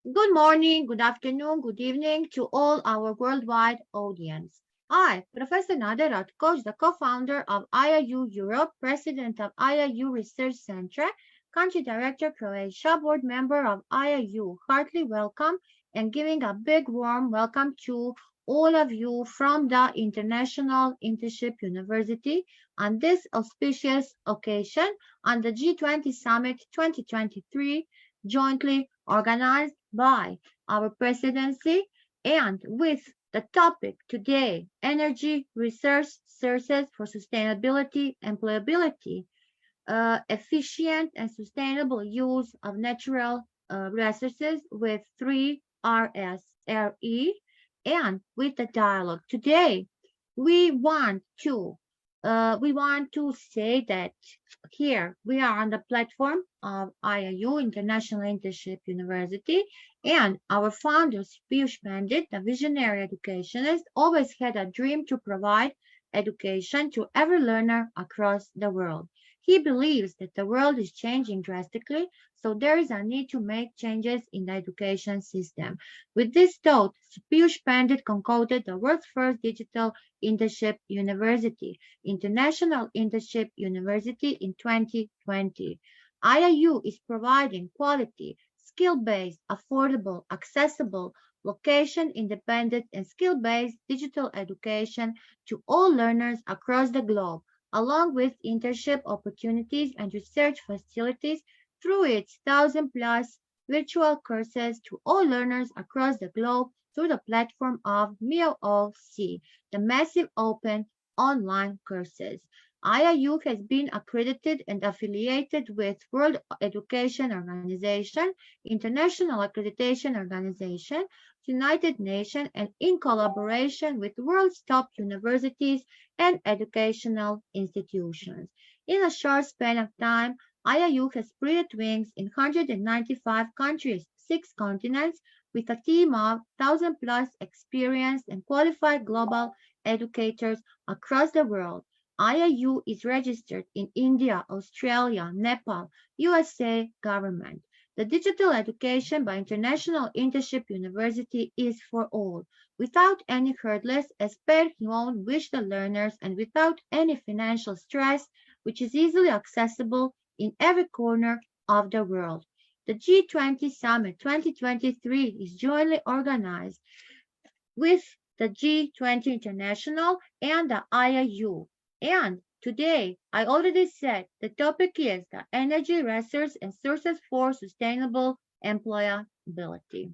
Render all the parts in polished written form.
Good morning, good afternoon, good evening to all our worldwide audience. I, Professor Nader Atkoç, the co-founder of IIU Europe, president of IIU Research Center, country director Croatia, board member of IIU, heartily welcome and giving a big warm welcome to all of you from the International Internship University on this auspicious occasion on the G20 Summit 2023, jointly organized by our presidency and with the topic today, energy resource sources for sustainability, employability, efficient and sustainable use of natural resources with 3RSRE and with the dialogue. Today, we want to say that here we are on the platform of IIU International Internship University, and our founder Piyush Pandit, the visionary educationist, always had a dream to provide education to every learner across the world. He believes that the world is changing drastically, so there is a need to make changes in the education system. With this thought, Piyush Pandit concocted the world's first digital internship university, International Internship University in 2020. IIU is providing quality, skill-based, affordable, accessible, location-independent, and skill-based digital education to all learners across the globe, along with internship opportunities and research facilities through its 1,000-plus virtual courses to all learners across the globe through the platform of MIOC, the massive open online courses. IIU has been accredited and affiliated with World Education Organization, International Accreditation Organization, United Nations, and in collaboration with world's top universities and educational institutions. In a short span of time, IIU has spread wings in 195 countries, 6 continents, with a team of 1,000-plus experienced and qualified global educators across the world. IIU is registered in India, Australia, Nepal, USA government. The digital education by International Internship University is for all, without any hurdles as per own wish the learners and without any financial stress, which is easily accessible in every corner of the world. The G20 Summit 2023 is jointly organized with the G20 International and the IIU. And today, I already said the topic is the energy resource and sources for sustainable employability.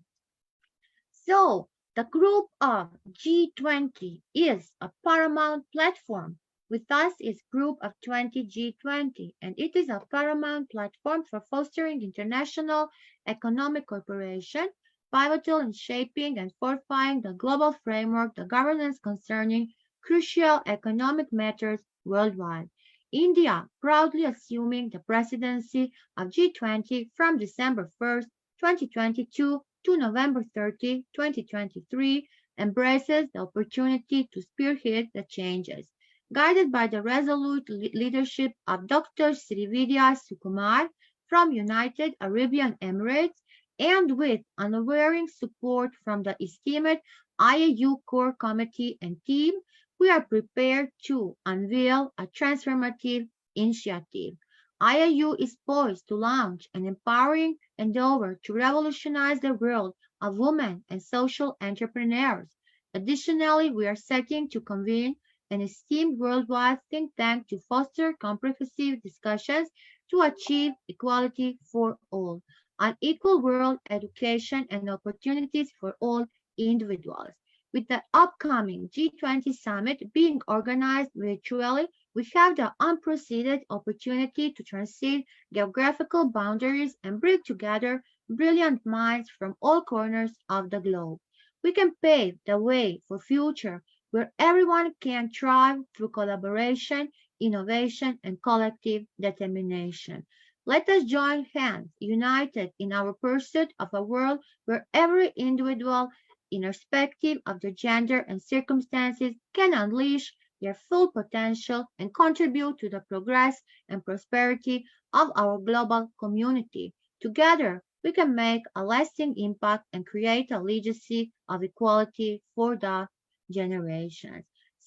So, the group of G20 is a paramount platform. With us is group of 20 G20, and it is a paramount platform for fostering international economic cooperation, pivotal in shaping and fortifying the global framework, the governance concerning crucial economic matters worldwide. India, proudly assuming the presidency of G20 from December 1st, 2022 to November 30, 2023, embraces the opportunity to spearhead the changes. Guided by the resolute leadership of Dr. Srividhya Sukumar from United Arabian Emirates and with unwavering support from the esteemed IAU Core Committee and team, we are prepared to unveil a transformative initiative. IAU is poised to launch an empowering endeavor to revolutionize the world of women and social entrepreneurs. Additionally, we are setting to convene an esteemed worldwide think tank to foster comprehensive discussions to achieve equality for all, an equal world education and opportunities for all individuals. With the upcoming G20 summit being organized virtually, we have the unprecedented opportunity to transcend geographical boundaries and bring together brilliant minds from all corners of the globe. We can pave the way for future where everyone can thrive through collaboration, innovation, and collective determination. Let us join hands, united in our pursuit of a world where every individual, irrespective of their gender and circumstances, can unleash their full potential and contribute to the progress and prosperity of our global community. Together, we can make a lasting impact and create a legacy of equality for the generations.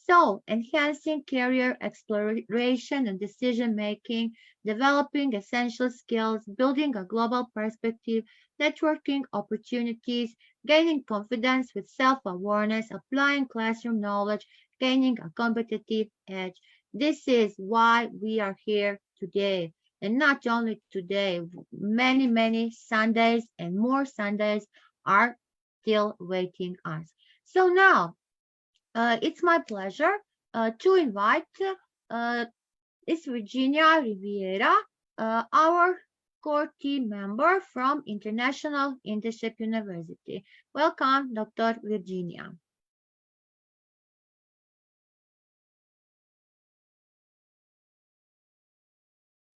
So, enhancing career exploration and decision making, developing essential skills, building a global perspective, networking opportunities, gaining confidence with self awareness, applying classroom knowledge, gaining a competitive edge. This is why we are here today. And not only today, many, many Sundays and more Sundays are still waiting us. So now, it's my pleasure to invite uh, Miss Virginia Riviera, our core team member from International Internship University. Welcome, Dr. Virginia.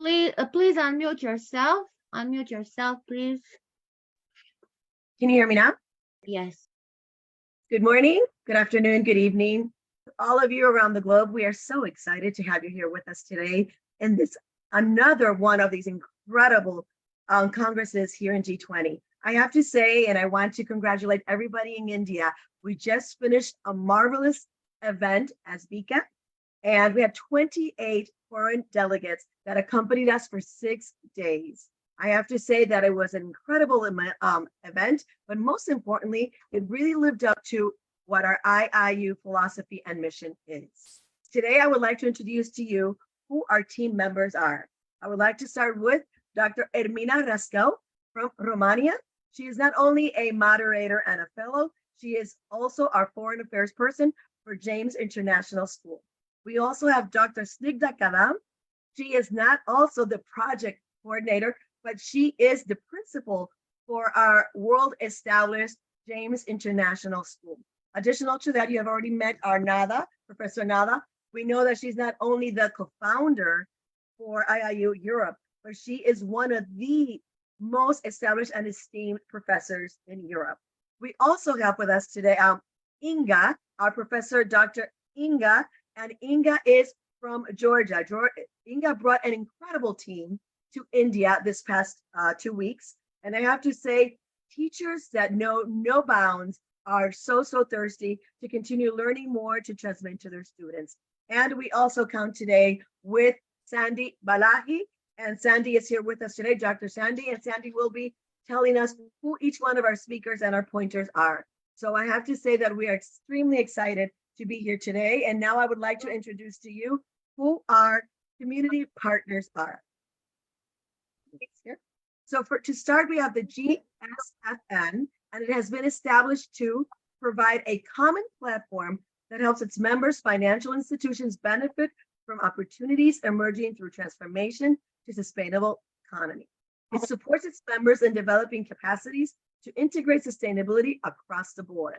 Please unmute yourself. Unmute yourself, please. Can you hear me now? Yes. Good morning, good afternoon, good evening. All of you around the globe, we are so excited to have you here with us today in this another one of these incredible congresses here in G20. I have to say, and I want to congratulate everybody in India, we just finished a marvelous event as BICA, and we had 28 foreign delegates that accompanied us for 6 days. I have to say that it was an incredible event, but most importantly, it really lived up to what our IIU philosophy and mission is. Today, I would like to introduce to you who our team members are. I would like to start with Dr. Ermina Rascau from Romania. She is not only a moderator and a fellow, she is also our foreign affairs person for James International School. We also have Dr. Snigdha Kadam. She is not also the project coordinator, but she is the principal for our world established James International School. Additional to that, you have already met our Nada, Professor Nada. We know that she's not only the co-founder for IIU Europe, but she is one of the most established and esteemed professors in Europe. We also have with us today Inga, our professor, Dr. Inga, and Inga is from Georgia. Inga brought an incredible team to India this past 2 weeks. And I have to say, teachers that know no bounds are so thirsty to continue learning more to transmit to their students. And we also count today with Sandy Balahi. And Sandy is here with us today, Dr. Sandy, and Sandy will be telling us who each one of our speakers and our pointers are. So I have to say that we are extremely excited to be here today. And now I would like to introduce to you who our community partners are. So to start, we have the GSFN, and it has been established to provide a common platform that helps its members, financial institutions benefit from opportunities emerging through transformation to sustainable economy. It supports its members in developing capacities to integrate sustainability across the board.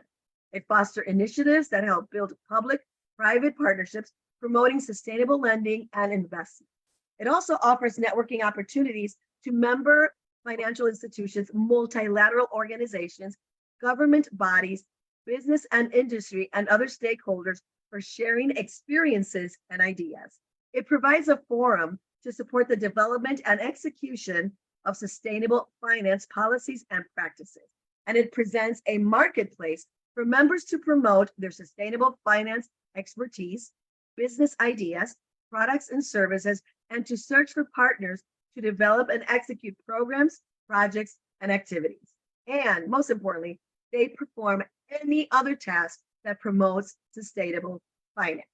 It fosters initiatives that help build public-private partnerships, promoting sustainable lending and investment. It also offers networking opportunities to member financial institutions, multilateral organizations, government bodies, business and industry, and other stakeholders for sharing experiences and ideas. It provides a forum to support the development and execution of sustainable finance policies and practices. And it presents a marketplace for members to promote their sustainable finance expertise, business ideas, products and services, and to search for partners to develop and execute programs, projects, and activities. And most importantly, they perform any other task that promotes sustainable finance.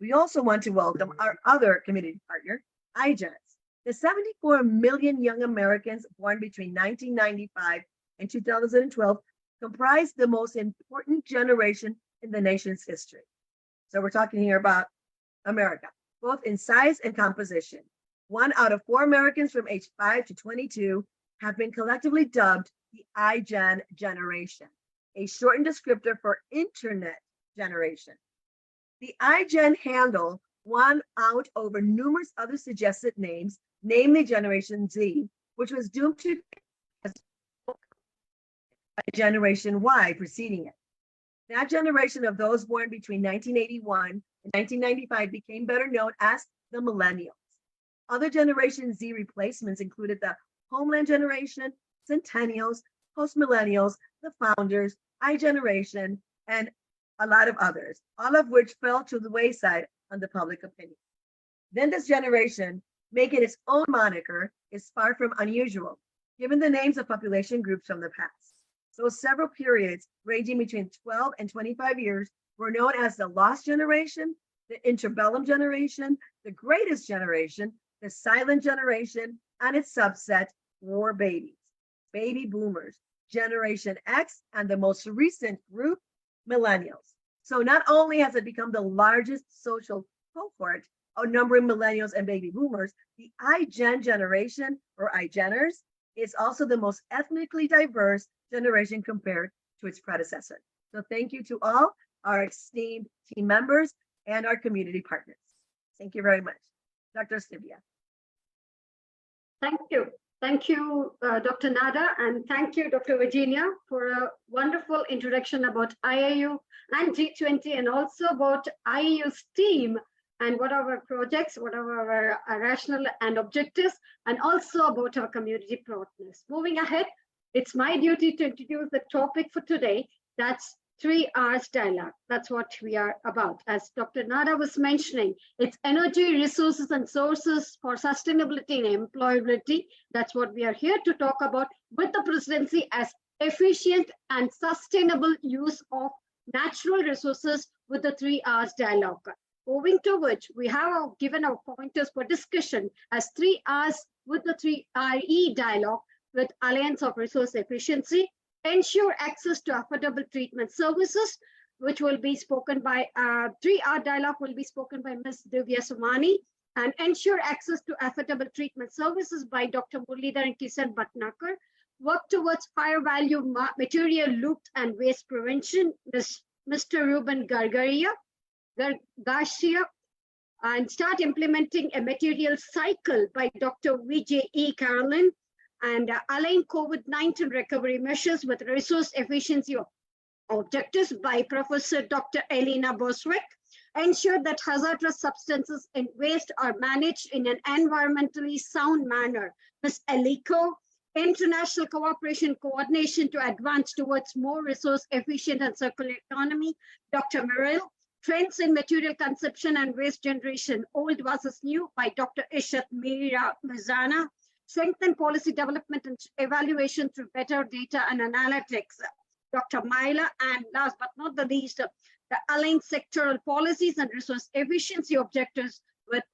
We also want to welcome our other community partner, IGENS. The 74 million young Americans born between 1995 and 2012 comprise the most important generation in the nation's history. So we're talking here about America, both in size and composition. 1 out of 4 Americans from age 5 to 22 have been collectively dubbed the iGen generation, a shortened descriptor for internet generation. The iGen handle won out over numerous other suggested names, namely Generation Z, which was doomed to Generation Y preceding it. That generation of those born between 1981 and 1995 became better known as the millennials. Other Generation Z replacements included the Homeland Generation, centennials, post-millennials, the founders, iGeneration, and a lot of others, all of which fell to the wayside under public opinion. Then this generation, making its own moniker, is far from unusual, given the names of population groups from the past. Those several periods, ranging between 12 and 25 years, were known as the Lost Generation, the Interbellum Generation, the Greatest Generation, the Silent Generation, and its subset, War Babies, Baby Boomers, Generation X, and the most recent group, Millennials. So not only has it become the largest social cohort outnumbering millennials and baby boomers, the iGen generation, or iGeners, is also the most ethnically diverse generation compared to its predecessor. So thank you to all our esteemed team members and our community partners. Thank you very much. Dr. Srividhya. Thank you. Thank you, Dr. Nada, and thank you, Dr. Virginia, for a wonderful introduction about IIU and G20, and also about IIU's team and what are our projects, what are our rationale and objectives, and also about our community partners. Moving ahead, it's my duty to introduce the topic for today. That's 3 R's dialogue. That's what we are about. As Dr. Nada was mentioning, it's energy, resources, and sources for sustainability and employability. That's what we are here to talk about with the presidency as efficient and sustainable use of natural resources with the 3 R's dialogue. Moving to which we have given our pointers for discussion as 3 R's with the 3RE dialogue with Alliance of Resource Efficiency, ensure access to affordable treatment services, which will be spoken by 3R dialogue will be spoken by Ms. Divya Sumani, and ensure access to affordable treatment services by Dr. Muralidhar and Kisan Bhatnagar. Work towards higher value material loop and waste prevention, Mr. Ruben Garcia, and start implementing a material cycle by Dr. VJE Carolyn, and align COVID-19 recovery measures with resource efficiency objectives by Professor Dr. Elena Boswick. Ensure that hazardous substances in waste are managed in an environmentally sound manner, Ms. Eliko. International cooperation coordination to advance towards more resource efficient and circular economy, Dr. Merrill. Trends in material consumption and waste generation, old versus new, by Dr. Ishat Mira Mizana. Strengthen policy development and evaluation through better data and analytics, Dr. Myla. And last but not the least, the aligned sectoral policies and resource efficiency objectives with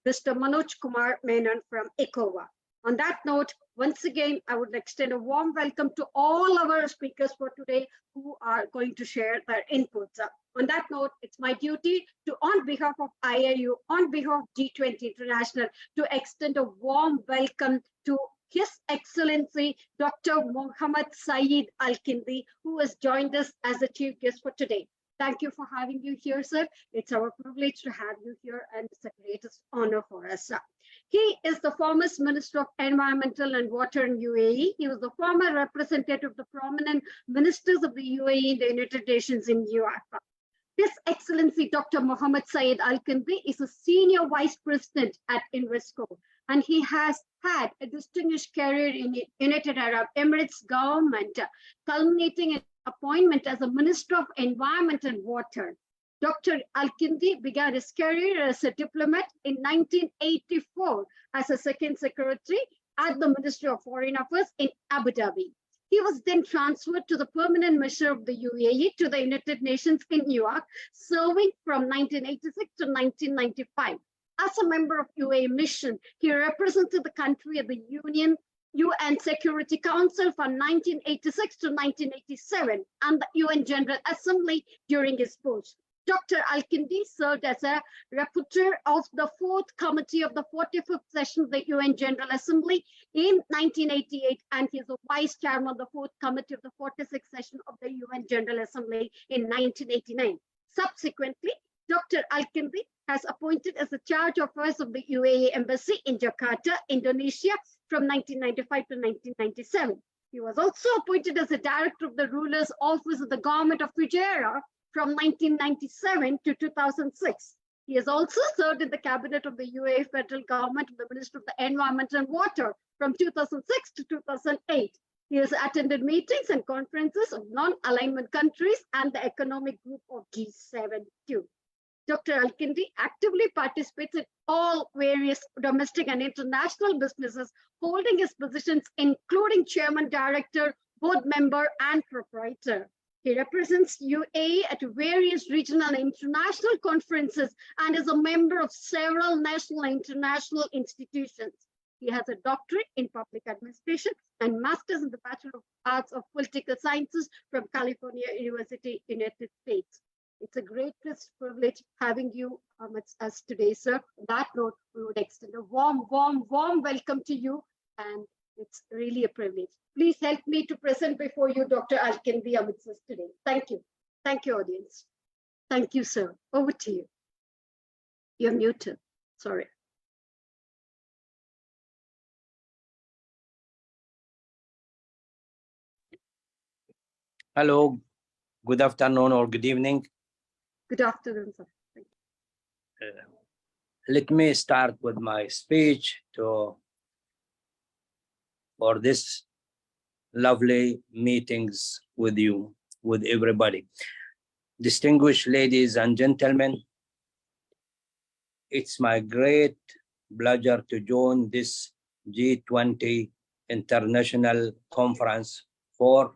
Mr. Manoj Kumar Menon from ECOWA. On that note, once again, I would extend a warm welcome to all our speakers for today who are going to share their inputs. On that note, it's my duty to, on behalf of IIU, on behalf of G20 International, to extend a warm welcome to His Excellency, Dr. Mohammed Saeed Al-Kindi, who has joined us as a chief guest for today. Thank you for having you here, sir. It's our privilege to have you here, and it's the greatest honor for us. He is the former Minister of Environmental and Water in UAE. He was the former representative of the prominent ministers of the UAE in the United Nations in New York. His Excellency Dr. Mohammed Saeed Al-Kindi is a senior vice president at Invesco, and he has had a distinguished career in the United Arab Emirates government, culminating in appointment as a Minister of Environment and Water. Dr. Al-Kindi began his career as a diplomat in 1984 as a second secretary at the Ministry of Foreign Affairs in Abu Dhabi. He was then transferred to the permanent mission of the UAE to the United Nations in New York, serving from 1986 to 1995. As a member of UAE mission, he represented the country at the UN Security Council from 1986 to 1987 and the UN General Assembly during his post. Dr. Al-Kindi served as a rapporteur of the 4th Committee of the 45th Session of the UN General Assembly in 1988, and he is the Vice Chairman of the 4th Committee of the 46th Session of the UN General Assembly in 1989. Subsequently, Dr. Al-Kindi has appointed as the charge of affairs of the UAE Embassy in Jakarta, Indonesia from 1995 to 1997. He was also appointed as the Director of the Ruler's Office of the Government of Fujairah from 1997 to 2006. He has also served in the cabinet of the UAE federal government of the Minister of the Environment and Water from 2006 to 2008. He has attended meetings and conferences of non-alignment countries and the economic group of G7 too. Dr. Al-Kindi actively participates in all various domestic and international businesses, holding his positions including chairman, director, board member, and proprietor. He represents UAE at various regional and international conferences and is a member of several national and international institutions. He has a doctorate in public administration and master's in the Bachelor of Arts of Political Sciences from California University, United States. It's a great privilege having you amongst us today, sir. On that note, we would extend a warm welcome to you, and it's really a privilege. Please help me to present before you Dr. Al-Kindi amongst us today. Thank you. Thank you, audience. Thank you, sir. Over to you. You're muted. Sorry. Hello, good afternoon or good evening. Good afternoon, sir. Thank you. Let me start with my speech for this lovely meetings with you, with everybody. Distinguished ladies and gentlemen, it's my great pleasure to join this G20 International Conference for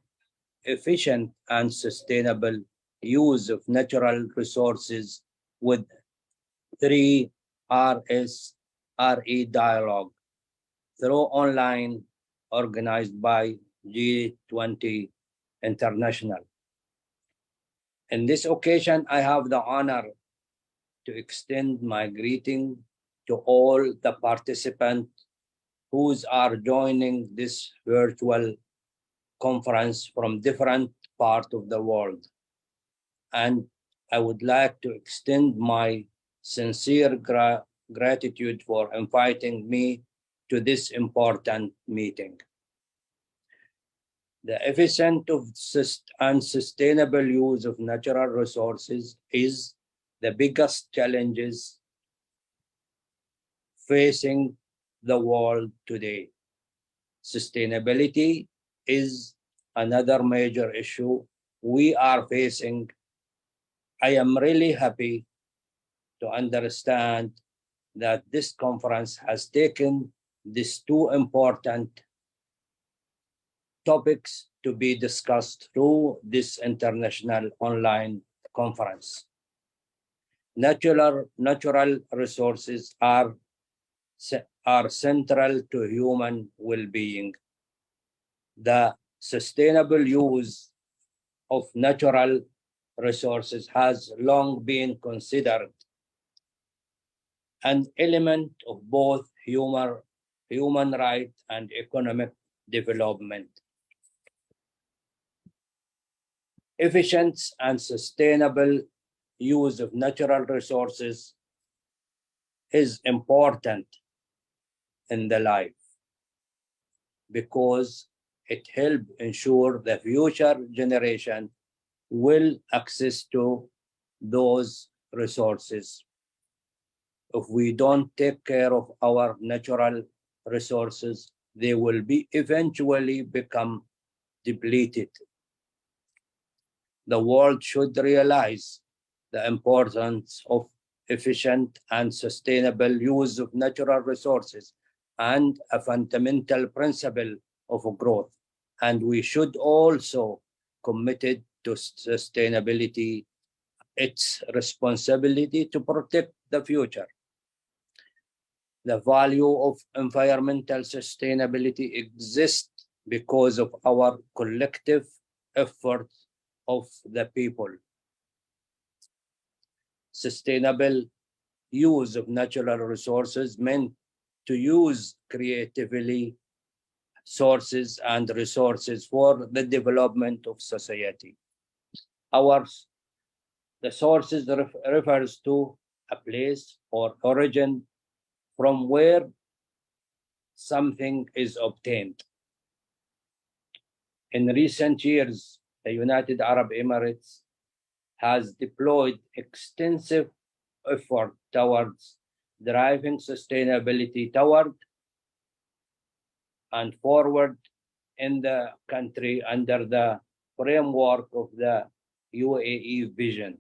efficient and sustainable use of natural resources with 3RSRE dialogue through online organized by G20 International. In this occasion, I have the honor to extend my greeting to all the participants who are joining this virtual conference from different parts of the world. And I would like to extend my sincere gratitude for inviting me to this important meeting. The efficient and sustainable use of natural resources is the biggest challenges facing the world today. Sustainability is another major issue we are facing. I am really happy to understand that this conference has taken these two important topics to be discussed through this international online conference. Natural resources are central to human well-being. The sustainable use of natural resources has long been considered an element of both human right and economic development. Efficient and sustainable use of natural resources is important in the life because it helps ensure the future generation will access to those resources. If we don't take care of our natural resources, they will eventually become depleted. The world should realize the importance of efficient and sustainable use of natural resources and a fundamental principle of growth. And we should also committed to sustainability, its responsibility to protect the future. The value of environmental sustainability exists because of our collective effort of the people. Sustainable use of natural resources meant to use creatively sources and resources for the development of society. The sources refers to a place or origin from where something is obtained. In recent years, the United Arab Emirates has deployed extensive effort towards driving sustainability toward and forward in the country under the framework of the UAE vision.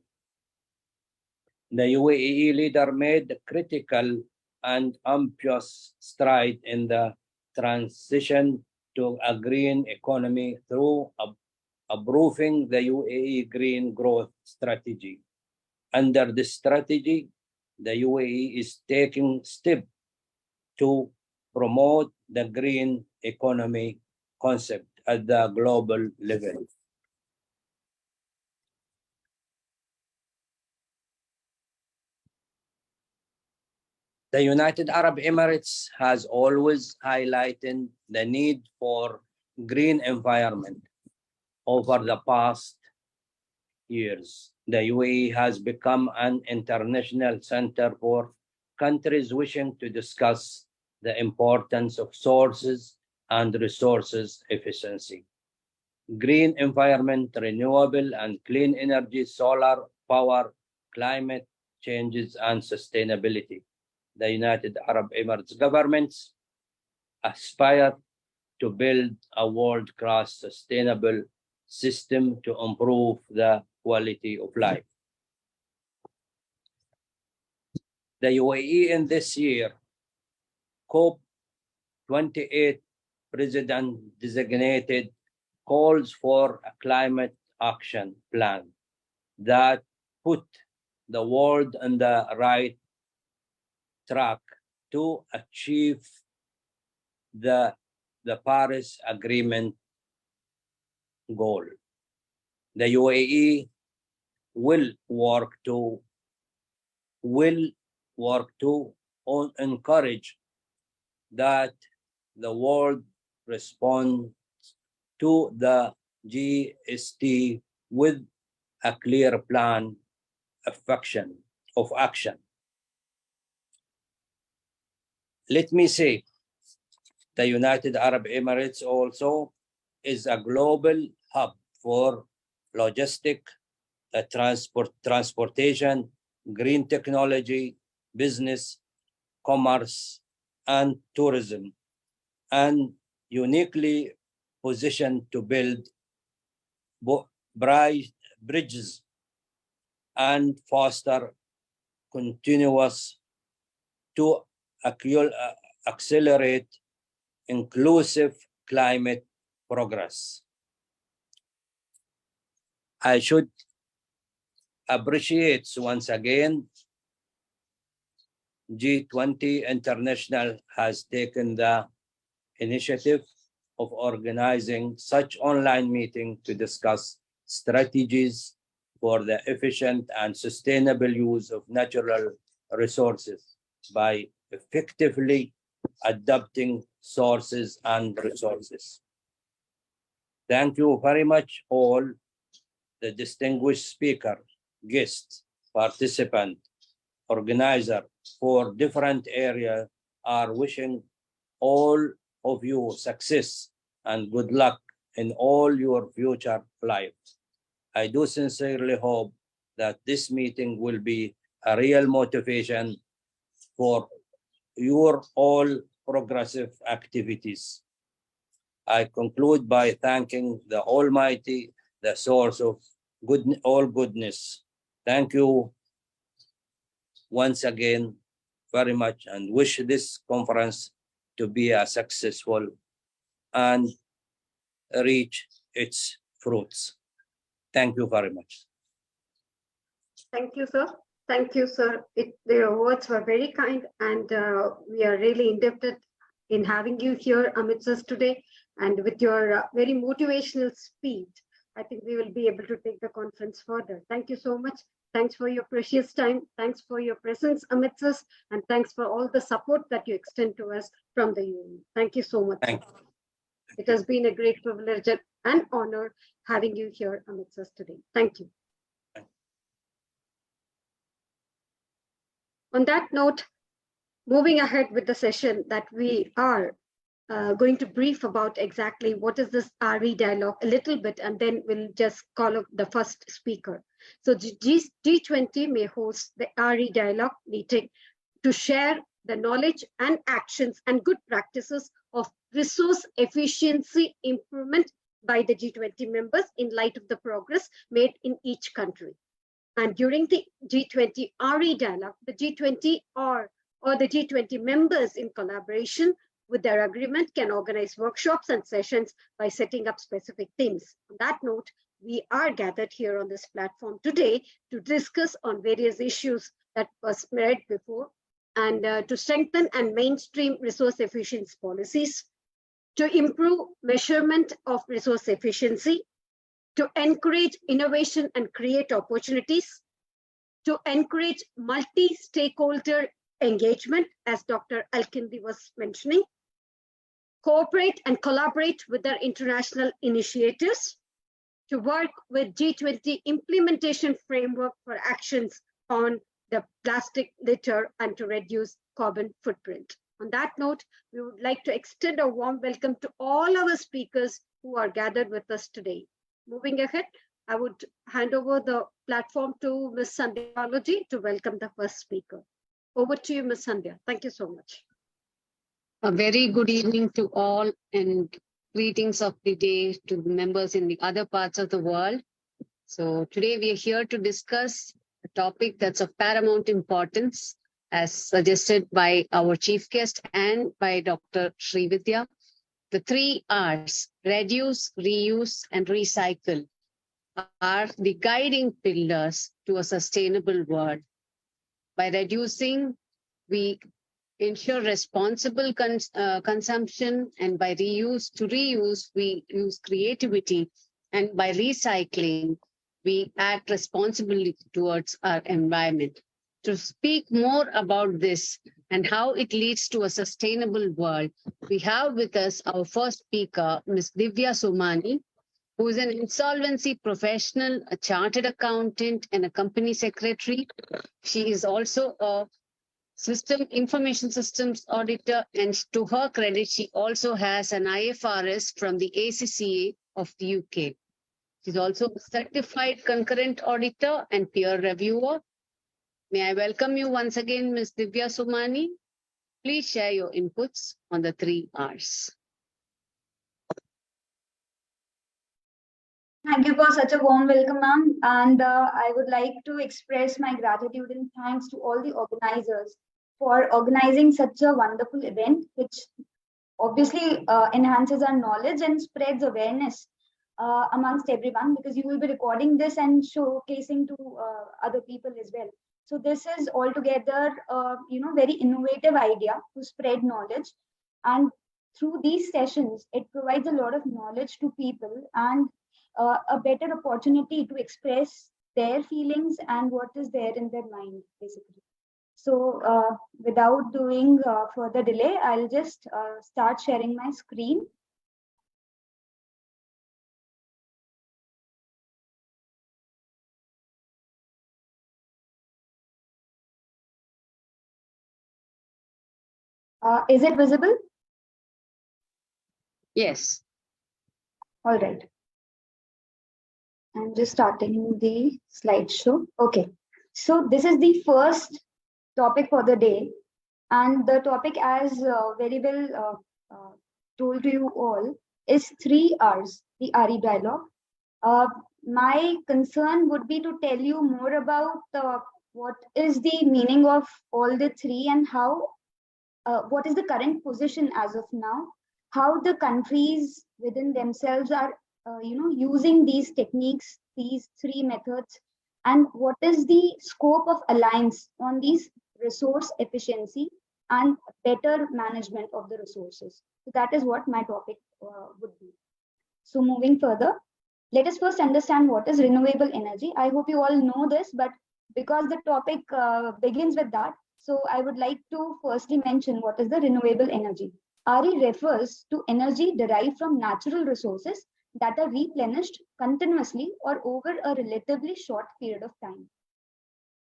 The UAE leader made critical and ambitious stride in the transition to a green economy through approving the UAE Green Growth Strategy. Under this strategy, the UAE is taking steps to promote the green economy concept at the global level. The United Arab Emirates has always highlighted the need for green environment. Over the past years, the UAE has become an international center for countries wishing to discuss the importance of sources and resources efficiency. Green environment, renewable and clean energy, solar power, climate changes, and sustainability. The United Arab Emirates governments aspire to build a world-class sustainable system to improve the quality of life. The UAE in this year, COP28 President designated calls for a climate action plan that put the world on the right track to achieve the Paris Agreement goal. The UAE will work to encourage that the world respond to the GST with a clear plan of action. Let me say, the United Arab Emirates also is a global hub for logistics, transportation, green technology, business, commerce, and tourism, and uniquely positioned to build bridges and foster continuous to accelerate inclusive climate progress. I should appreciate once again G20 International has taken the initiative of organizing such online meeting to discuss strategies for the efficient and sustainable use of natural resources by effectively adapting sources and resources. Thank you very much all the distinguished speaker, guests, participant, organizer for different areas are wishing all of you success and good luck in all your future life. I do sincerely hope that this meeting will be a real motivation for your all progressive activities. I conclude by thanking the Almighty, the source of all goodness. Thank you once again very much and wish this conference to be a successful and reach its fruits. Thank you very much. Thank you, sir. Thank you, sir. Your words were very kind, and we are really indebted in having you here amidst us today. And with your very motivational speech, I think we will be able to take the conference further. Thank you so much. Thanks for your precious time. Thanks for your presence amidst us, and thanks for all the support that you extend to us from the UAE. Thank you so much. Thank you. It has been a great privilege and honor having you here amidst us today. Thank you. On that note, moving ahead with the session that we are going to brief about exactly what is this RE dialogue a little bit, and then we'll just call up the first speaker. So G20 may host the RE dialogue meeting to share the knowledge and actions and good practices of resource efficiency improvement by the G20 members in light of the progress made in each country. And during the G20 RE dialogue, the G20 or the G20 members in collaboration with their agreement can organize workshops and sessions by setting up specific themes. On that note, we are gathered here on this platform today to discuss on various issues that were spread before and to strengthen and mainstream resource efficiency policies, to improve measurement of resource efficiency, to encourage innovation and create opportunities, to encourage multi-stakeholder engagement, as Dr. Kindi was mentioning, cooperate and collaborate with their international initiatives, to work with G20 implementation framework for actions on the plastic litter and to reduce carbon footprint. On that note, we would like to extend a warm welcome to all our speakers who are gathered with us today. Moving ahead, I would hand over the platform to Ms. Sandhya Balaji to welcome the first speaker. Over to you, Ms. Sandhya. Thank you so much. A very good evening to all and greetings of the day to the members in the other parts of the world. So today we are here to discuss a topic that's of paramount importance as suggested by our chief guest and by Dr. Srividhya. The 3 R's, reduce, reuse, and recycle, are the guiding pillars to a sustainable world. By reducing, we ensure responsible consumption, and by reuse, we use creativity, and by recycling, we act responsibly towards our environment. To speak more about this and how it leads to a sustainable world, we have with us our first speaker, Ms. Divya Somani, who is an insolvency professional, a chartered accountant, and a company secretary. She is also a information systems auditor, and to her credit, she also has an IFRS from the ACCA of the UK. She's also a certified concurrent auditor and peer reviewer. May I welcome you once again, Ms. Divya Somani. Please share your inputs on the 3 R's. Thank you for such a warm welcome, ma'am. And I would like to express my gratitude and thanks to all the organizers for organizing such a wonderful event, which obviously enhances our knowledge and spreads awareness amongst everyone, because you will be recording this and showcasing to other people as well. So this is altogether, very innovative idea to spread knowledge. And through these sessions, it provides a lot of knowledge to people and a better opportunity to express their feelings and what is there in their mind, basically. So without doing further delay, I'll just start sharing my screen. Is it visible? Yes. All right. I'm just starting the slideshow. Okay. So this is the first topic for the day. And the topic, as very well told to you all, is 3 R's, the RE dialogue. My concern would be to tell you more about what is the meaning of all the 3 and how, what is the current position as of now, how the countries within themselves are, using these techniques, these 3 methods, and what is the scope of alliance on these resource efficiency and better management of the resources. So that is what my topic would be. So moving further, let us first understand what is renewable energy. I hope you all know this, but because the topic begins with that, so I would like to firstly mention what is the renewable energy. RE refers to energy derived from natural resources that are replenished continuously or over a relatively short period of time.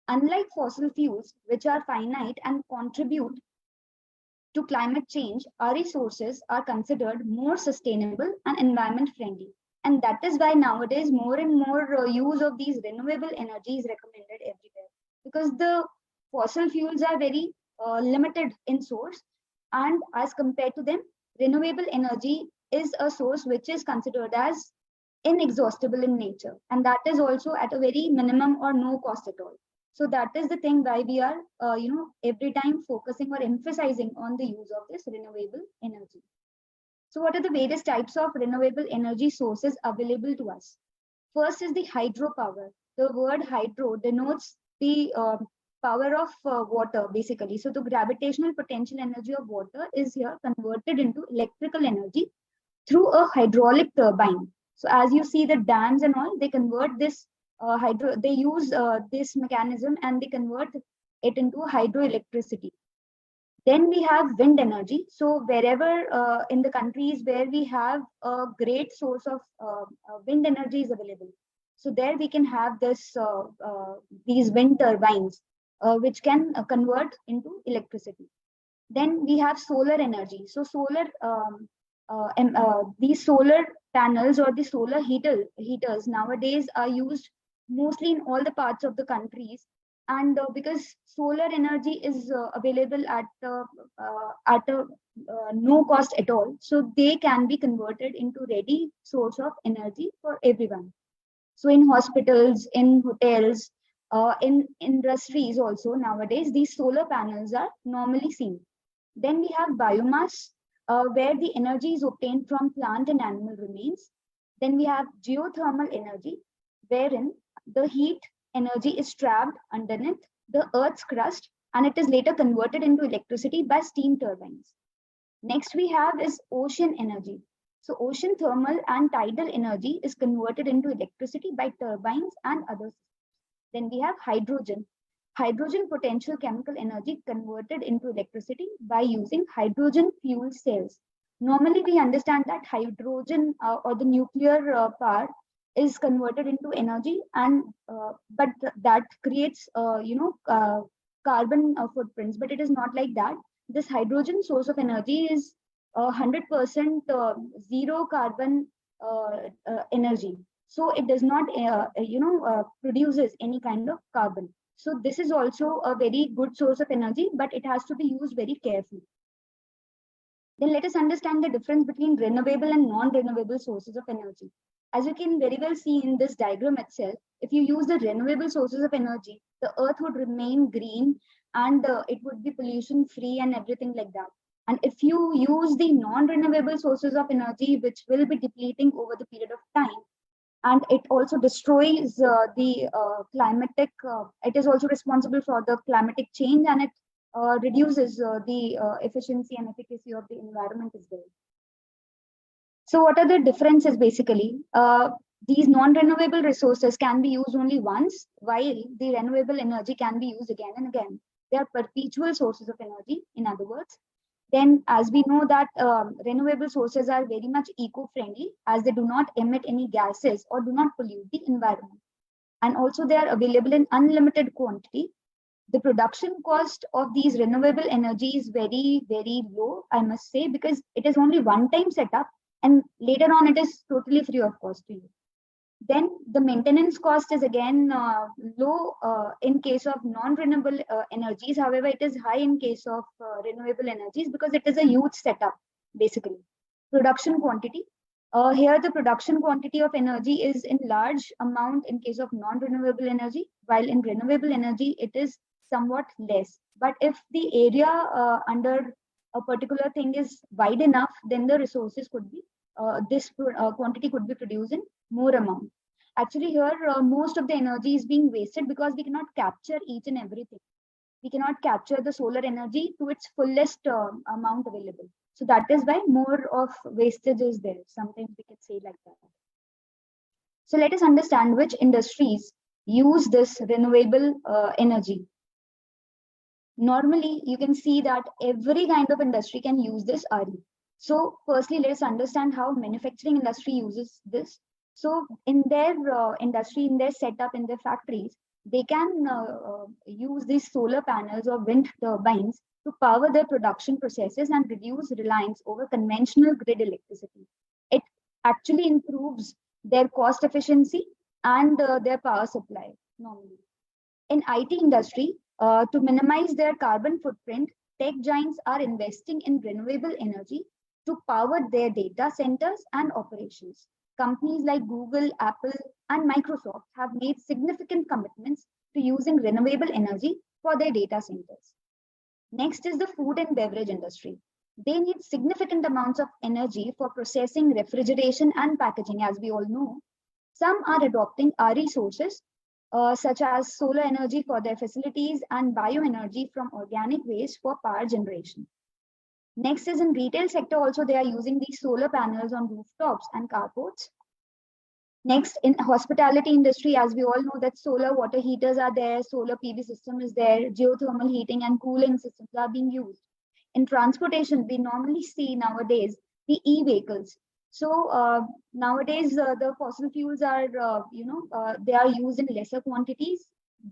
Unlike fossil fuels, which are finite and contribute to climate change, RE sources are considered more sustainable and environment friendly. And that is why nowadays more and more use of these renewable energy is recommended everywhere, because the fossil fuels are very limited in source, and as compared to them, renewable energy is a source which is considered as inexhaustible in nature, and that is also at a very minimum or no cost at all. So that is the thing why we are, every time focusing or emphasizing on the use of this renewable energy. So what are the various types of renewable energy sources available to us? First is the hydropower. The word hydro denotes the power of water, basically. So the gravitational potential energy of water is here converted into electrical energy through a hydraulic turbine. So as you see the dams and all, they convert this they use this mechanism and they convert it into hydroelectricity. Then we have wind energy. So wherever in the countries where we have a great source of wind energy is available, so there we can have this these wind turbines which can convert into electricity. Then we have solar energy. So these solar panels or the solar heaters nowadays are used mostly in all the parts of the countries, and because solar energy is available at a no cost at all, so they can be converted into ready source of energy for everyone. So in hospitals, in hotels, in industries also nowadays, these solar panels are normally seen. Then we have biomass, where the energy is obtained from plant and animal remains. Then we have geothermal energy, wherein the heat energy is trapped underneath the Earth's crust and it is later converted into electricity by steam turbines. Next we have is ocean energy. So ocean thermal and tidal energy is converted into electricity by turbines and others. Then we have hydrogen. Hydrogen potential chemical energy converted into electricity by using hydrogen fuel cells. Normally we understand that hydrogen or the nuclear power is converted into energy, and but that creates carbon footprints, but it is not like that. This hydrogen source of energy is 100% zero carbon energy, so it does not produces any kind of carbon. So this is also a very good source of energy, but it has to be used very carefully. Then let us understand the difference between renewable and non-renewable sources of energy. As you can very well see in this diagram itself, if you use the renewable sources of energy, the earth would remain green and it would be pollution free and everything like that. And if you use the non-renewable sources of energy, which will be depleting over the period of time, and it also destroys the climatic, it is also responsible for the climatic change, and it reduces the efficiency and efficacy of the environment as well. So what are the differences basically? These non-renewable resources can be used only once, while the renewable energy can be used again and again. They are perpetual sources of energy, in other words. Then as we know that renewable sources are very much eco-friendly, as they do not emit any gases or do not pollute the environment. And also they are available in unlimited quantity. The production cost of these renewable energy is very, very low, I must say, because it is only one-time setup, and later on it is totally free of cost to you. Then the maintenance cost is again low in case of non-renewable energies. However, it is high in case of renewable energies because it is a huge setup, basically. Production quantity. Here the production quantity of energy is in large amount in case of non-renewable energy, while in renewable energy it is somewhat less. But if the area under a particular thing is wide enough, then the resources could be, this quantity could be produced in more amount. Actually here most of the energy is being wasted because we cannot capture each and everything. We cannot capture the solar energy to its fullest amount available. So that is why more of wastage is there. Sometimes we can say like that. So let us understand which industries use this renewable energy. Normally, you can see that every kind of industry can use this RE. So firstly, let us understand how manufacturing industry uses this. So in their industry, in their setup, in their factories, they can use these solar panels or wind turbines to power their production processes and reduce reliance over conventional grid electricity. It actually improves their cost efficiency and their power supply normally. In IT industry, to minimize their carbon footprint, tech giants are investing in renewable energy to power their data centers and operations. Companies like Google, Apple, and Microsoft have made significant commitments to using renewable energy for their data centers. Next is the food and beverage industry. They need significant amounts of energy for processing, refrigeration, and packaging, as we all know. Some are adopting RE sources, such as solar energy for their facilities and bioenergy from organic waste for power generation. Next is in retail sector also, they are using these solar panels on rooftops and carports. Next, in hospitality industry, as we all know that solar water heaters are there, solar PV system is there, geothermal heating and cooling systems are being used. In transportation, we normally see nowadays the e-vehicles. So nowadays the fossil fuels are, they are used in lesser quantities.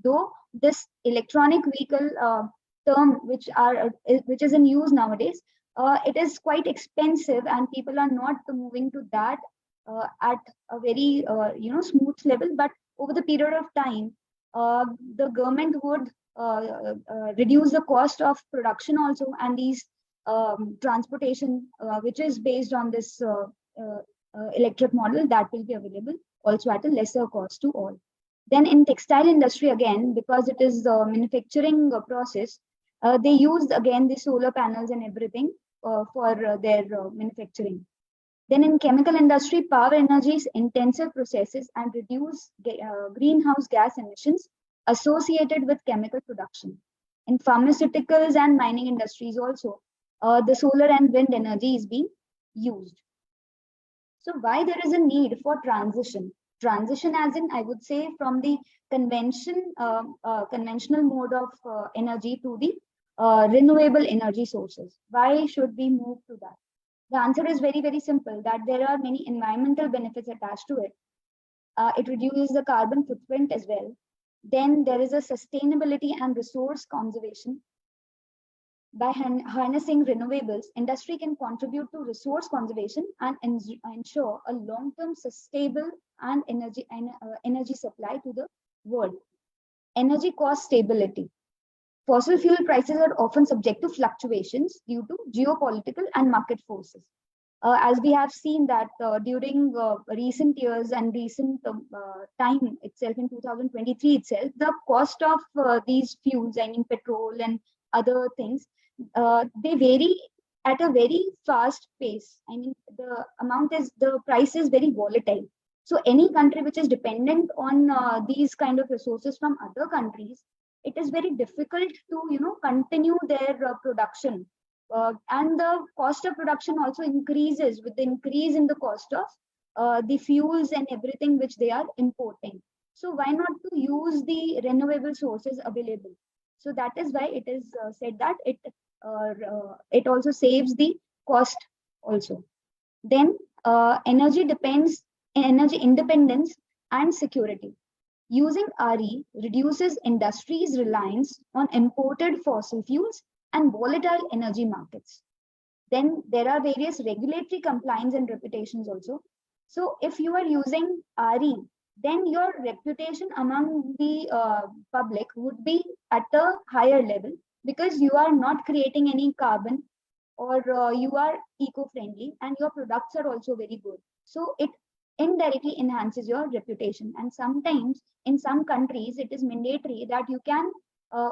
Though this electronic vehicle term, which is in use nowadays, it is quite expensive, and people are not moving to that at a very smooth level. But over the period of time, the government would reduce the cost of production also, and these transportation which is based on this electric model, that will be available also at a lesser cost to all. Then in textile industry, again, because it is the manufacturing process, they used again the solar panels and everything for their manufacturing. Then in chemical industry, power energies intensive processes and reduce greenhouse gas emissions associated with chemical production. In pharmaceuticals and mining industries also, the solar and wind energy is being used. So why there is a need for transition? Transition as in, I would say, from the conventional mode of energy to the renewable energy sources. Why should we move to that? The answer is very, very simple, that there are many environmental benefits attached to it. It reduces the carbon footprint as well. Then there is a sustainability and resource conservation. By harnessing renewables, industry can contribute to resource conservation and ensure a long-term sustainable and energy supply to the world. Energy cost stability. Fossil fuel prices are often subject to fluctuations due to geopolitical and market forces. As we have seen that during recent years and recent time itself, in 2023 itself, the cost of these fuels, I mean petrol and other things, they vary at a very fast pace. I mean, the price is very volatile. So any country which is dependent on these kind of resources from other countries, it is very difficult to continue their production, and the cost of production also increases with the increase in the cost of the fuels and everything which they are importing. So why not to use the renewable sources available? So that is why it is said that it also saves the cost also. Then energy independence and security. Using RE reduces industry's reliance on imported fossil fuels and volatile energy markets. Then there are various regulatory compliance and reputations also. So if you are using RE, then your reputation among the public would be at a higher level, because you are not creating any carbon, or you are eco-friendly, and your products are also very good. So it indirectly enhances your reputation. And sometimes in some countries it is mandatory that you can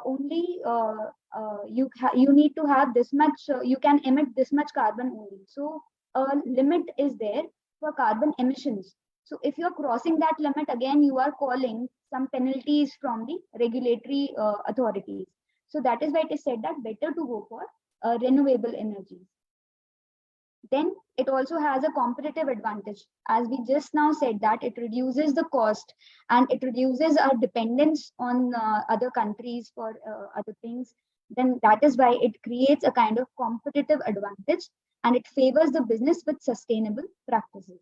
only you need to have this much, you can emit this much carbon only. So a limit is there for carbon emissions. So if you're crossing that limit, again you are calling some penalties from the regulatory authorities. So that is why it is said that better to go for renewable energy. Then it also has a competitive advantage. As we just now said, that it reduces the cost and it reduces our dependence on other countries for other things. Then that is why it creates a kind of competitive advantage, and it favors the business with sustainable practices.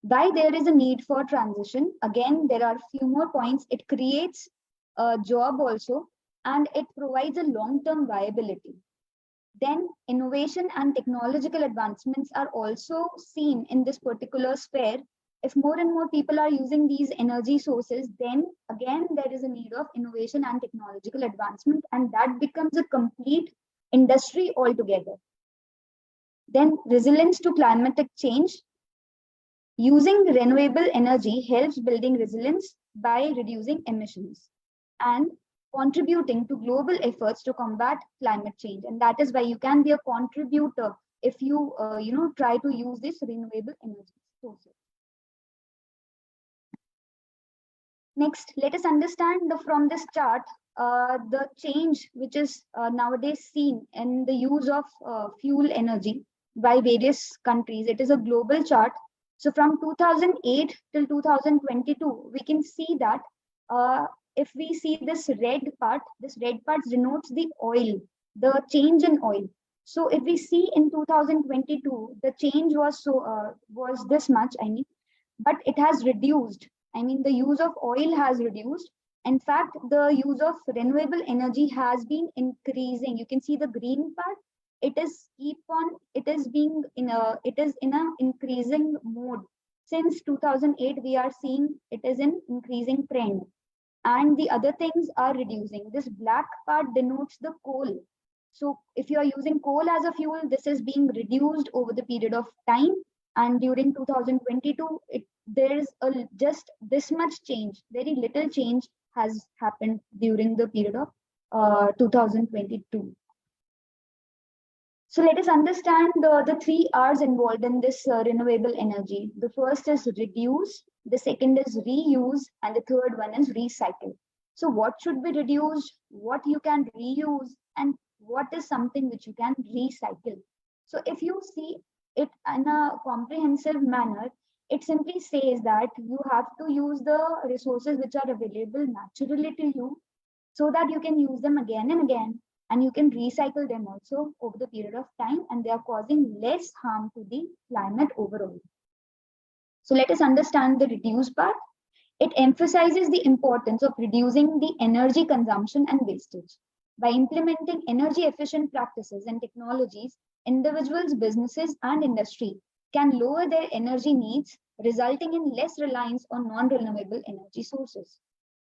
Why there is a need for transition? Again, there are a few more points. It creates a job also, and it provides a long-term viability. Then innovation and technological advancements are also seen in this particular sphere. If more and more people are using these energy sources, then again there is a need of innovation and technological advancement, and that becomes a complete industry altogether. Then resilience to climatic change. Using renewable energy helps building resilience by reducing emissions and contributing to global efforts to combat climate change. And that is why you can be a contributor if you, try to use this renewable energy sources. Next, let us understand from this chart the change which is nowadays seen in the use of fuel energy by various countries. It is a global chart. So from 2008 till 2022, we can see that if we see this red part denotes the oil, the change in oil. So if we see in 2022, the change was was this much, but it has reduced. The use of oil has reduced. In fact, the use of renewable energy has been increasing. You can see the green part. It is in a increasing mode. Since 2008, we are seeing it is an increasing trend. And the other things are reducing. This black part denotes the coal. So if you are using coal as a fuel, this is being reduced over the period of time. And during 2022, there is just this much change. Very little change has happened during the period of 2022. So let us understand the 3 R's involved in this renewable energy. The first is reduce, the second is reuse, and the third one is recycle. So what should be reduced, what you can reuse, and what is something which you can recycle? So if you see it in a comprehensive manner, it simply says that you have to use the resources which are available naturally to you so that you can use them again and again, and you can recycle them also over the period of time, and they are causing less harm to the climate overall. So let us understand the reduce part. It emphasizes the importance of reducing the energy consumption and wastage. By implementing energy efficient practices and technologies, individuals, businesses, and industry can lower their energy needs, resulting in less reliance on non-renewable energy sources.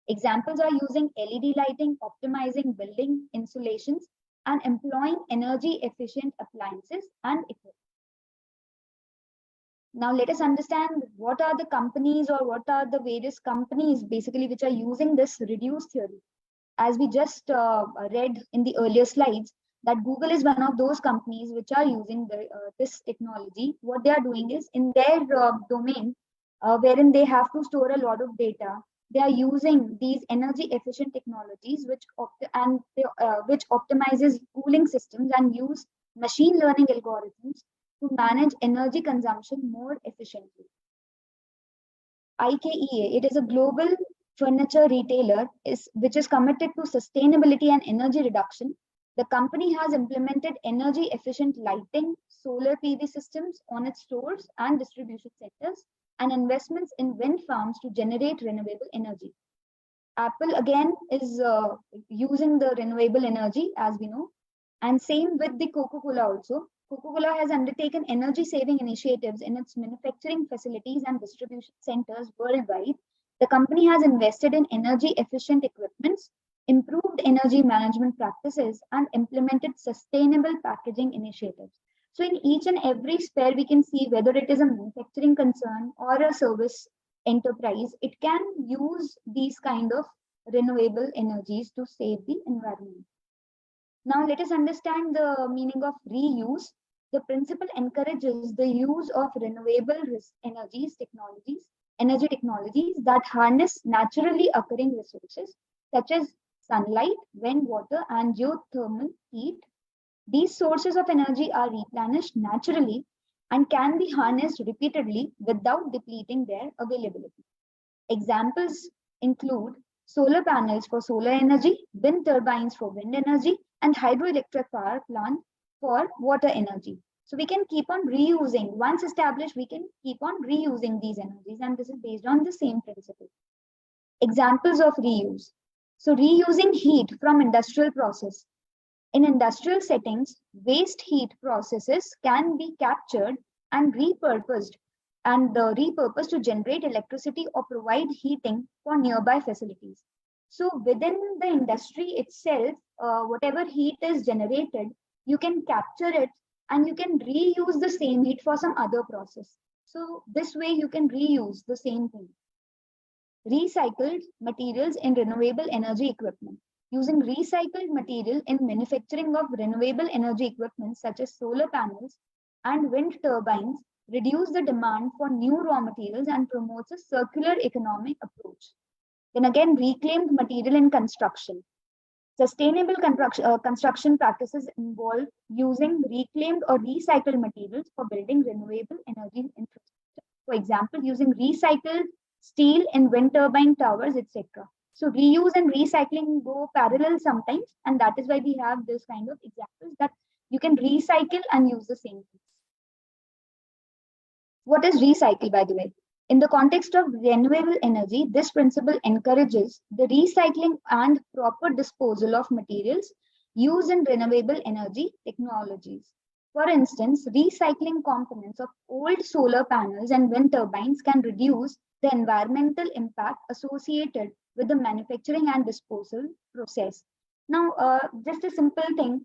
Examples are using LED lighting, optimizing building insulations, and employing energy efficient appliances and equipment. Now let us understand what are the companies or what are the various companies basically which are using this reduce theory. As we just read in the earlier slides, that Google is one of those companies which are using this technology. What they are doing is in their domain, wherein they have to store a lot of data, they are using these energy efficient technologies which optimizes cooling systems and use machine learning algorithms to manage energy consumption more efficiently. IKEA, it is a global furniture retailer which is committed to sustainability and energy reduction. The company has implemented energy efficient lighting, solar PV systems on its stores and distribution centers, and investments in wind farms to generate renewable energy. Apple again is using the renewable energy, as we know, and same with the Coca-Cola also. Coca-Cola has undertaken energy saving initiatives in its manufacturing facilities and distribution centers worldwide. The company has invested in energy efficient equipments, improved energy management practices, and implemented sustainable packaging initiatives. So in each and every sphere, we can see whether it is a manufacturing concern or a service enterprise, it can use these kind of renewable energies to save the environment. Now let us understand the meaning of reuse. The principle encourages the use of renewable energy technologies that harness naturally occurring resources such as sunlight, wind, water, and geothermal heat. These sources of energy are replenished naturally and can be harnessed repeatedly without depleting their availability. Examples include solar panels for solar energy, wind turbines for wind energy, and hydroelectric power plant for water energy. So we can keep on reusing. Once established, we can keep on reusing these energies, and this is based on the same principle. Examples of reuse. So reusing heat from industrial process. In industrial settings, waste heat processes can be captured and repurposed to generate electricity or provide heating for nearby facilities. So within the industry itself, whatever heat is generated, you can capture it and you can reuse the same heat for some other process. So this way you can reuse the same thing. Recycled materials in renewable energy equipment. Using recycled material in manufacturing of renewable energy equipment such as solar panels and wind turbines reduce the demand for new raw materials and promotes a circular economic approach. Then again, reclaimed material in construction. Sustainable construction practices involve using reclaimed or recycled materials for building renewable energy infrastructure. For example, using recycled steel in wind turbine towers, etc. So reuse and recycling go parallel sometimes, and that is why we have this kind of examples that you can recycle and use the same things. What is recycle, by the way? In the context of renewable energy, this principle encourages the recycling and proper disposal of materials used in renewable energy technologies. For instance, recycling components of old solar panels and wind turbines can reduce the environmental impact associated with the manufacturing and disposal process. Now, just a simple thing,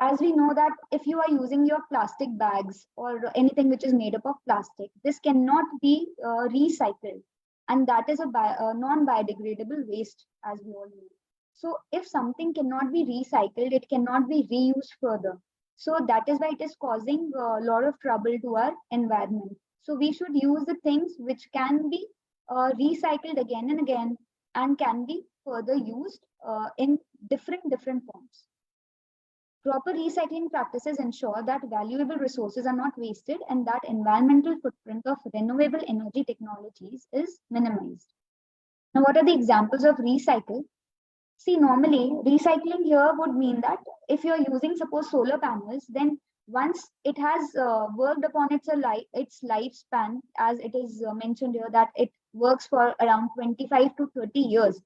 as we know that if you are using your plastic bags or anything which is made up of plastic, this cannot be recycled, and that is a non-biodegradable waste, as we all know. So if something cannot be recycled, it cannot be reused further. So that is why it is causing a lot of trouble to our environment. So we should use the things which can be recycled again and again and can be further used in different forms. Proper recycling practices ensure that valuable resources are not wasted and that environmental footprint of renewable energy technologies is minimized. Now, what are the examples of recycle? See, normally recycling here would mean that if you're using, suppose, solar panels, then once it has worked upon its lifespan, as it is mentioned here, that it works for around 25 to 30 years.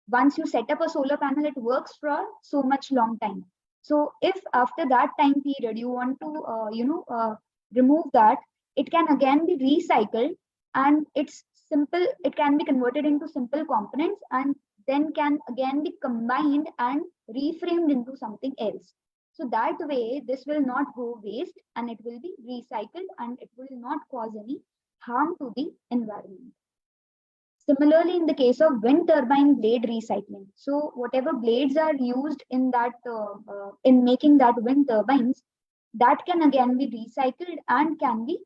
Once you set up a solar panel, it works for so much long time. So if after that time period you want to remove that, it can again be recycled, and it's simple. It can be converted into simple components and then can again be combined and reframed into something else. So that way, this will not go waste and it will be recycled and it will not cause any harm to the environment. Similarly, in the case of wind turbine blade recycling, so whatever blades are used in that in making that wind turbines, that can again be recycled and can be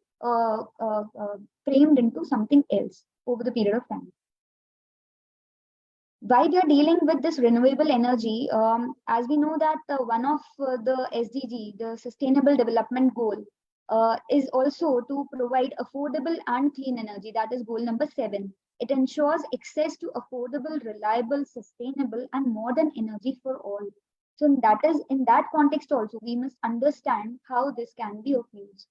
framed into something else over the period of time. While we are dealing with this renewable energy, as we know that one of the SDG, the Sustainable Development Goal, is also to provide affordable and clean energy. That is goal number 7. It ensures access to affordable, reliable, sustainable, and modern energy for all. So in that context also, we must understand how this can be of use.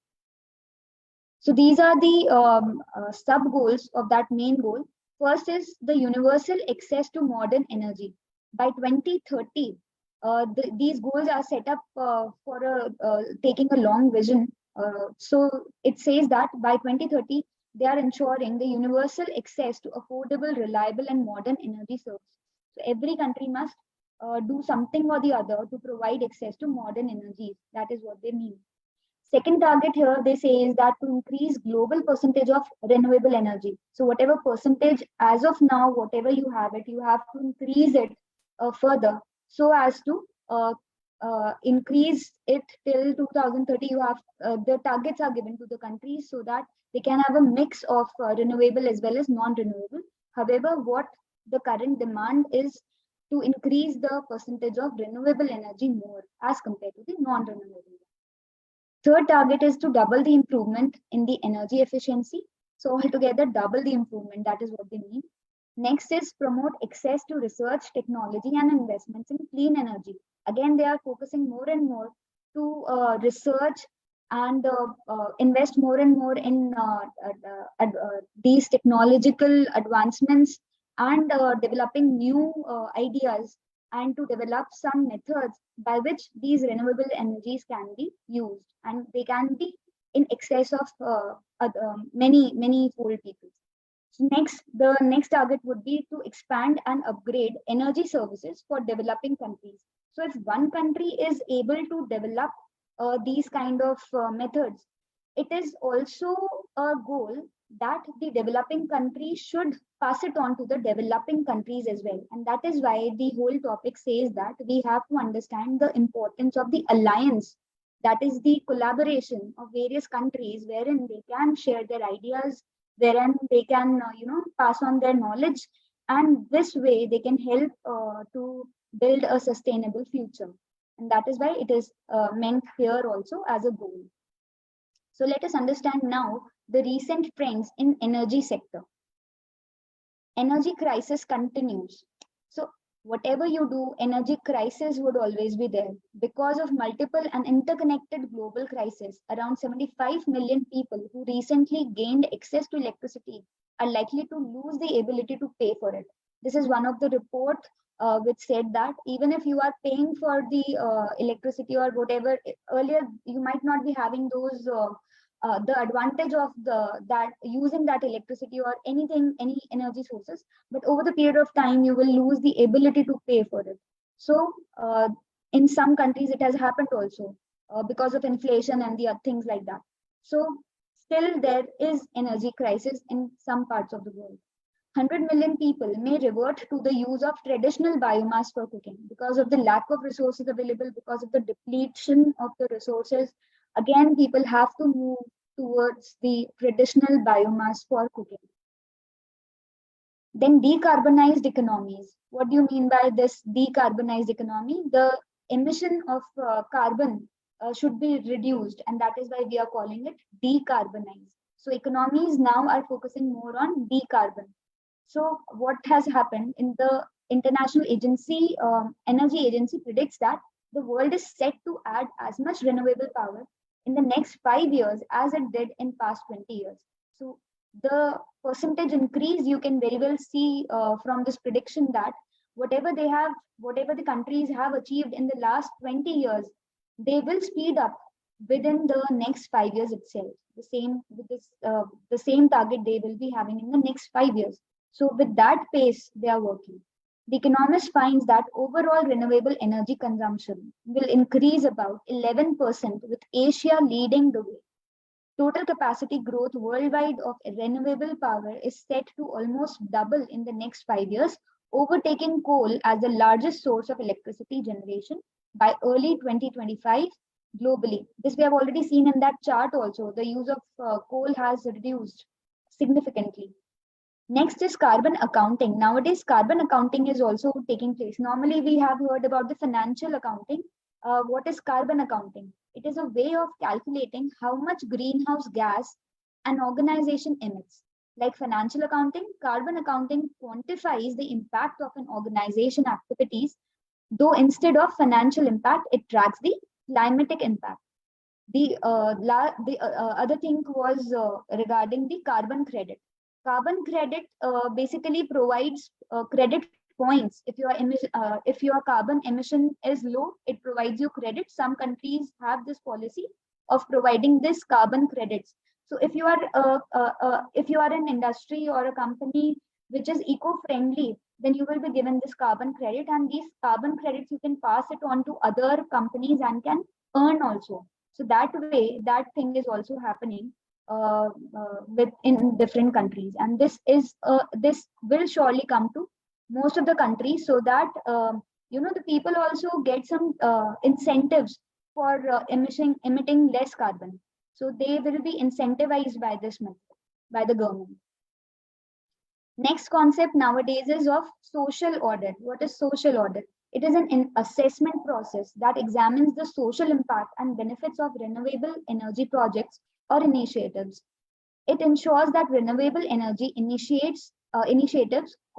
So these are the sub goals of that main goal. First is the universal access to modern energy. By 2030, these goals are set up for taking a long vision. So it says that by 2030, they are ensuring the universal access to affordable, reliable, and modern energy sources. So every country must do something or the other to provide access to modern energies. That is what they mean. Second target here, they say, is that to increase global percentage of renewable energy. So whatever percentage as of now, whatever you have to increase it further so as to increase it till 2030. You have the targets are given to the countries so that they can have a mix of renewable as well as non-renewable. However, what the current demand is to increase the percentage of renewable energy more as compared to the non-renewable. Third target is to double the improvement in the energy efficiency. So altogether, double the improvement, that is what they mean. Next is promote access to research, technology, and investments in clean energy. Again, they are focusing more and more to research and invest more and more in these technological advancements and developing new ideas, and to develop some methods by which these renewable energies can be used, and they can be in excess of many fold people. So the next target would be to expand and upgrade energy services for developing countries. So if one country is able to develop these kind of methods, it is also a goal that the developing countries should pass it on to the developing countries as well. And that is why the whole topic says that we have to understand the importance of the alliance, that is the collaboration of various countries wherein they can share their ideas, wherein they can pass on their knowledge, and this way they can help to build a sustainable future. And that is why it is meant here also as a goal. So let us understand now the recent trends in energy sector. Energy crisis continues. So whatever you do, energy crisis would always be there because of multiple and interconnected global crises. Around 75 million people who recently gained access to electricity are likely to lose the ability to pay for it. This is one of the report which said that even if you are paying for the electricity or whatever, earlier you might not be having those the advantage of that using that electricity or anything, any energy sources, but over the period of time you will lose the ability to pay for it. So in some countries it has happened also because of inflation and the things like that. So still there is energy crisis in some parts of the world. 100 million people may revert to the use of traditional biomass for cooking because of the lack of resources available, because of the depletion of the resources. Again, people have to move towards the traditional biomass for cooking. Then decarbonized economies. What do you mean by this decarbonized economy? The emission of carbon should be reduced, and that is why we are calling it decarbonized. So economies now are focusing more on decarbon. So what has happened in the International Agency, Energy Agency predicts that the world is set to add as much renewable power in the next 5 years as it did in past 20 years. So the percentage increase you can very well see from this prediction that whatever the countries have achieved in the last 20 years, they will speed up within the next 5 years itself. The same target they will be having in the next 5 years. So with that pace, they are working. The economist finds that overall renewable energy consumption will increase about 11%, with Asia leading the way. Total capacity growth worldwide of renewable power is set to almost double in the next 5 years, overtaking coal as the largest source of electricity generation by early 2025 globally. This we have already seen in that chart also. The use of coal has reduced significantly. Next is carbon accounting. Nowadays, carbon accounting is also taking place. Normally, we have heard about the financial accounting. What is carbon accounting? It is a way of calculating how much greenhouse gas an organization emits. Like financial accounting, carbon accounting quantifies the impact of an organization activities, though instead of financial impact, it tracks the climatic impact. The other thing was regarding the carbon credit. Carbon credit basically provides credit points. If your carbon emission is low, it provides you credit. Some countries have this policy of providing this carbon credits. So if you are an industry or a company which is eco-friendly, then you will be given this carbon credit, and these carbon credits you can pass it on to other companies and can earn also. So that way, that thing is also happening in different countries, and this will surely come to most of the countries, so that the people also get some incentives for emitting less carbon. So they will be incentivized by this method by the government. Next concept nowadays is of social audit. What is social audit? It is an assessment process that examines the social impact and benefits of renewable energy projects or initiatives. It ensures that renewable energy initiatives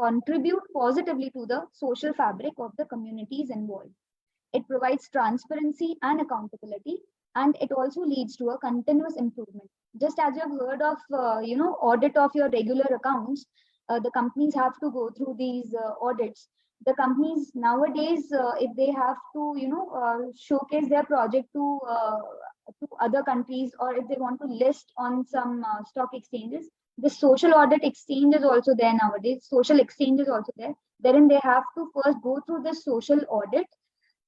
contribute positively to the social fabric of the communities involved. It provides transparency and accountability, and it also leads to a continuous improvement. Just as you have heard of, audit of your regular accounts, the companies have to go through these audits. The companies nowadays, if they have to, showcase their project to other countries, or if they want to list on some stock exchanges, the social audit exchange is also there nowadays. Social exchange is also there. Wherein they have to first go through this social audit,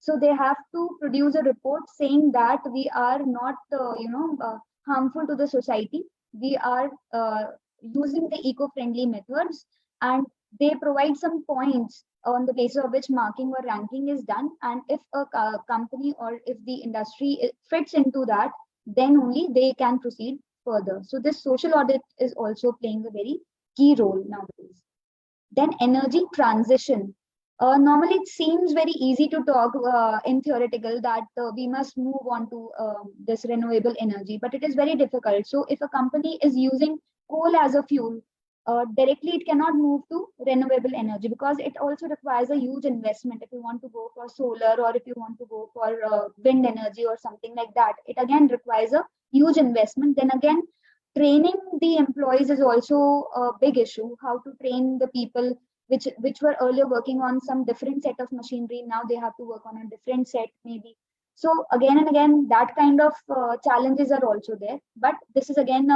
So they have to produce a report saying that we are not, harmful to the society. We are using the eco-friendly methods, and they provide some points on the basis of which marking or ranking is done. And if a company or if the industry fits into that, then only they can proceed further. So this social audit is also playing a very key role nowadays. Then energy transition. Normally, it seems very easy to talk in theoretical that we must move on to this renewable energy, but it is very difficult. So if a company is using coal as a fuel, directly it cannot move to renewable energy, because it also requires a huge investment. If you want to go for solar, or if you want to go for wind energy or something like that, it again requires a huge investment. Then again, training the employees is also a big issue. How to train the people which were earlier working on some different set of machinery, now they have to work on a different set maybe. So again and again, that kind of challenges are also there. But this is again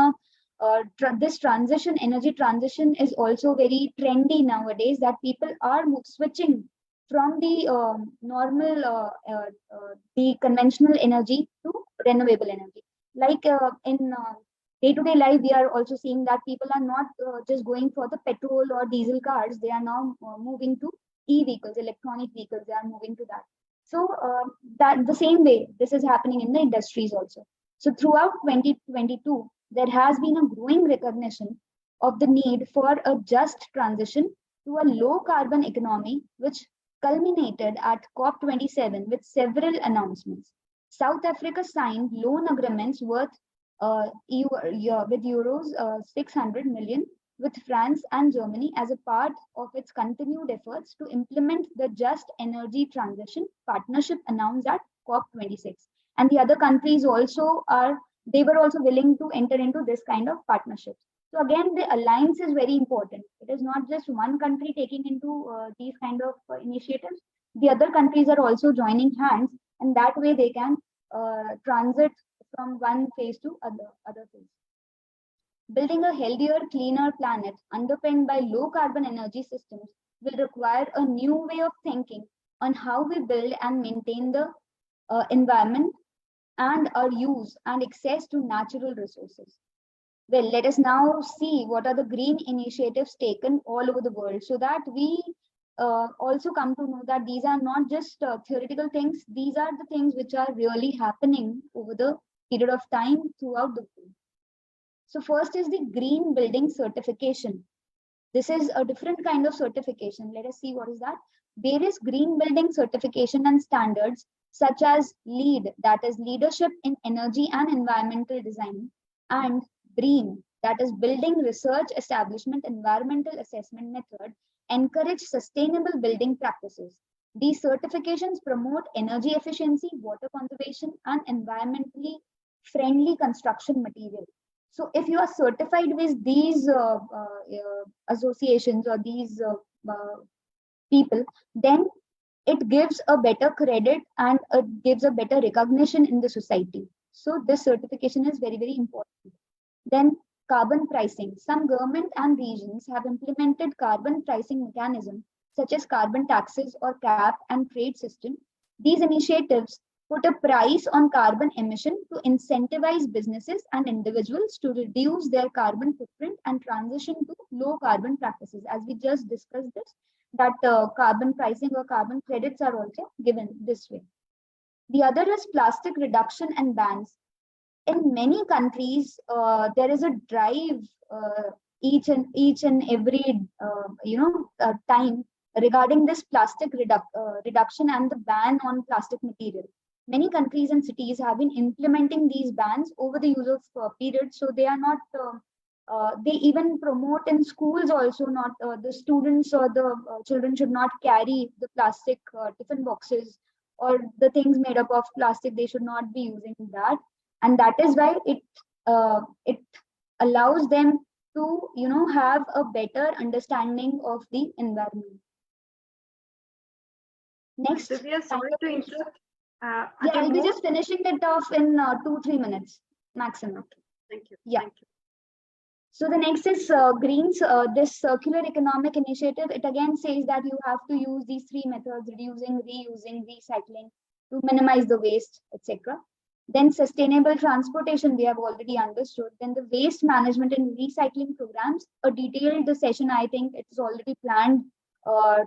this transition, energy transition, is also very trendy nowadays, that people are switching from the the conventional energy to renewable energy. Like in day-to-day life, we are also seeing that people are not just going for the petrol or diesel cars. They are now moving to e-vehicles, electronic vehicles. They are moving to that. So that the same way, this is happening in the industries also. So throughout 2022, there has been a growing recognition of the need for a just transition to a low carbon economy, which culminated at COP27 with several announcements. South Africa signed loan agreements worth with euros 600 million with France and Germany as a part of its continued efforts to implement the Just Energy Transition Partnership announced at COP26. And the other countries also they were also willing to enter into this kind of partnerships. So again, the alliance is very important. It is not just one country taking into these kind of initiatives. The other countries are also joining hands, and that way they can transit from one phase to other phase. Building a healthier, cleaner planet underpinned by low carbon energy systems will require a new way of thinking on how we build and maintain the environment and our use and access to natural resources. Well, let us now see what are the green initiatives taken all over the world, so that we also come to know that these are not just theoretical things. These are the things which are really happening over the period of time throughout the world. So first is the green building certification. This is a different kind of certification. Let us see what is that. Various green building certification and standards such as LEED, that is Leadership in Energy and Environmental Design, and BREEAM, that is Building Research Establishment Environmental Assessment Method, encourage sustainable building practices. These certifications promote energy efficiency, water conservation, and environmentally friendly construction material. So if you are certified with these associations or these people, then it gives a better credit and it gives a better recognition in the society. So this certification is very, very important. Then carbon pricing. Some government and regions have implemented carbon pricing mechanisms such as carbon taxes or cap and trade system. These initiatives put a price on carbon emission to incentivize businesses and individuals to reduce their carbon footprint and transition to low carbon practices. As we just discussed this, that carbon pricing or carbon credits are also given this way. The other is plastic reduction and bans. In many countries, there is a drive each and every time regarding this plastic reduction and the ban on plastic material. Many countries and cities have been implementing these bans over the use of periods, so they are not. They even promote in schools also, not the students or the children should not carry the plastic tiffin boxes or the things made up of plastic. They should not be using that, and that is why it allows them to have a better understanding of the environment. Next, Srividhya, sorry to interrupt. Yeah, I'll be just finishing it off in 2-3 minutes maximum. Thank you. Yeah. Thank you. So the next is greens. This circular economic initiative, it again says that you have to use these three methods: reducing, reusing, recycling, to minimize the waste, etc. Then sustainable transportation, we have already understood. Then the waste management and recycling programs, a detailed session, I think it is already planned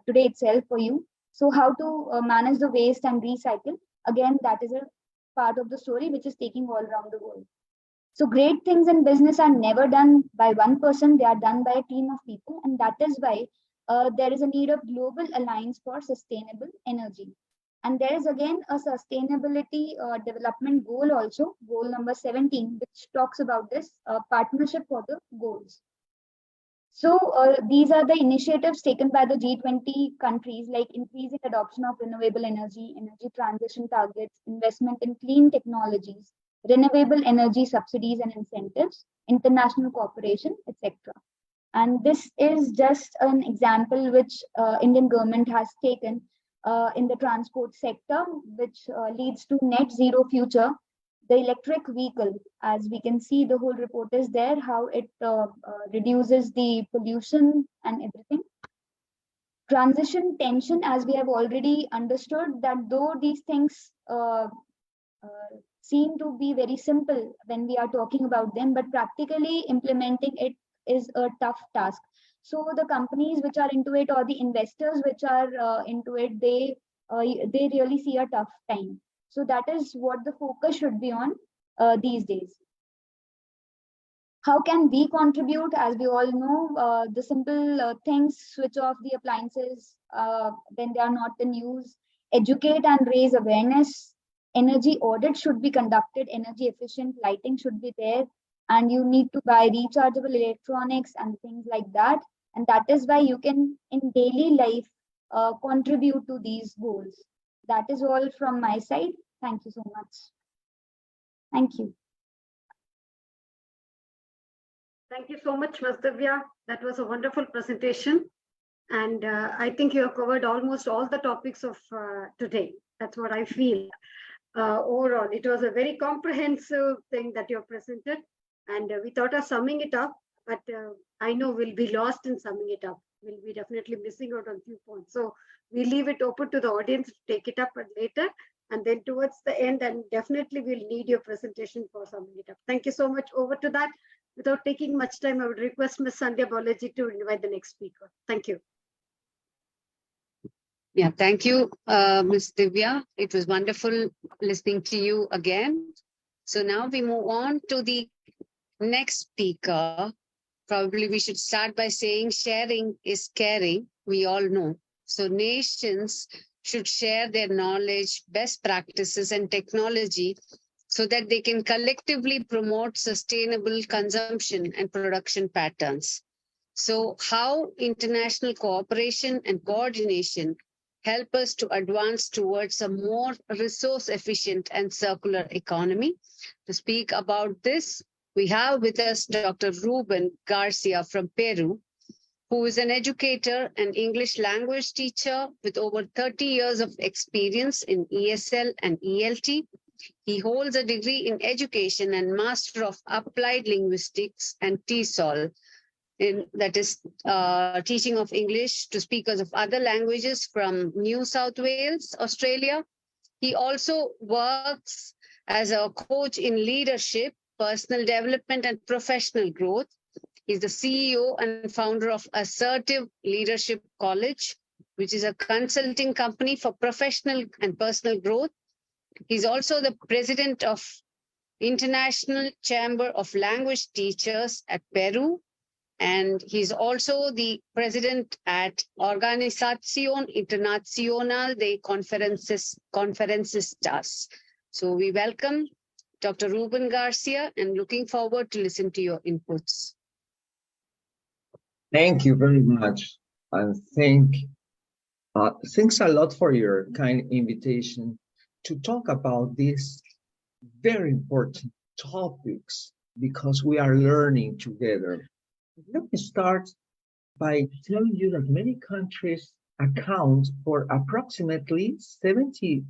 today itself for you. So how to manage the waste and recycle, again, that is a part of the story which is taking all around the world. So great things in business are never done by one person, they are done by a team of people. And that is why there is a need of global alliance for sustainable energy. And there is again a sustainability development goal also, goal number 17, which talks about this partnership for the goals. So these are the initiatives taken by the G20 countries, like increasing adoption of renewable energy, energy transition targets, investment in clean technologies, renewable energy subsidies and incentives, international cooperation, etc. And this is just an example which Indian government has taken in the transport sector, which leads to net zero future. The electric vehicle, as we can see, the whole report is there, how it reduces the pollution and everything. Transition tension, as we have already understood, that though these things seem to be very simple when we are talking about them, but practically implementing it is a tough task. So the companies which are into it, or the investors which are into it, they really see a tough time. So that is what the focus should be on these days. How can we contribute? As we all know, the simple things: switch off the appliances when they are not in use, educate and raise awareness. Energy audit should be conducted, energy efficient lighting should be there, and you need to buy rechargeable electronics and things like that. And that is why you can, in daily life, contribute to these goals. That is all from my side. Thank you so much. Thank you. Thank you so much, Ms. Divya. That was a wonderful presentation. And I think you have covered almost all the topics of today. That's what I feel. Overall, it was a very comprehensive thing that you have presented. And we thought of summing it up, but I know we'll be lost in summing it up. We'll be definitely missing out on a few points. So we leave it open to the audience to take it up later. And then towards the end, and definitely we'll need your presentation for summing it up. Thank you so much. Over to that. Without taking much time, I would request Ms. Sandhya Balaji to invite the next speaker. Thank you. Yeah, thank you, Ms. Divya. It was wonderful listening to you again. So now we move on to the next speaker. Probably we should start by saying sharing is caring. We all know. So nations should share their knowledge, best practices, and technology so that they can collectively promote sustainable consumption and production patterns. So how international cooperation and coordination help us to advance towards a more resource efficient and circular economy. To speak about this, we have with us Dr. Ruben Garcia from Peru, who is an educator and English language teacher with over 30 years of experience in ESL and ELT. He holds a degree in education and Master of Applied Linguistics and TESOL, that is teaching of English to speakers of other languages from New South Wales, Australia. He also works as a coach in leadership, personal development, and professional growth. He's the CEO and founder of Assertive Leadership College, which is a consulting company for professional and personal growth. He's also the president of International Chamber of Language Teachers at Peru. And he's also the president at Organización Internacional de Conferencistas. So we welcome Dr. Ruben Garcia and looking forward to listen to your inputs. Thank you very much. And thanks a lot for your kind invitation to talk about these very important topics, because we are learning together. Let me start by telling you that many countries account for approximately 75%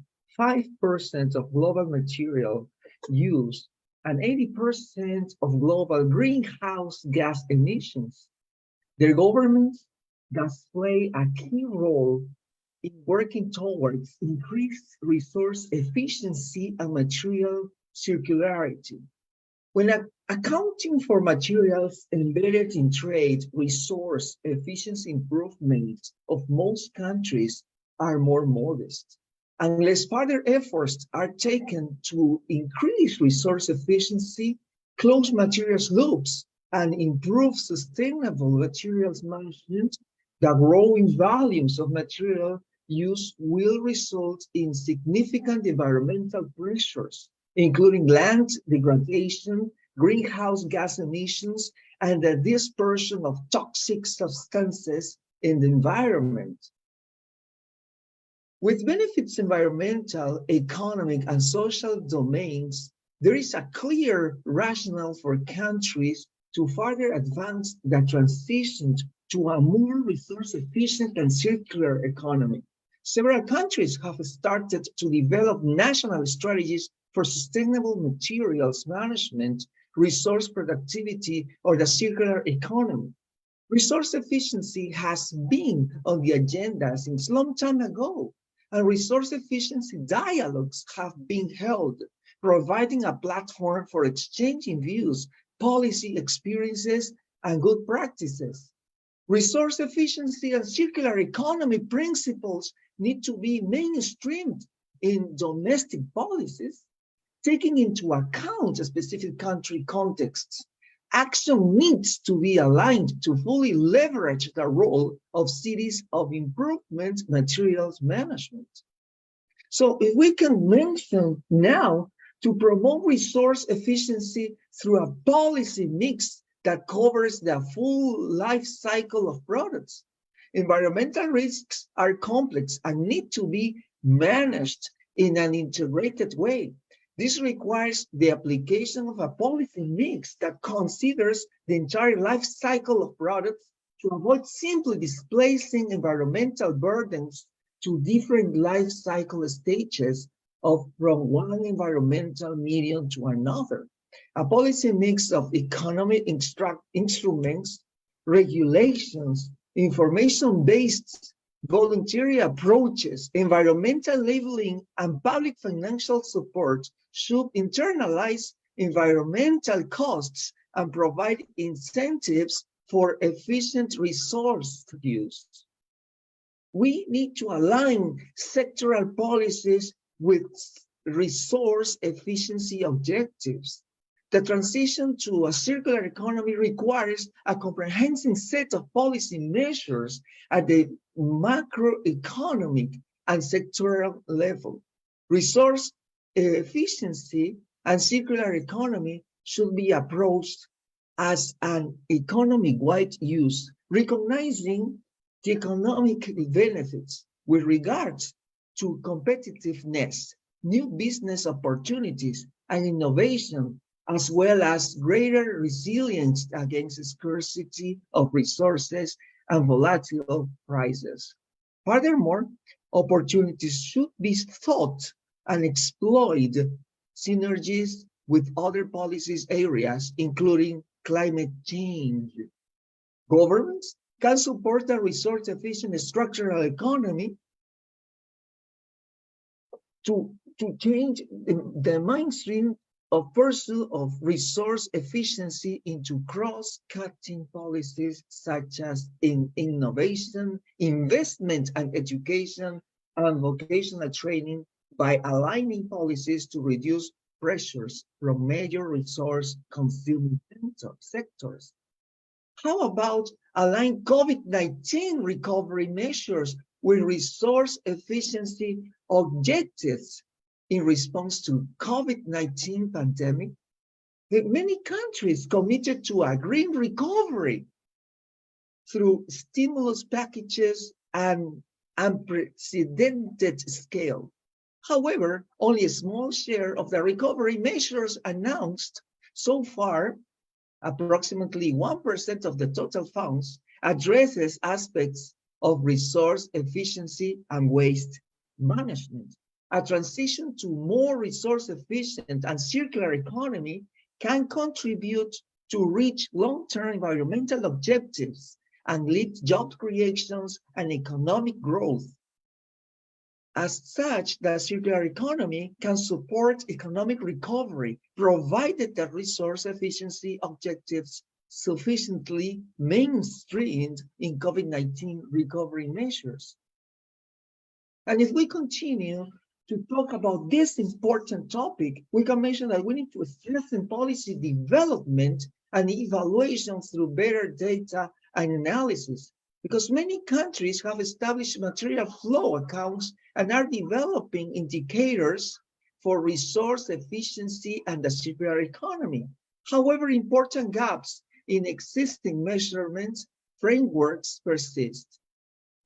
of global material used and 80% of global greenhouse gas emissions. Their governments thus play a key role in working towards increased resource efficiency and material circularity. When accounting for materials embedded in trade, resource efficiency improvements of most countries are more modest, unless further efforts are taken to increase resource efficiency, close materials loops, and improve sustainable materials management. The growing volumes of material use will result in significant environmental pressures, including land degradation, greenhouse gas emissions, and the dispersion of toxic substances in the environment. With benefits environmental, economic, and social domains, there is a clear rationale for countries to further advance the transition to a more resource-efficient and circular economy. Several countries have started to develop national strategies for sustainable materials management, resource productivity, or the circular economy. Resource efficiency has been on the agenda since a long time ago, and resource efficiency dialogues have been held, providing a platform for exchanging views, policy experiences, and good practices. Resource efficiency and circular economy principles need to be mainstreamed in domestic policies, taking into account specific country contexts. Action needs to be aligned to fully leverage the role of cities of improvement materials management. So if we can mention now to promote resource efficiency through a policy mix that covers the full life cycle of products. Environmental risks are complex and need to be managed in an integrated way. This requires the application of a policy mix that considers the entire life cycle of products to avoid simply displacing environmental burdens to different life cycle stages from one environmental medium to another. A policy mix of economic instruments, regulations, information-based voluntary approaches, environmental labeling, and public financial support should internalize environmental costs and provide incentives for efficient resource use. We need to align sectoral policies with resource efficiency objectives. The transition to a circular economy requires a comprehensive set of policy measures at the macroeconomic and sectoral level. Resource efficiency and circular economy should be approached as an economic-wide use, recognizing the economic benefits with regards to competitiveness, new business opportunities, and innovation, as well as greater resilience against scarcity of resources and volatile prices. Furthermore, opportunities should be sought and exploit synergies with other policies areas, including climate change. Governments can support a resource-efficient structural economy to change the mainstream of pursuit of resource efficiency into cross-cutting policies such as in innovation, investment and education, and vocational training by aligning policies to reduce pressures from major resource-consuming sectors. How about align COVID-19 recovery measures with resource efficiency objectives in response to COVID-19 pandemic? Many countries committed to a green recovery through stimulus packages and unprecedented scale. However, only a small share of the recovery measures announced so far, approximately 1% of the total funds, addresses aspects of resource efficiency and waste management. A transition to more resource efficient and circular economy can contribute to reach long-term environmental objectives and lead job creations and economic growth. As such, the circular economy can support economic recovery, provided that resource efficiency objectives sufficiently mainstreamed in COVID-19 recovery measures. And if we continue to talk about this important topic, we can mention that we need to strengthen policy development and evaluation through better data and analysis, because many countries have established material flow accounts and are developing indicators for resource efficiency and the circular economy. However, important gaps in existing measurement frameworks persist.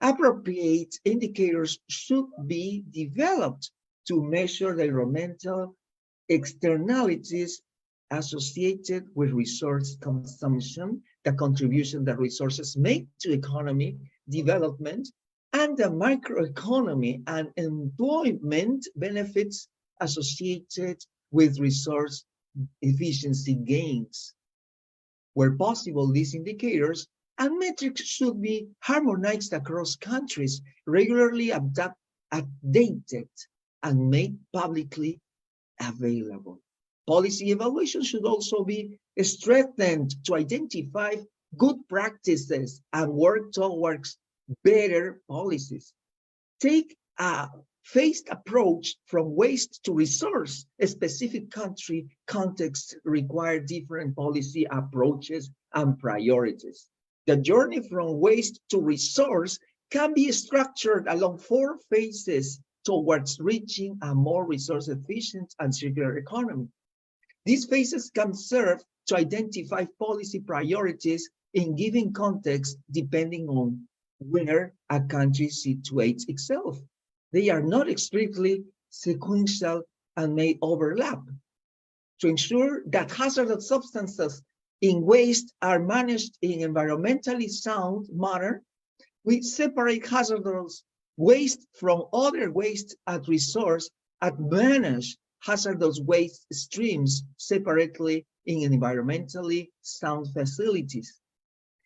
Appropriate indicators should be developed to measure the environmental externalities associated with resource consumption, the contribution that resources make to economy development, and the microeconomy and employment benefits associated with resource efficiency gains. Where possible, these indicators and metrics should be harmonized across countries, regularly updated, and made publicly available. Policy evaluation should also be strengthened to identify good practices and work towards better policies. Take a phased approach from waste to resource. A specific country context require different policy approaches and priorities. The journey from waste to resource can be structured along 4 phases towards reaching a more resource efficient and circular economy. These phases can serve to identify policy priorities in given context depending on where a country situates itself. They are not strictly sequential and may overlap. To ensure that hazardous substances in waste are managed in environmentally sound manner, we separate hazardous waste from other waste at resource and manage hazardous waste streams separately in environmentally sound facilities.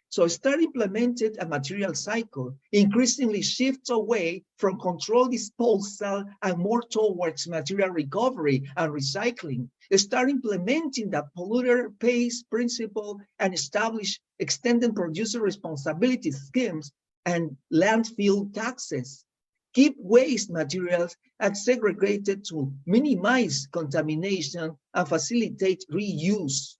So STAR implemented a material cycle, increasingly shifts away from controlled disposal and more towards material recovery and recycling. STAR implementing the polluter pays principle and establish extended producer responsibility schemes and landfill taxes. Keep waste materials and segregated to minimize contamination and facilitate reuse,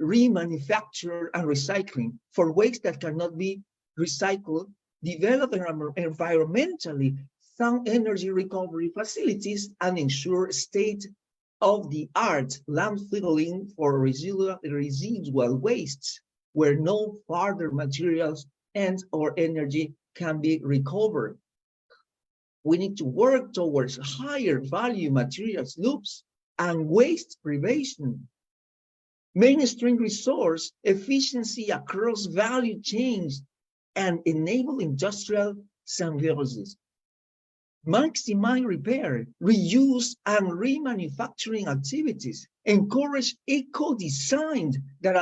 remanufacture and recycling. For waste that cannot be recycled, develop environmentally sound energy recovery facilities and ensure state-of-the-art landfilling for residual wastes where no further materials and or energy can be recovered. We need to work towards higher value materials loops and waste prevention. Mainstream resource efficiency across value chains and enable industrial symbiosis. Maximize repair, reuse, and remanufacturing activities. Encourage eco-design that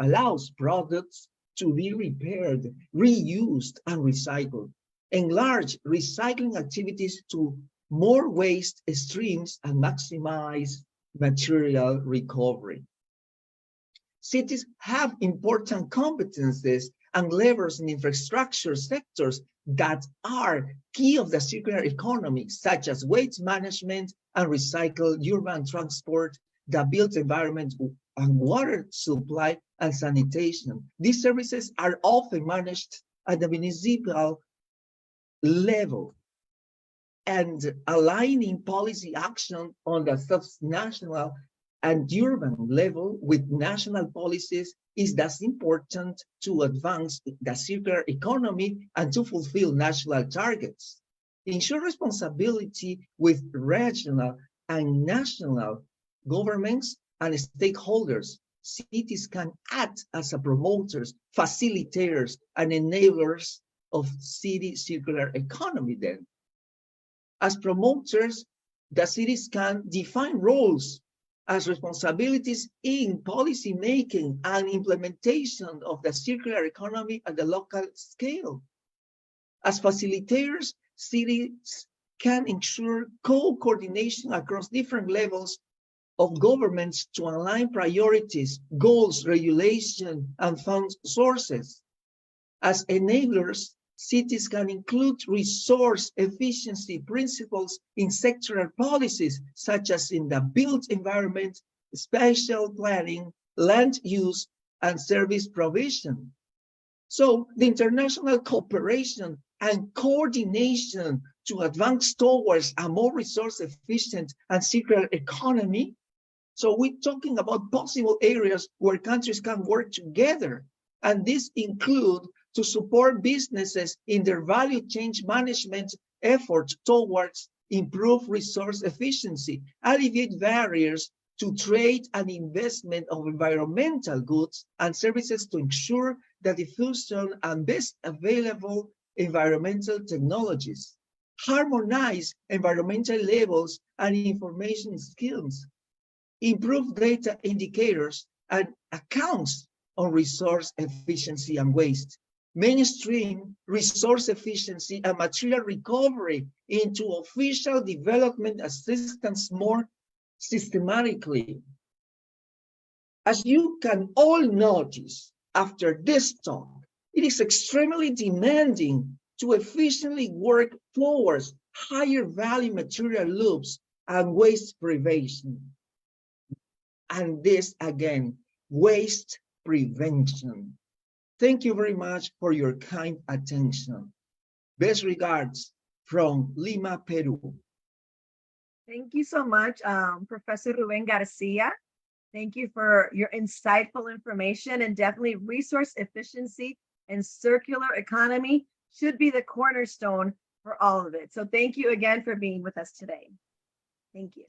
allows products to be repaired, reused, and recycled. Enlarge recycling activities to more waste streams and maximize material recovery. Cities have important competencies and levers in infrastructure sectors that are key of the circular economy, such as waste management and recycled urban transport, the built environment and water supply and sanitation. These services are often managed at the municipal level, and aligning policy action on the subnational and urban level with national policies is thus important to advance the circular economy and to fulfill national targets. Ensure responsibility with regional and national governments and stakeholders. Cities can act as promoters, facilitators, and enablers of city circular economy then. As promoters, the cities can define roles as responsibilities in policy making and implementation of the circular economy at the local scale. As facilitators, cities can ensure co-coordination across different levels of governments to align priorities, goals, regulation, and fund sources. As enablers, cities can include resource efficiency principles in sectoral policies, such as in the built environment, spatial planning, land use, and service provision. So the international cooperation and coordination to advance towards a more resource efficient and circular economy. So we're talking about possible areas where countries can work together. And this include to support businesses in their value chain management efforts towards improved resource efficiency, alleviate barriers to trade and investment of environmental goods and services to ensure the diffusion and best available environmental technologies, harmonize environmental labels and information skills, improve data indicators and accounts on resource efficiency and waste, mainstream resource efficiency and material recovery into official development assistance more systematically. As you can all notice after this talk, it is extremely demanding to efficiently work towards higher value material loops and waste prevention. And this again, waste prevention. Thank you very much for your kind attention. Best regards from Lima, Peru. Thank you so much, Professor Rubén Garcia. Thank you for your insightful information, and definitely resource efficiency and circular economy should be the cornerstone for all of it. So thank you again for being with us today. Thank you.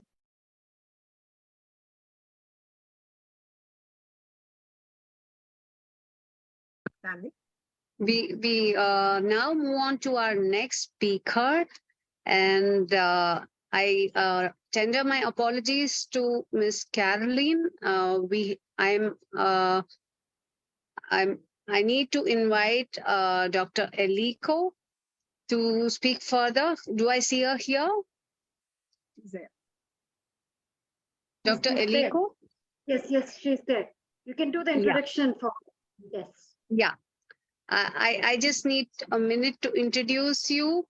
Sandy? We now move on to our next speaker, and I tender my apologies to Miss Caroline. I need to invite Dr. Eliko to speak further. Do I see her here? She's there. Dr. She's there. Eliko? Yes, she's there. You can do the introduction for, yes. Yeah. I just need a minute to introduce you.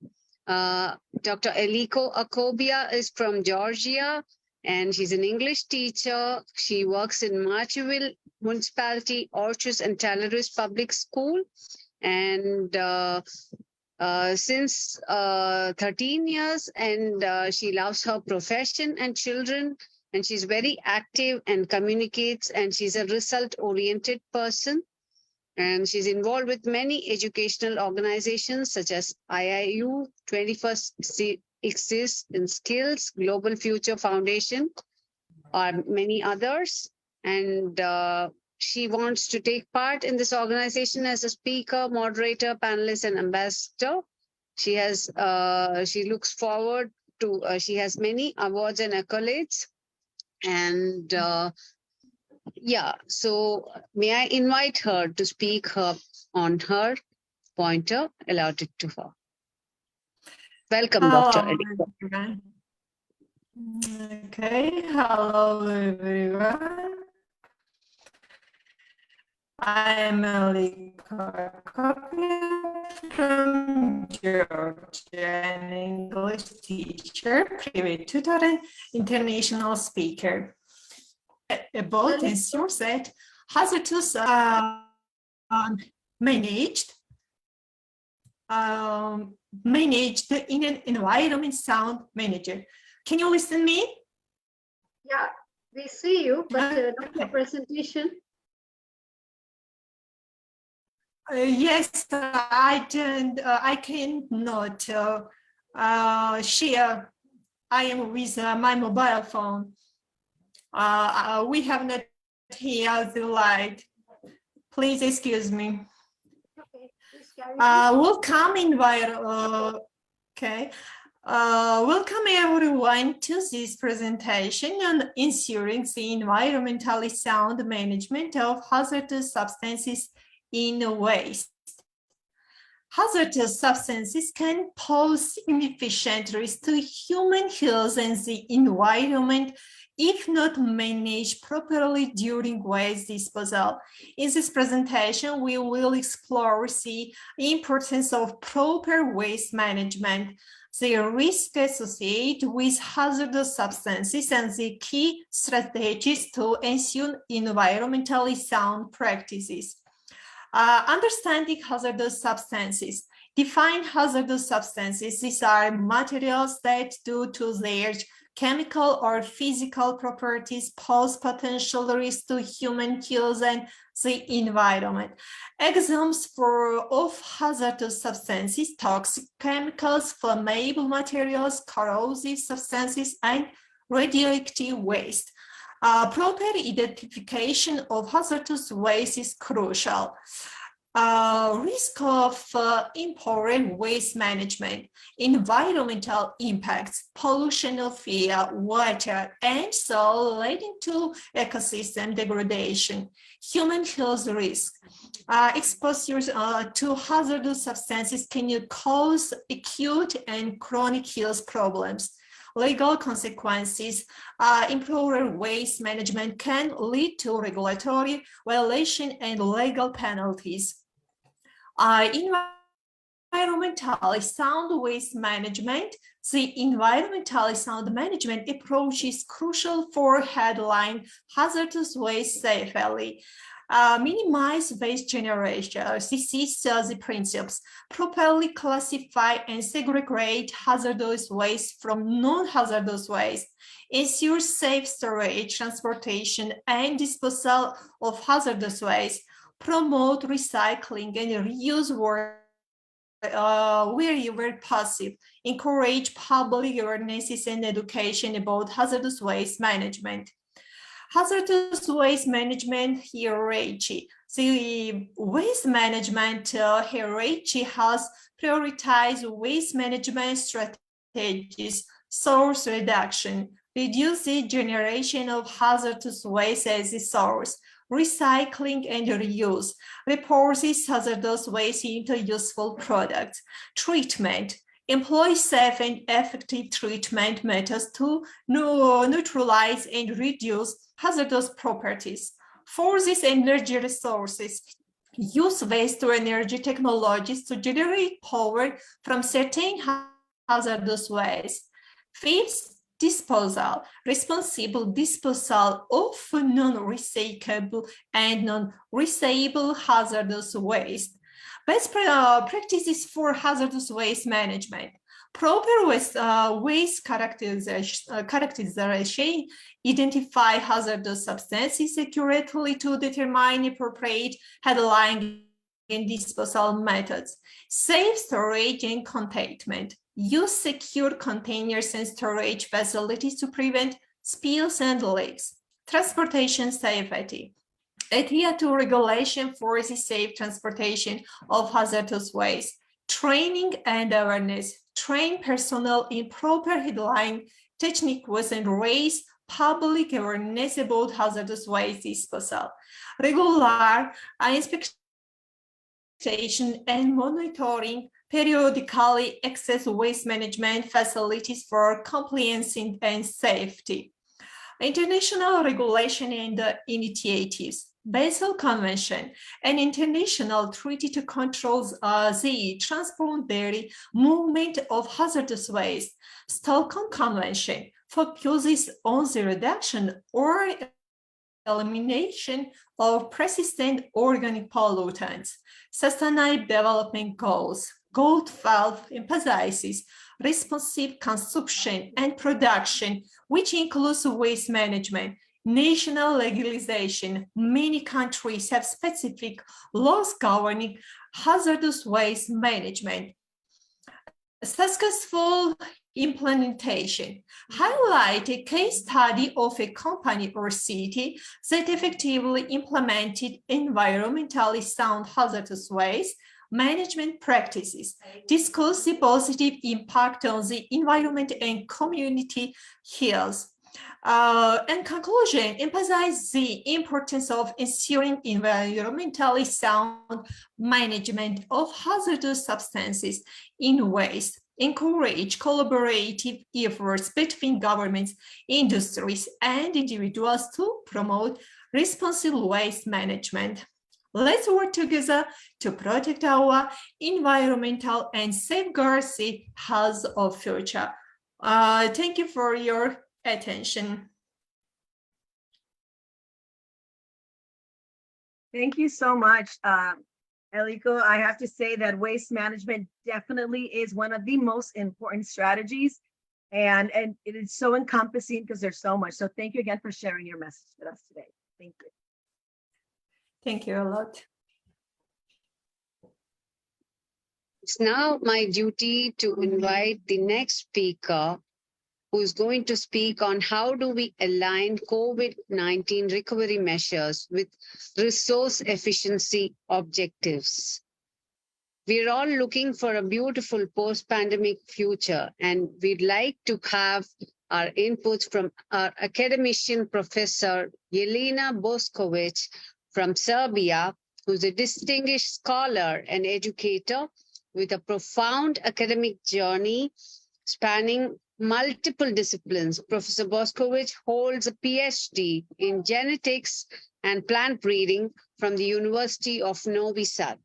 Dr. Eliko Akobia is from Georgia, and she's an English teacher. She works in Marchville Municipality, Orchards and Talaris Public School. And since 13 years, and she loves her profession and children, and she's very active and communicates, and she's a result-oriented person. And she's involved with many educational organizations such as IIU, 21st Exists in Skills, Global Future Foundation, or many others. And she wants to take part in this organization as a speaker, moderator, panelist, and ambassador. She has, she looks forward to, she has many awards and accolades. And yeah, so may I invite her to speak on her pointer allotted to her. Welcome, Dr. Eliko. Okay, hello everyone. I'm Eliko from Georgia, an English teacher, private tutor, and international speaker. About as you said, hazardous managed in an environment sound manager. Can you listen to me? Yeah, we see you, but not your presentation. Yes, I cannot share. I am with my mobile phone. We have not here the light. Please excuse me. Okay, please carry on. Welcome environment. Okay. Welcome everyone to this presentation on ensuring the environmentally sound management of hazardous substances in waste. Hazardous substances can pose significant risk to human health and the environment if not managed properly during waste disposal. In this presentation, we will explore the importance of proper waste management, the risks associated with hazardous substances, and the key strategies to ensure environmentally sound practices. Understanding hazardous substances. Define hazardous substances. These are materials that, due to their chemical or physical properties, pose potential risk to human health and the environment. Examples of hazardous substances: toxic chemicals, flammable materials, corrosive substances, and radioactive waste. Proper identification of hazardous waste is crucial. Risk of improper waste management, environmental impacts, pollution of air, water, and soil leading to ecosystem degradation, human health risk. Exposure to hazardous substances can cause acute and chronic health problems. Legal consequences. Improper waste management can lead to regulatory violation and legal penalties. Environmentally sound waste management. The environmentally sound management approach is crucial for handling hazardous waste safely. Minimize waste generation. This is the principles. Properly classify and segregate hazardous waste from non-hazardous waste. Ensure safe storage, transportation, and disposal of hazardous waste. Promote recycling and reuse wherever possible. Encourage public awareness and education about hazardous waste management. Hazardous waste management hierarchy. The waste management hierarchy has prioritized waste management strategies: source reduction, reduce the generation of hazardous waste as a source, recycling and reuse, repurpose hazardous waste into useful products, treatment, employ safe and effective treatment methods to neutralize and reduce hazardous properties. For these energy resources, use waste-to-energy technologies to generate power from certain hazardous waste. Fifth, disposal, responsible disposal of non-recyclable and non-reusable hazardous waste. Best practices for hazardous waste management. Proper waste characterization, identify hazardous substances accurately to determine appropriate handling and disposal methods. Safe storage and containment. Use secure containers and storage facilities to prevent spills and leaks. Transportation safety. Adhere to regulation for the safe transportation of hazardous waste. Training and awareness. Train personnel in proper handling techniques and raise public awareness about hazardous waste disposal. Regular inspection and monitoring. Periodically access waste management facilities for compliance and safety. International regulation and initiatives. Basel Convention, an international treaty to control the transboundary movement of hazardous waste. Stockholm Convention focuses on the reduction or elimination of persistent organic pollutants. Sustainable Development Goals. Goal 12 emphasizes responsive consumption and production, which includes waste management. National legalization. Many countries have specific laws governing hazardous waste management. Successful implementation. Highlight a case study of a company or city that effectively implemented environmentally sound hazardous waste management practices, discuss the positive impact on the environment and community health. In conclusion, emphasize the importance of ensuring environmentally sound management of hazardous substances in waste, encourage collaborative efforts between governments, industries, and individuals to promote responsible waste management. Let's work together to protect our environmental and safeguard the health of future. Thank you for your attention. Thank you so much, Eliko. I have to say that waste management definitely is one of the most important strategies, and it is so encompassing because there's so much. So thank you again for sharing your message with us today. Thank you. Thank you a lot. It's now my duty to invite the next speaker, who is going to speak on how do we align COVID-19 recovery measures with resource efficiency objectives. We're all looking for a beautiful post-pandemic future, and we'd like to have our inputs from our academician, Professor Jelena Bošković from Serbia, who's a distinguished scholar and educator with a profound academic journey spanning multiple disciplines. Professor Bošković holds a PhD in genetics and plant breeding from the University of Novi Sad.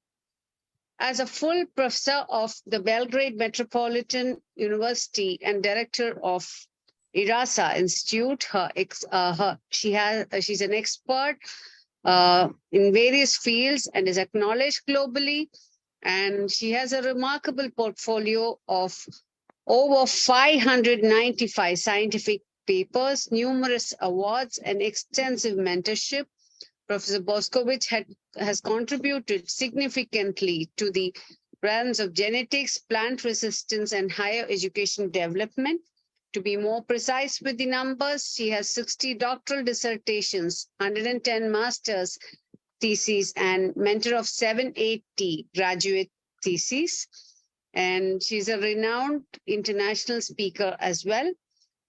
As a full professor of the Belgrade Metropolitan University and director of IRASA Institute, she's an expert in various fields and is acknowledged globally. And she has a remarkable portfolio of over 595 scientific papers, numerous awards, and extensive mentorship. Professor Bošković has contributed significantly to the realms of genetics, plant resistance, and higher education development. To be more precise with the numbers, she has 60 doctoral dissertations, 110 master's theses, and mentor of 780 graduate theses. And she's a renowned international speaker as well.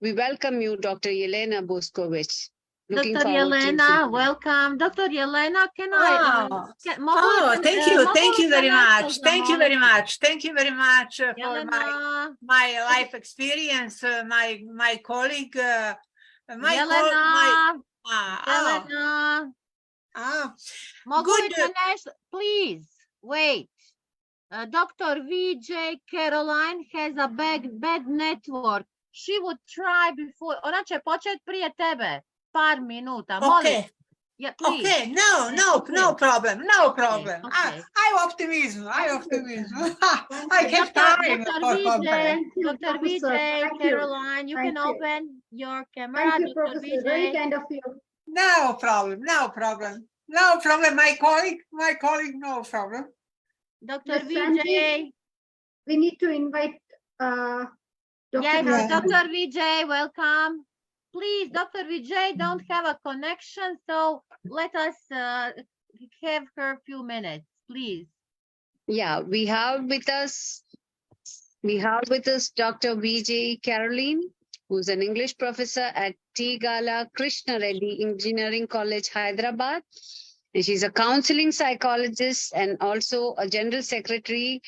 We welcome you, Dr. Jelena Bošković. Dr. Jelena, welcome. Dr. Jelena, can I? Thank you very much. Thank you very much. Thank you very much for my life experience. My colleague, Please wait. Dr. VJ Caroline has a bad network. She would try before. Ona će početi prije tebe. Par minuta. Okay. Yeah, please. Okay. No problem. No problem. Okay. I optimism. I have time. Dr. VJ Caroline, you can open your camera. Thank you, Professor. Very kind of you. No problem. My colleague, no problem. Dr. VJ. We need to invite Dr. Yes, Dr. VJ, welcome. Please, Dr. VJ don't have a connection, so let us have her a few minutes, please. Yeah, we have with us Dr. VJ Caroline, who's an English professor at T. Gala Krishna Reddy Engineering College, Hyderabad. And she's a counseling psychologist and also a general secretary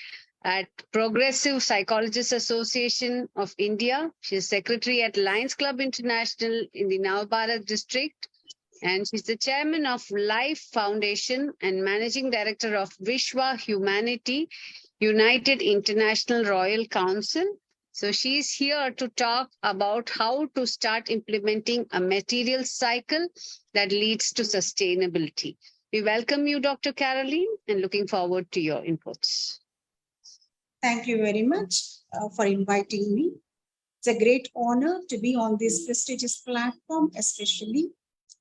at Progressive Psychologists Association of India. She's secretary at Lions Club International in the Navabharat district. And she's the chairman of Life Foundation and managing director of Vishwa Humanity United International Royal Council. So she's here to talk about how to start implementing a material cycle that leads to sustainability. We welcome you, Dr. Caroline, and looking forward to your inputs. Thank you very much for inviting me. It's a great honor to be on this prestigious platform, especially.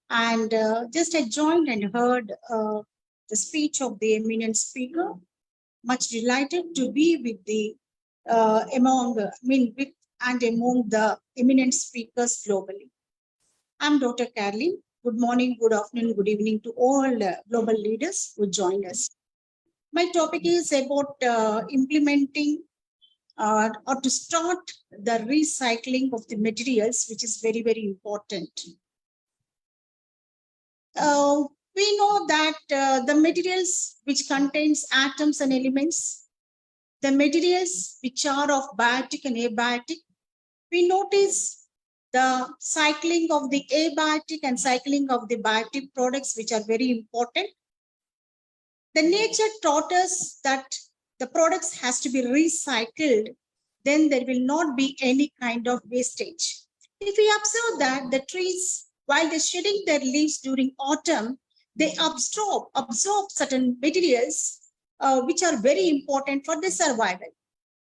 And just I joined and heard the speech of the eminent speaker. Much delighted to be with the among the eminent speakers globally. I'm Dr. Caroline. Good morning, good afternoon, good evening to all global leaders who joined us. My topic is about implementing or to start the recycling of the materials, which is very, very important. We know that the materials which contains atoms and elements, the materials which are of biotic and abiotic, we notice the cycling of the abiotic and cycling of the biotic products, which are very important. The nature taught us that the products has to be recycled, then there will not be any kind of wastage. If we observe that the trees, while they're shedding their leaves during autumn, they absorb certain materials which are very important for their survival.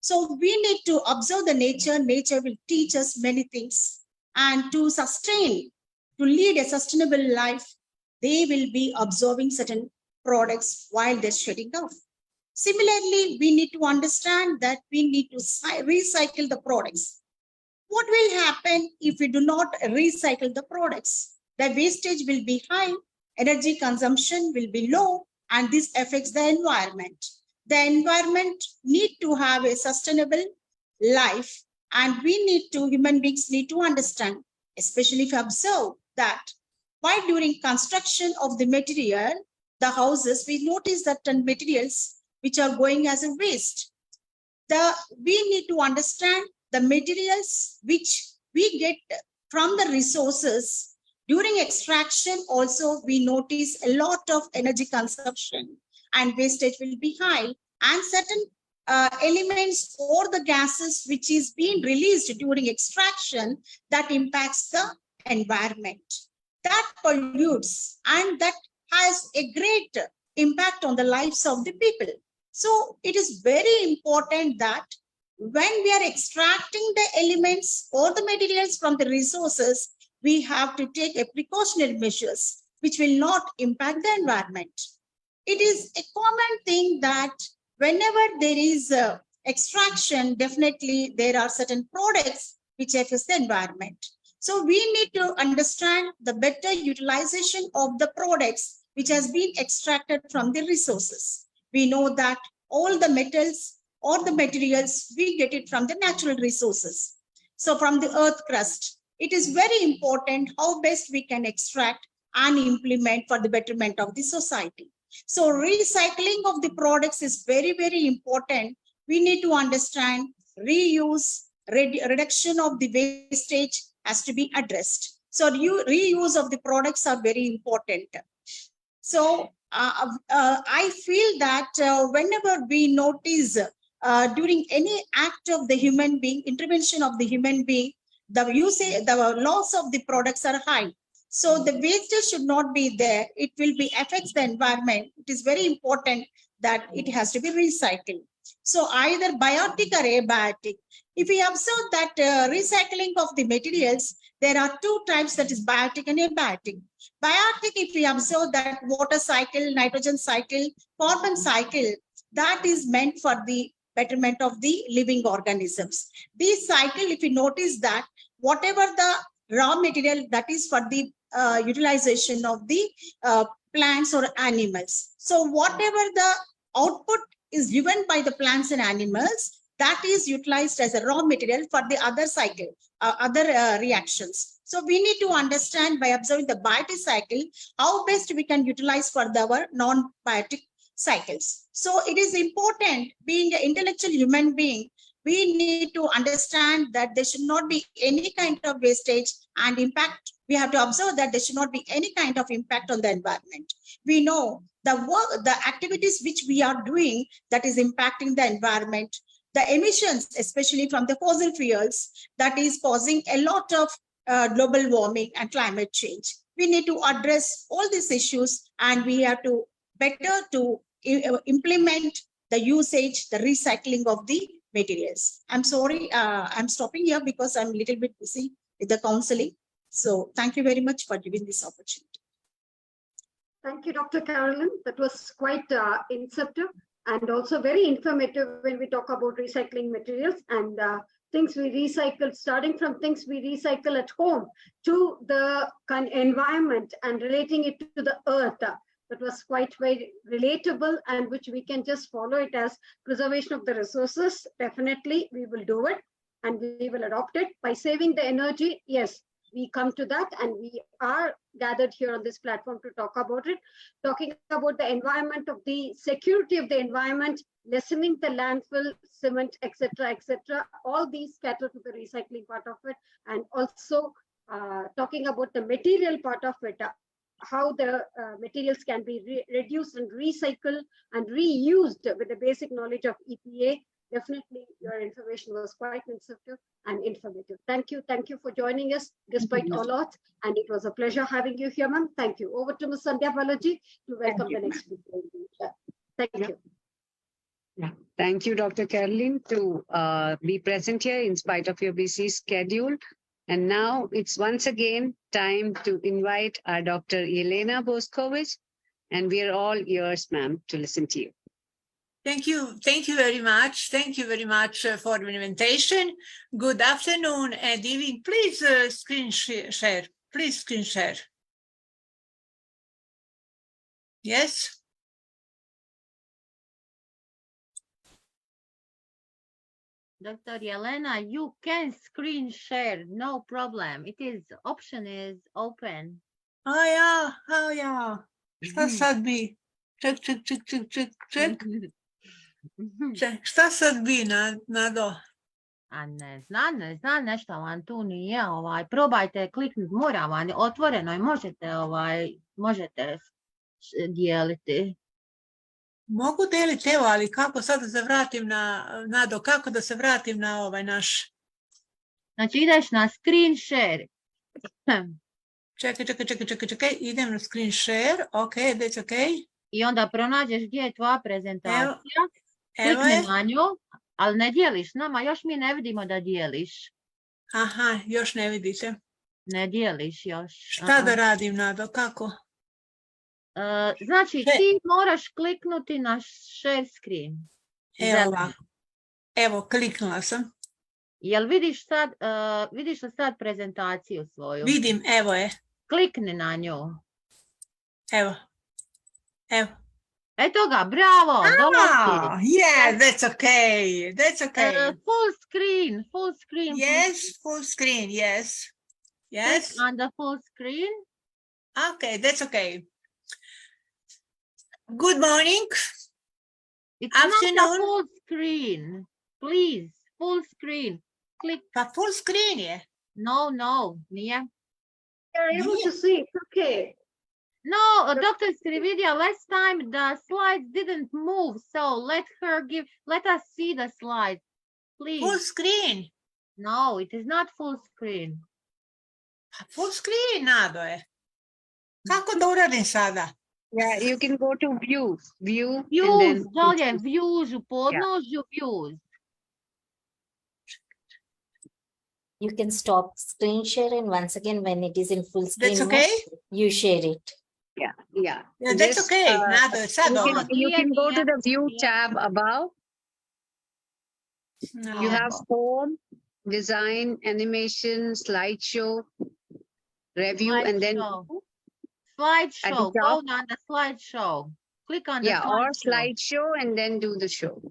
So we need to observe the nature. Nature will teach us many things. And to sustain, to lead a sustainable life, they will be absorbing certain products while they're shedding off. Similarly, we need to understand that we need to recycle the products. What will happen if we do not recycle the products? The wastage will be high, energy consumption will be low, and this affects the environment. The environment need to have a sustainable life, and human beings need to understand, especially if you observe that while during construction of the material, the houses, we notice that materials which are going as a waste. We need to understand the materials which we get from the resources. During extraction also, we notice a lot of energy consumption and wastage will be high, and certain elements or the gases which is being released during extraction that impacts the environment. That pollutes and that has a great impact on the lives of the people. So it is very important that when we are extracting the elements or the materials from the resources, we have to take a precautionary measures which will not impact the environment. It is a common thing that whenever there is extraction, definitely there are certain products which affect the environment. So we need to understand the better utilization of the products which has been extracted from the resources. We know that all the metals or the materials, we get it from the natural resources. So from the earth crust, it is very important how best we can extract and implement for the betterment of the society. So recycling of the products is very, very important. We need to understand reuse, reduction of the wastage has to be addressed. So reuse of the products are very important. So I feel that whenever we notice during any act of the human being, intervention of the human being, the loss of the products are high. So the wastage should not be there. It will be affects the environment. It is very important that it has to be recycled. So either biotic or abiotic. If we observe that recycling of the materials, there are two types, that is biotic and abiotic. Biotic, if we observe that water cycle, nitrogen cycle, carbon cycle, that is meant for the betterment of the living organisms. This cycle, if you notice that whatever the raw material, that is for the utilization of the plants or animals. So whatever the output is given by the plants and animals, that is utilized as a raw material for the other cycle, other reactions. So we need to understand by observing the biotic cycle, how best we can utilize for our non-biotic cycles. So it is important, being an intellectual human being, we need to understand that there should not be any kind of wastage and impact. We have to observe that there should not be any kind of impact on the environment. We know the work, the activities which we are doing that is impacting the environment, the emissions, especially from the fossil fuels, that is causing a lot of global warming and climate change. We need to address all these issues, and we have to better to implement the usage, the recycling of the materials. I'm sorry, I'm stopping here because I'm a little bit busy with the counseling. So thank you very much for giving this opportunity. Thank you, Dr. Carolyn. That was quite inceptive and also very informative when we talk about recycling materials and things we recycle, starting from things we recycle at home to the environment and relating it to the earth. that was quite very relatable and which we can just follow it as preservation of the resources. Definitely, we will do it and we will adopt it by saving the energy. Yes, we come to that and we are gathered here on this platform to talk about it, talking about the environment of the security of the environment, lessening the landfill, cement, etc., etc. All these cater to the recycling part of it, and also talking about the material part of it, how the materials can be reduced and recycled and reused with the basic knowledge of EPA. Definitely, your information was quite instructive and informative. Thank you. Thank you for joining us despite all odds. And it was a pleasure having you here, ma'am. Thank you. Over to Ms. Sandhya Balaji to welcome the next speaker. Thank you. Yeah. Thank you, Dr. Caroline, to be present here in spite of your busy schedule. And now it's once again time to invite our Dr. Elena Boskovich, and we are all ears, ma'am, to listen to you. Thank you. Thank you very much. Thank you very much for the invitation. Good afternoon and evening. Please screen share. Please screen share. Yes. Dr. Elena, you can screen share, no problem. Option is open. Oh yeah. Šta sad bi? Ček. Šta sad bi, Nado? A ne zna nešto vam tu nije, probajte kliknuti, mora vam, otvoreno je, možete dijeliti. Mogu deliti, evo, ali kako sad da se vratim Nado, kako da se vratim na ovaj naš? Znači ideš na screen share. Čekaj, idem na screen share, ok, that's ok. I onda pronađeš gdje je tvoja prezentacija, Evo klikni je. na nju, ali ne dijeliš nama, još mi ne vidimo da dijeliš. Aha, još ne vidite. Ne dijeliš još. Šta da radim, Nado, kako? Znači ti moraš kliknuti na share screen. Evo, kliknula sam. Jel vidiš li sad prezentaciju svoju? Vidim, evo je. Klikni na nju. Evo. Eto ga, bravo! Yeah, that's okay. Full screen. Yes, full screen, yes. Click on the full screen. Okay, that's okay. Good morning. It's not a full screen. Please, full screen. Click. Pa full screen je. No, nije. You're able to see, it's okay. No, Dr. Srividhya, last time the slides didn't move, so let us see the slides, please. Full screen. No, it is not full screen. Full screen, Nado je. Kako da uradim sada? Yeah, you can go to views. Views, dolje, views, u podnožju views. You can stop screen share, and once again, when it is in full screen, that's okay. You share it. Yeah, that's okay. You can go to the view tab above. No. You have home, design, animation, slideshow, review, and then slideshow. Go on the slideshow. Click on the or slideshow and then do the show.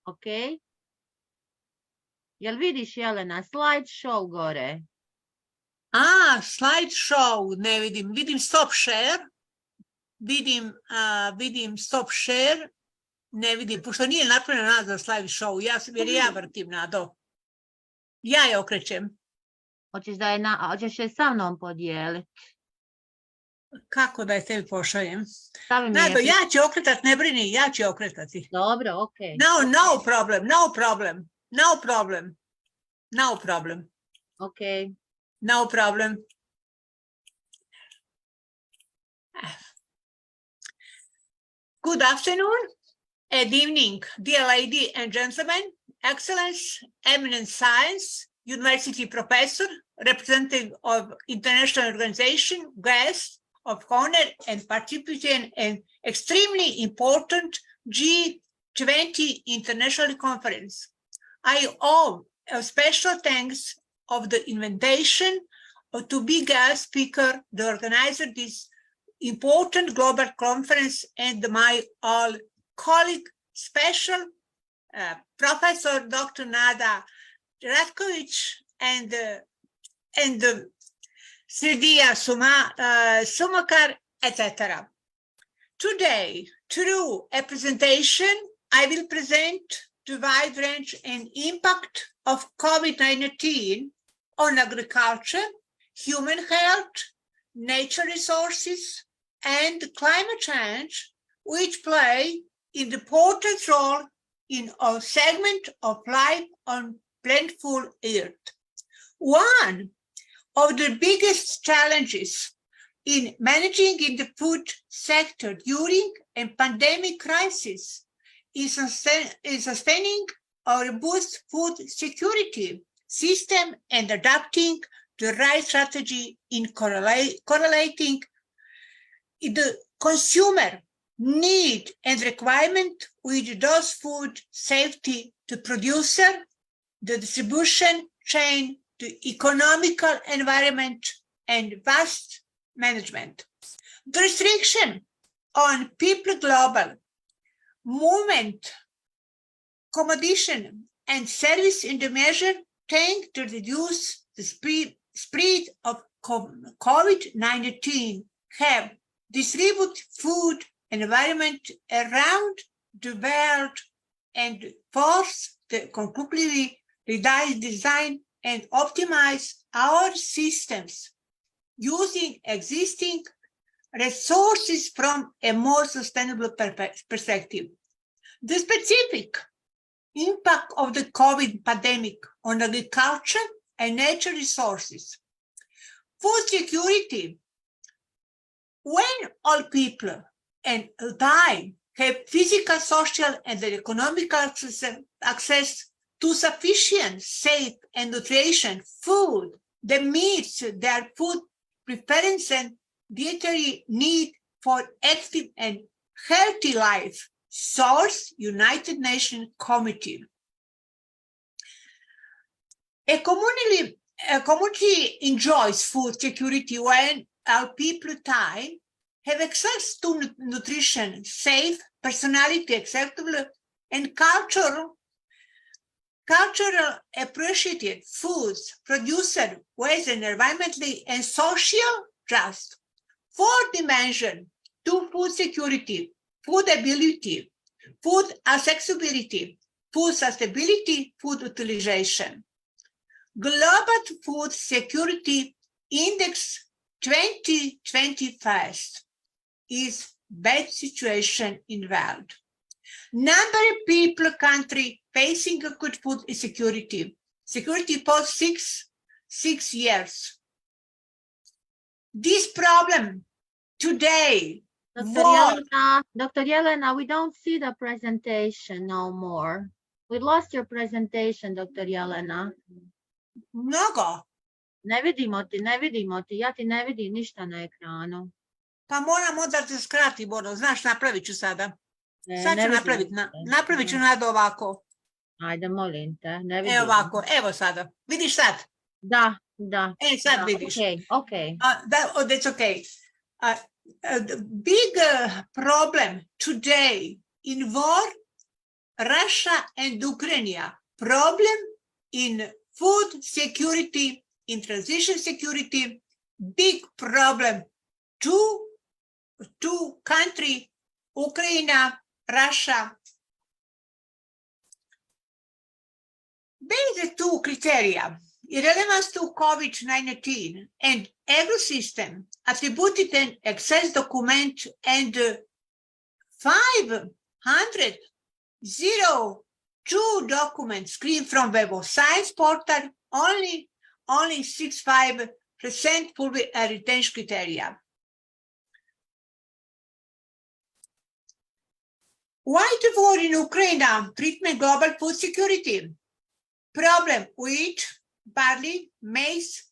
Okay. Jel vidiš, Jelena, slideshow gore? Slideshow ne vidim. Vidim stop share. Vidim stop share. Ne vidim, pošto nije napravljena nazva slideshow. Jer ja vrtim, Nado. Ja je okrećem. Hoćeš je sa mnom podijeliti? Kako da je tebi pošaljem? Nado, ja ću okretat, ne brini, ja ću okretati. Dobro, ok. No problem. Ok. No problem. Good afternoon and evening, dear ladies and gentlemen, Excellency, eminent science, university professor, representative of international organization, guest of honor and participating in extremely important G20 International Conference. I owe a special thanks of the invitation to be guest speaker, the organizer this important global conference and my colleague, special Professor Dr. Nada Ratkovic and Srividhya Sukumar, etc. Today, through a presentation, I will present the wide range and impact of COVID-19 on agriculture, human health, nature resources, and climate change, which play an important role in a segment of life on plentiful earth. One of the biggest challenges in managing in the food sector during a pandemic crisis is sustaining a robust food security system and adapting the right strategy in correlating the consumer need and requirement with those food safety to producer, the distribution chain, the economical environment, and waste management. The restriction on people global movement, accommodation, and service in the measure tend to reduce the spread of COVID-19 have distributed food environment around the world and force the completely redesign and optimize our systems using existing resources from a more sustainable perspective. The specific impact of the COVID pandemic on agriculture and nature resources. Food security. When all people and time have physical, social, and economic access to sufficient, safe, and nutritious food that meets their food preference and dietary need for active and healthy life, source United Nations Committee. A community enjoys food security when our people time have access to nutrition, safe, personality acceptable, and cultural appreciated foods produced with environmentally and social just. Fourth dimension to food security, food ability, food accessibility, food sustainability, food utilization. Global Food Security Index 2025 is bad situation in world. Number of people, country facing good food insecurity. Security post six years. This problem today. Dr. Yelena, we don't see the presentation no more. We lost your presentation, Dr. Yelena. Mnogo. Ne vidimo ti, ja ti ne vidim ništa na ekranu. Pa moram onda da skratim, znaš, napravit ću sada. Sad ću napravit ću nada ovako. Ajde, molim te, ne vidim. Evo ovako, evo sada. Vidiš sad? Da. Sad vidiš. Okay. That's okay. The big problem today in war, Russia and Ukraine, problem in food security, in transition security, big problem. Two country, Ukraine, Russia. Basic two criteria, irrelevance to COVID-19 and ecosystem, attributed an access document and 502 documents screened from Web of Science portal, only 65% fully retention criteria. Why the war in Ukraine? Treatment global food security. Problem wheat, barley, maize,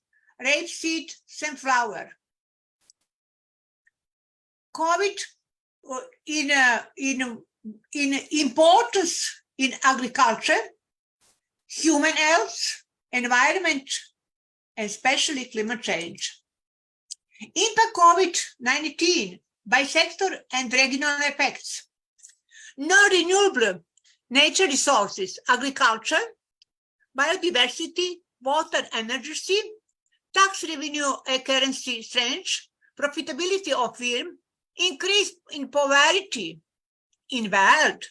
rapeseed, sunflower. COVID in importance in agriculture, human health, environment, and especially climate change. Impact COVID-19 by sector and regional effects. Non-renewable nature resources, agriculture, biodiversity, water and energy, tax revenue currency strength, profitability of firm, increase in poverty in world,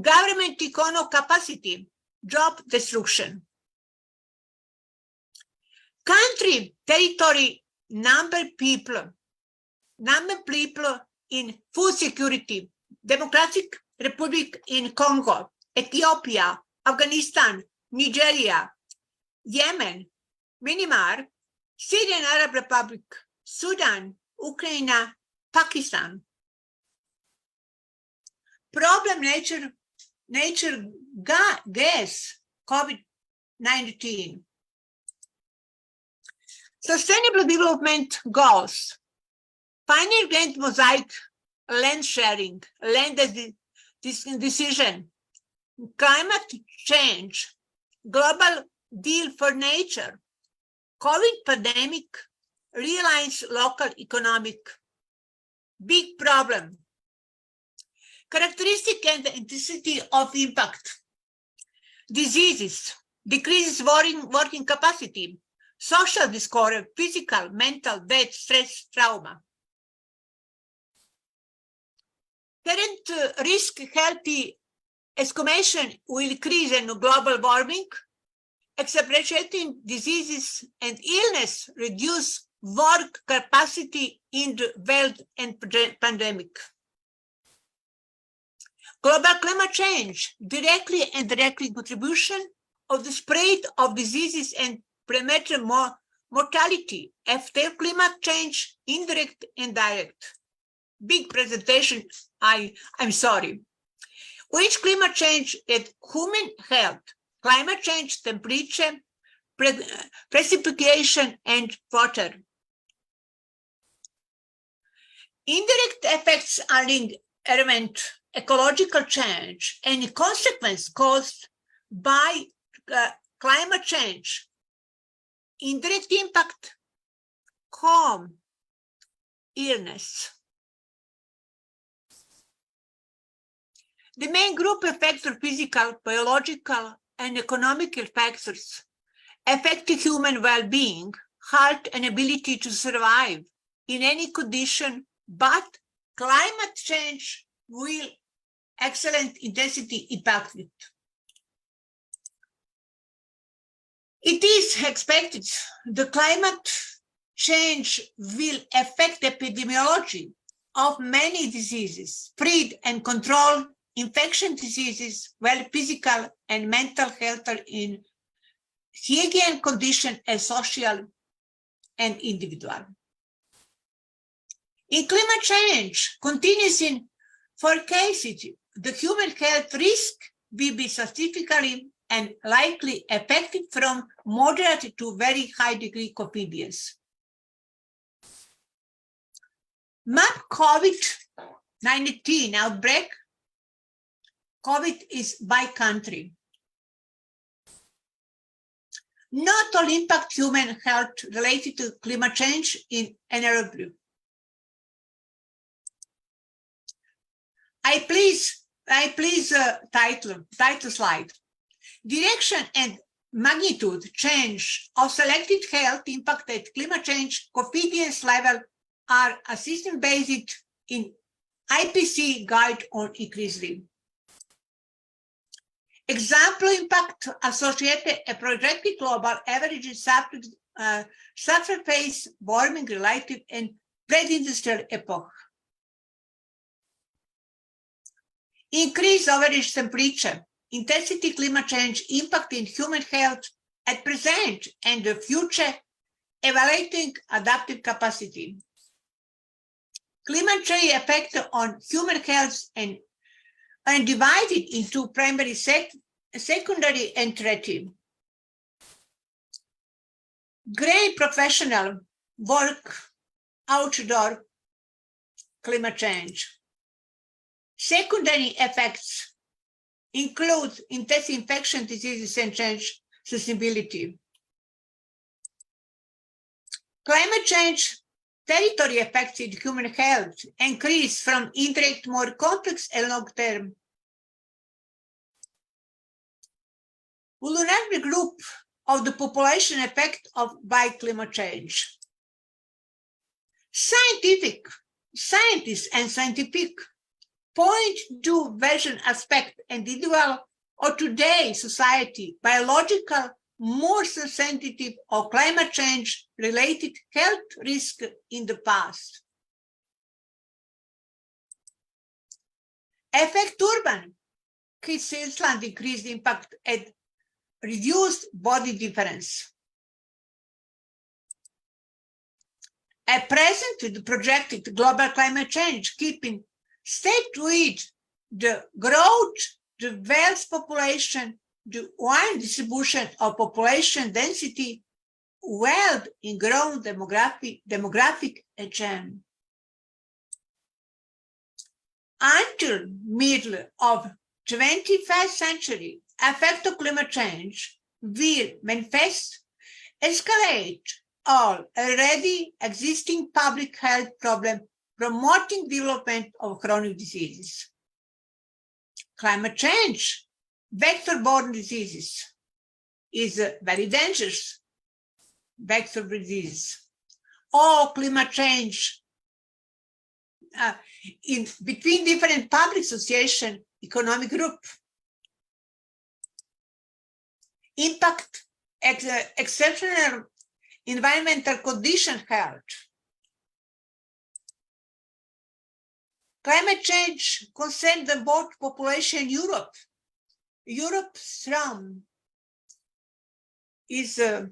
government economic capacity, job destruction. Country, territory, number people in food security, Democratic Republic in Congo, Ethiopia, Afghanistan, Nigeria, Yemen, Myanmar, Syrian Arab Republic, Sudan, Ukraine, Pakistan. Problem nature gas, COVID-19. Sustainable Development Goals. Final Grand Mosaic, land sharing, land decision, climate change, global deal for nature, COVID pandemic, realize local economic, big problem. Characteristic and intensity of impact. Diseases, decreases working capacity, social discord, physical, mental, death, stress, trauma. Current risk healthy estimation will increase in global warming, exacerbating diseases and illness, reduce work capacity in the world and pandemic. Global climate change, directly and indirectly contribution of the spread of diseases and premature mortality. After climate change, indirect and direct. Big presentation, I'm sorry. Which climate change at human health, climate change, temperature, precipitation, and water. Indirect effects are in environment, ecological change, and consequence caused by climate change. Indirect impact, harm, illness. The main group effects are physical, biological, and economical factors affecting human well-being, health, and ability to survive in any condition, but climate change will excellent intensity impact it. It is expected the climate change will affect epidemiology of many diseases, spread and control infection diseases, well, physical and mental health are in hygiene condition as social and individual. In climate change continues in 4 cases, the human health risk will be statistically and likely affected from moderate to very high degree convenience. Map COVID-19 outbreak. COVID is by country. Not all impact human health related to climate change in anaerobic. I please title slide. Direction and magnitude change of selected health impact at climate change confidence level are assessment based in IPC guide on increasingly. Example impact associated a projected global average surface warming relative and pre-industrial epoch. Increased average temperature, intensity climate change impact in human health at present and the future, evaluating adaptive capacity. Climate change effect on human health and divided into primary, secondary, and tertiary. Great professional work outdoor climate change. Secondary effects include intense infection diseases and change sustainability. Climate change Territory affected human health, increase from indirect more complex and long-term. Vulnerable group of the population effect by climate change. Scientists and scientific point to version aspect individual or today society, biological, more sensitive or climate change related health risk in the past. Affect urban, Queensland increased impact and reduced body difference. At present, with the projected global climate change, keeping state with the growth, the wealth population, the wide distribution of population density, wealth in growing demographic agenda. Until middle of 21st century, effect of climate change will manifest, escalate all already existing public health problems, promoting development of chronic diseases. Climate change, vector-borne diseases, is very dangerous vector disease. Or climate change in between different public association, economic group. Impact exceptional environmental condition health. Climate change concerns the both population in Europe. Europe's slum is a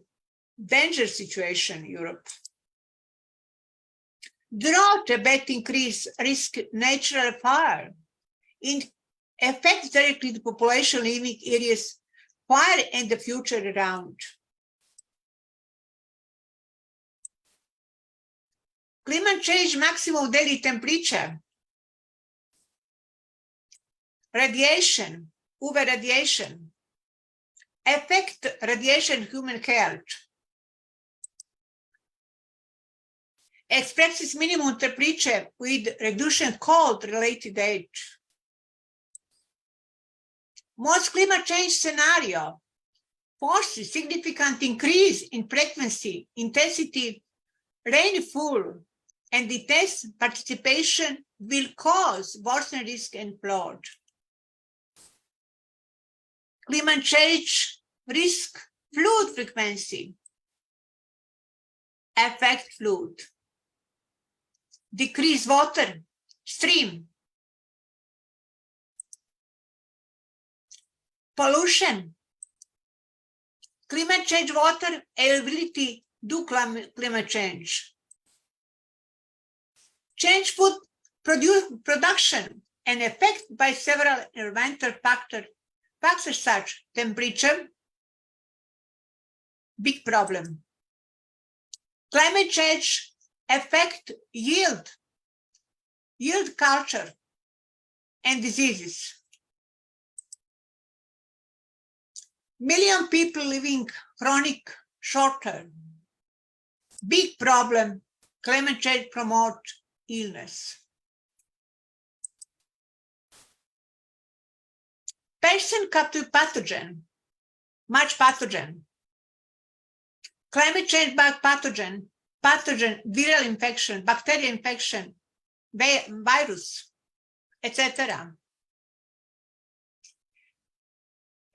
dangerous situation in Europe. Drought about increase risk natural fire. It affects directly the population living areas fire and the future around. Climate change maximum daily temperature. Radiation, UV radiation, affect radiation human health. Expresses minimum temperature with reduction cold related age. Most climate change scenario forces significant increase in frequency, intensity, rainfall, and the test participation will cause worsening risk and flood. Climate change risk flood frequency, affect flood, decrease water stream, pollution, climate change water availability due climate change, change food production and affect by several environmental factors such temperature, big problem. Climate change affect yield culture and diseases. Million people living chronic short term. Big problem, climate change promote illness. Person captive pathogen, much pathogen. Climate change pathogen, viral infection, bacterial infection, virus, etc.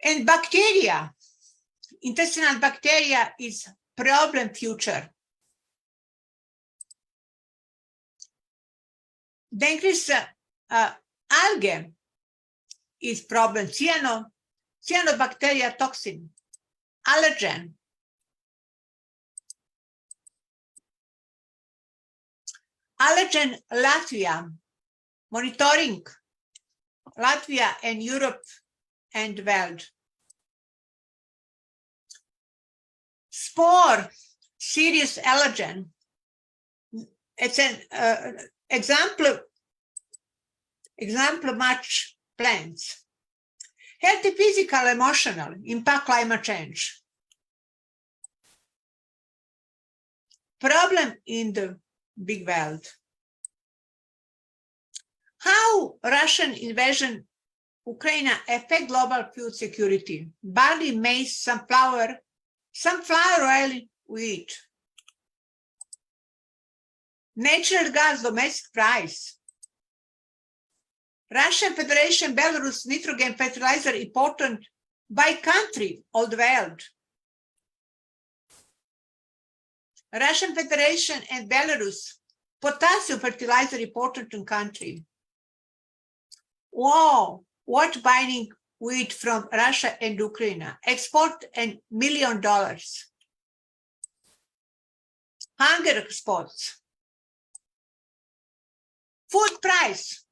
And bacteria, intestinal bacteria is problem future. The increase algae is problem, cyanobacteria toxin, allergen. Allergen Latvia, monitoring Latvia and Europe and world. Spore, serious allergen. It's an example match plants. Healthy physical, emotional, impact climate change. Problem in the big world. How Russian invasion Ukraine affect global food security? Barley, maize, sunflower oil, wheat. Natural gas domestic price. Russian Federation, Belarus, nitrogen fertilizer important by country of the world. Russian Federation and Belarus, potassium fertilizer important in country. Wow, what buying wheat from Russia and Ukraine? Export $1 million. Hunger exports. Food price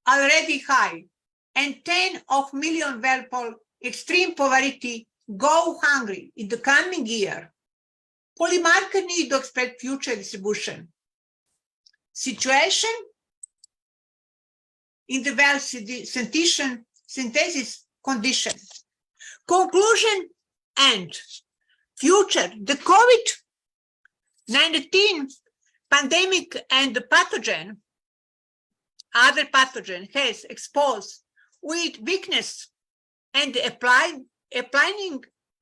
already high, and 10 of million people extreme poverty go hungry in the coming year. Polymarket need to expect future distribution. Situation in the well synthesis conditions. Conclusion and future. The COVID-19 pandemic and the pathogen, other pathogen has exposed with weakness and applying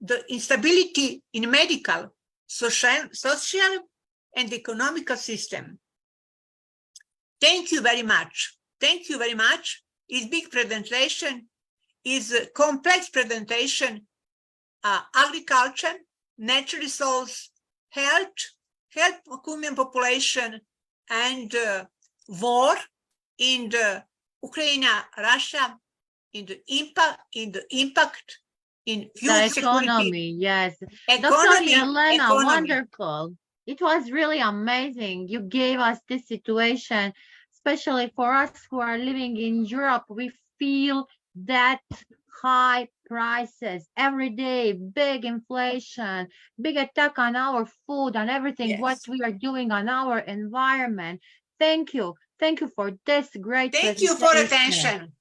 the instability in medical, social and economical system. Thank you very much. Thank you very much. It's big presentation, is a complex presentation, agriculture, natural resource, health human population, and war in the Ukraine, Russia, in the impact in food The security. economy, yes. Dr. Economy, Elena, economy. wonderful. It was really amazing. You gave us this situation, especially for us who are living in Europe. We feel that high prices every day, big inflation, big attack on our food and everything, Yes. what we are doing on our environment. Thank you. Thank you for this great Thank you for presentation. attention.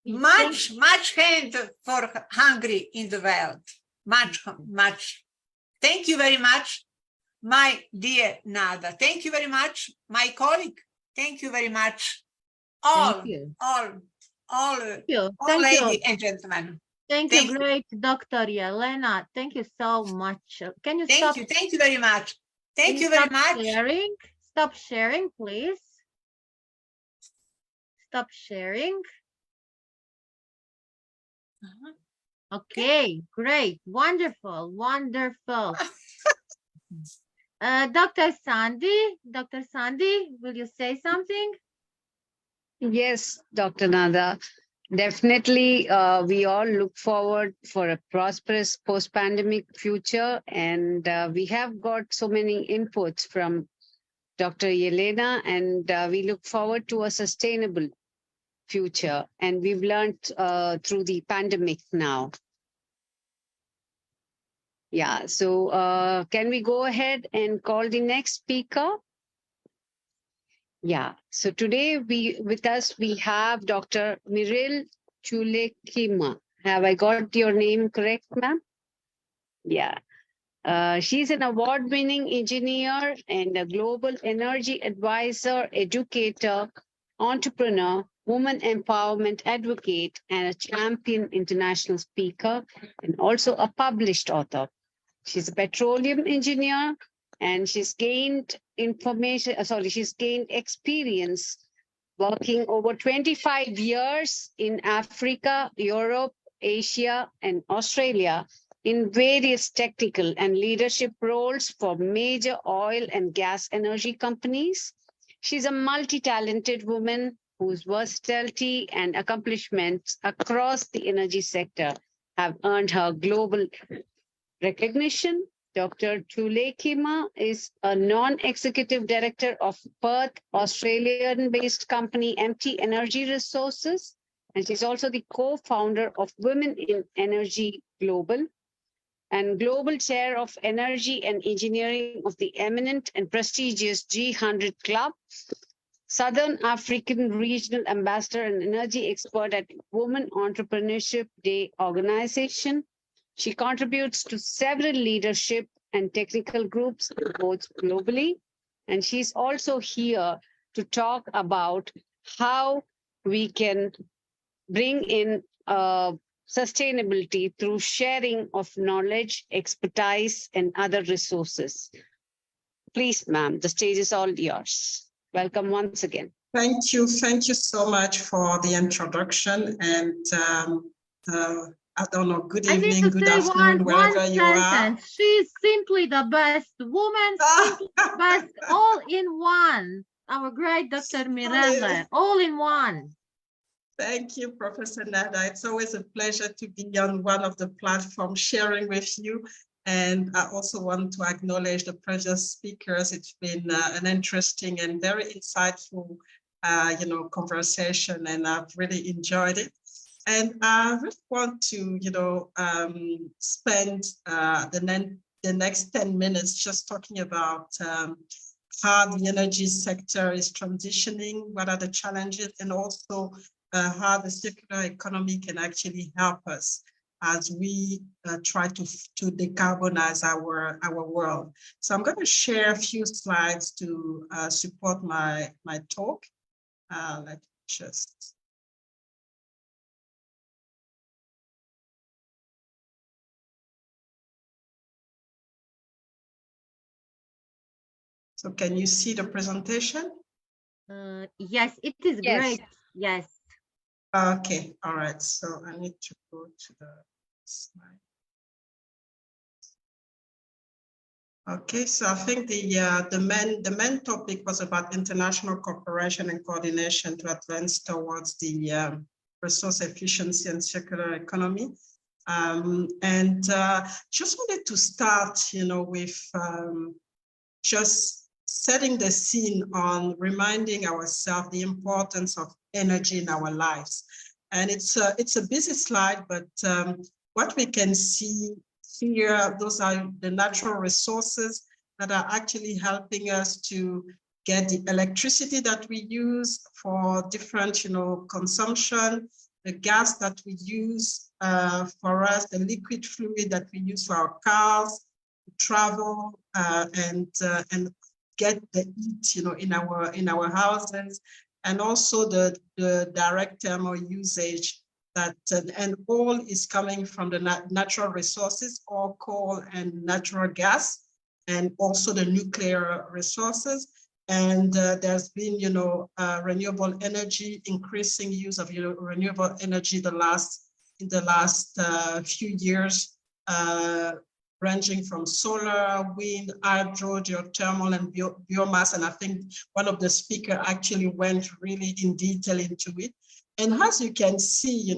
Much hand for hungry in the world. Much. Thank you very much, my dear Nada. Thank you very much, my colleague. Thank you very much. All ladies and gentlemen. Thank you, great Dr. Yelena. Thank you so much. Can you stop? Thank you very much. Thank you very much. Sharing? Stop sharing, please. Stop sharing. Okay, great, wonderful. Dr. Sandy, will you say something? Yes, Dr. Nada. Definitely, we all look forward for a prosperous post-pandemic future, and we have got so many inputs from Dr. Yelena, and we look forward to a sustainable future, and we've learned through the pandemic now. Yeah, so can we go ahead and call the next speaker? Yeah, so today with us we have Dr. Mirel Chulekima. Have I got your name correct, ma'am? Yeah. She's an award-winning engineer and a global energy advisor, educator, entrepreneur, woman empowerment advocate, and a champion international speaker, and also a published author. She's a petroleum engineer, and she's gained experience working over 25 years in Africa, Europe, Asia, and Australia in various technical and leadership roles for major oil and gas energy companies. She's a multi-talented woman whose versatility and accomplishments across the energy sector have earned her global recognition. Dr. Chulekima is a non-executive director of Perth, Australian-based company MT Energy Resources, and she's also the co-founder of Women in Energy Global and global chair of energy and engineering of the eminent and prestigious G100 Club, Southern African regional ambassador and energy expert at Women Entrepreneurship Day organization. She contributes to several leadership and technical groups both globally And she's also here to talk about how we can bring in sustainability through sharing of knowledge, expertise, and other resources. Please, ma'am, the stage is all yours. Welcome once again. Thank you. Thank you so much for the introduction. And I don't know, good evening, good afternoon, wherever you are. She's simply the best woman, simply the best, all in one. Our great Dr. Miranda, all in one. Thank you, Professor Nada. It's always a pleasure to be on one of the platforms sharing with you. And I also want to acknowledge the previous speakers. It's been an interesting and very insightful conversation, and I've really enjoyed it. And I really want to, spend the next 10 minutes just talking about how the energy sector is transitioning, what are the challenges, and also how the circular economy can actually help us as we try to decarbonize our world. So I'm going to share a few slides to support my talk. Let's just. So can you see the presentation? Yes, it is great. Yes. Okay, all right. So I need to go to the slide. Okay, so I think the main topic was about international cooperation and coordination to advance towards the resource efficiency and circular economy. And just wanted to start, with just setting the scene on reminding ourselves the importance of energy in our lives. And it's a busy slide, but what we can see here, those are the natural resources that are actually helping us to get the electricity that we use for different, consumption, the gas that we use for us, the liquid fluid that we use for our cars, travel, and get the heat, in our houses, and also the direct thermal usage that, and all is coming from the natural resources, or coal and natural gas, and also the nuclear resources. And there's been, renewable energy, increasing use of renewable energy in the last few years, ranging from solar, wind, hydro, geothermal, and biomass. And I think one of the speakers actually went really in detail into it. And as you can see,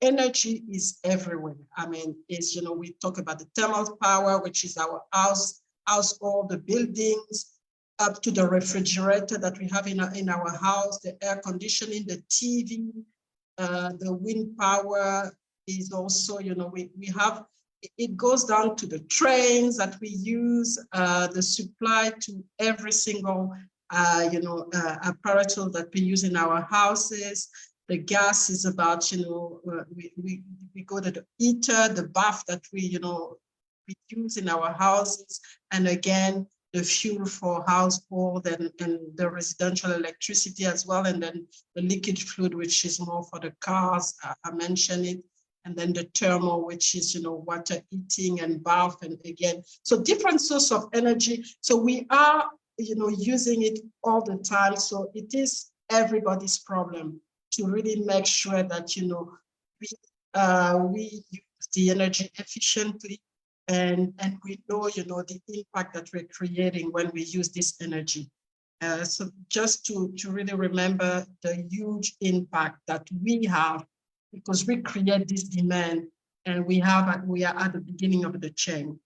energy is everywhere. I mean, we talk about the thermal power, which is our household, the buildings, up to the refrigerator that we have in our house, the air conditioning, the TV, the wind power is also, we have. It goes down to the trains that we use, the supply to every single, apparatus that we use in our houses. The gas is about, we go to the heater, the bath that we use in our houses. And again, the fuel for household and the residential electricity as well. And then the liquid fluid, which is more for the cars, I mentioned it. And then the thermal, which is, water heating and bath, and again, so different source of energy. So we are, using it all the time. So it is everybody's problem to really make sure that, we use the energy efficiently, and we know, the impact that we're creating when we use this energy. So just to really remember the huge impact that we have, because we create this demand, and we are at the beginning of the chain.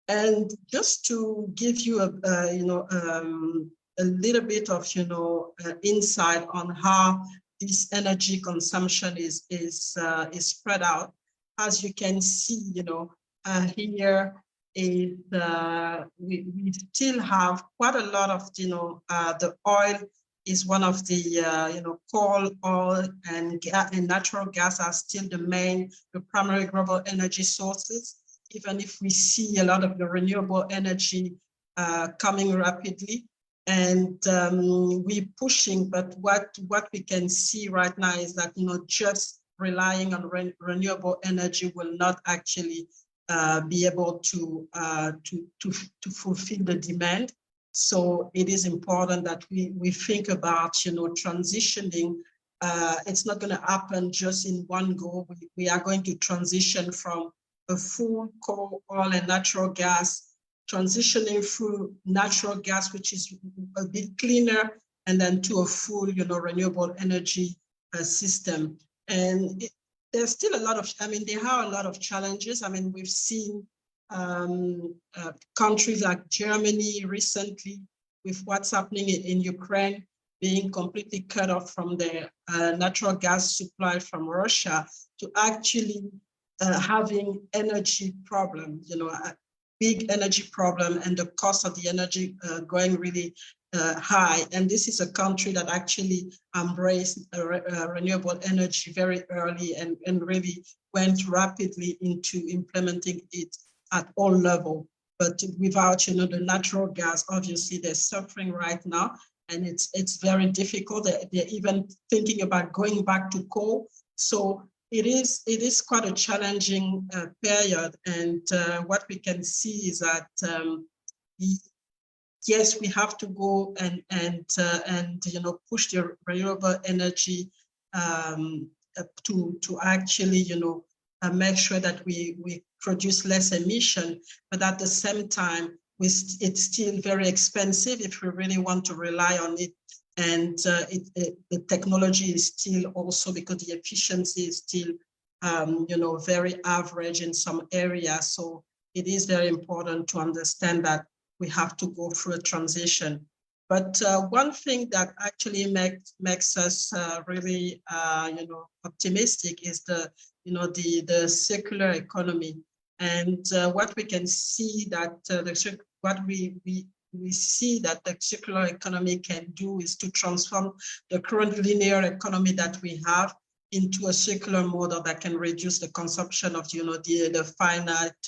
And just to give you a little bit of insight on how this energy consumption is spread out, as you can see, here is we still have quite a lot of the oil is one of the, coal, oil, and natural gas are still the primary global energy sources, even if we see a lot of the renewable energy coming rapidly. And we're pushing, but what we can see right now is that, just relying on renewable energy will not actually be able to fulfill the demand. So it is important that we think about, transitioning. It's not going to happen just in one go. We are going to transition from a full coal, oil, and natural gas, transitioning through natural gas, which is a bit cleaner, and then to a full, renewable energy system. And there's still a lot of, there are a lot of challenges. We've seen countries like Germany recently with what's happening in Ukraine, being completely cut off from their natural gas supply from Russia, to actually having energy problems, big energy problem, and the cost of the energy going really high. And this is a country that actually embraced renewable energy very early and really went rapidly into implementing it at all levels. But without, the natural gas, obviously they're suffering right now, and it's very difficult. They're even thinking about going back to coal. So it is quite a challenging period, and what we can see is that yes, we have to go and push the renewable energy to actually make sure that we produce less emission, but at the same time it's still very expensive if we really want to rely on it. And the technology is still also, because the efficiency is still, very average in some areas. So it is very important to understand that we have to go through a transition. But one thing that actually makes us really, optimistic is the circular economy. And what we can see that we see that the circular economy can do is to transform the current linear economy that we have into a circular model that can reduce the consumption of the finite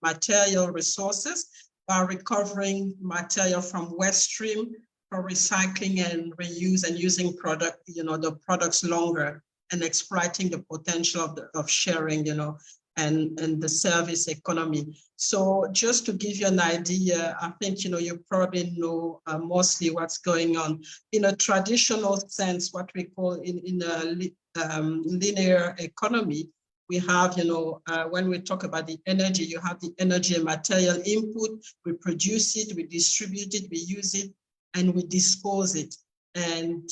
material resources by recovering material from waste stream for recycling and reuse, and using the products longer, and exploiting the potential of sharing, and the service economy. So just to give you an idea, I think, you probably know mostly what's going on. In a traditional sense, what we call in a linear economy, we have, when we talk about the energy, you have the energy and material input, we produce it, we distribute it, we use it, and we dispose it. And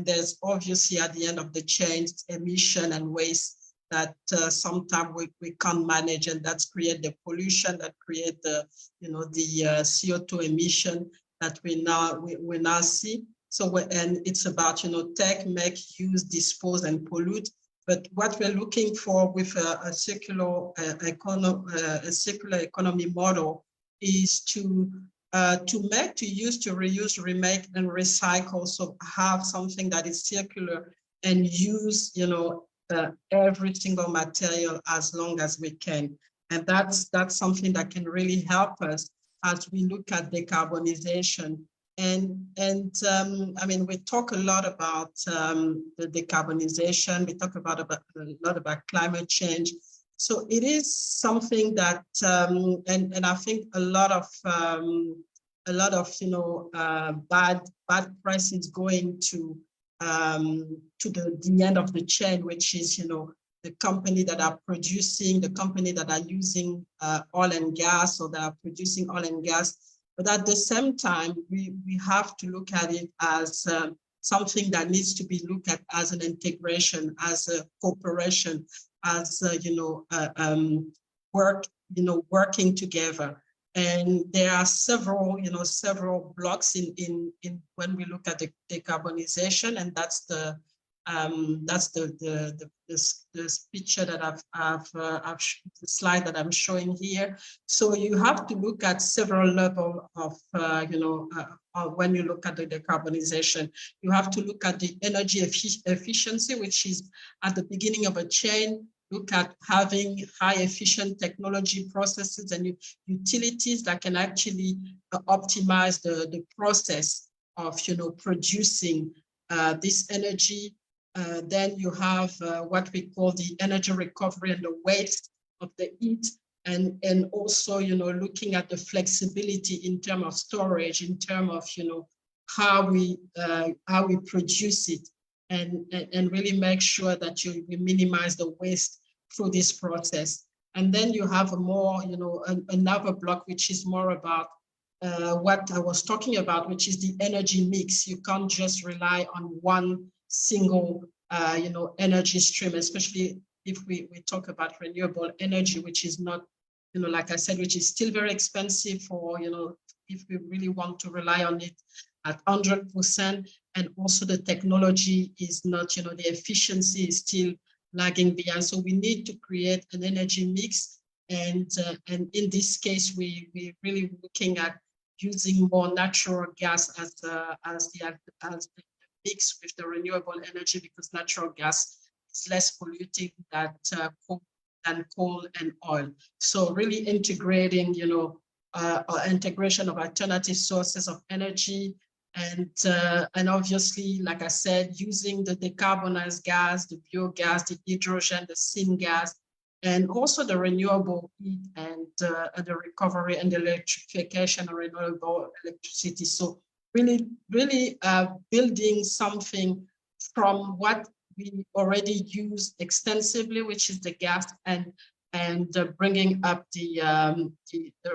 there's obviously at the end of the chain, emission and waste that sometimes we can't manage, and that's create the pollution, that create the CO2 emission that we now see. So and it's about take, make, use, dispose, and pollute. But what we're looking for with a circular economy model is to make, to use, to reuse, remake, and recycle. So have something that is circular and use every single material as long as we can. And that's something that can really help us as we look at decarbonization. And we talk a lot about the decarbonization. We talk a lot about climate change. So it is something that, and I think a lot of bad press is going to the end of the chain, which is the company that are producing, the company that are using oil and gas, or that are producing oil and gas. But at the same time, we have to look at it as something that needs to be looked at as an integration, as a cooperation, as working together. And there are several blocks in when we look at the decarbonization, and that's the picture that the slide that I'm showing here. So you have to look at several levels of when you look at the decarbonization. You have to look at the energy efficiency, which is at the beginning of a chain. look at having high efficient technology processes and utilities that can actually optimize the process of producing this energy. Then you have what we call the energy recovery and the waste of the heat, and also looking at the flexibility in terms of storage, in terms of how we produce it, and really make sure that we minimize the waste through this process. And then you have a more another block which is more about what I was talking about, which is the energy mix. You can't just rely on one single energy stream, especially if we talk about renewable energy, which is not, like I said, which is still very expensive for, if we really want to rely on it at 100%. And also the technology is not, the efficiency is still lagging behind. So we need to create an energy mix. And in this case, we're really looking at using more natural gas as the mix with the renewable energy, because natural gas is less polluting than coal and oil. So really integrating, integration of alternative sources of energy, and obviously, like I said, using the decarbonized gas, the biogas, the hydrogen, the syngas, and also the renewable heat and the recovery and the electrification of renewable electricity. So really building something from what we already use extensively, which is the gas, and bringing up the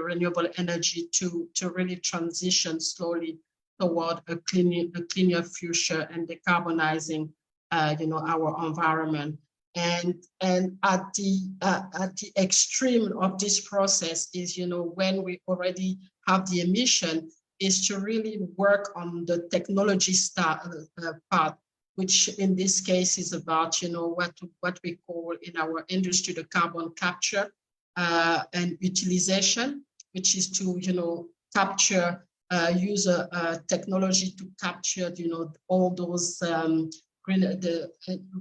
renewable energy to really transition slowly toward a cleaner future and decarbonizing our environment. And at the extreme of this process is, when we already have the emission, is to really work on the technology part, which in this case is about, what we call in our industry, the carbon capture and utilization, which is to, capture, use a technology to capture, all those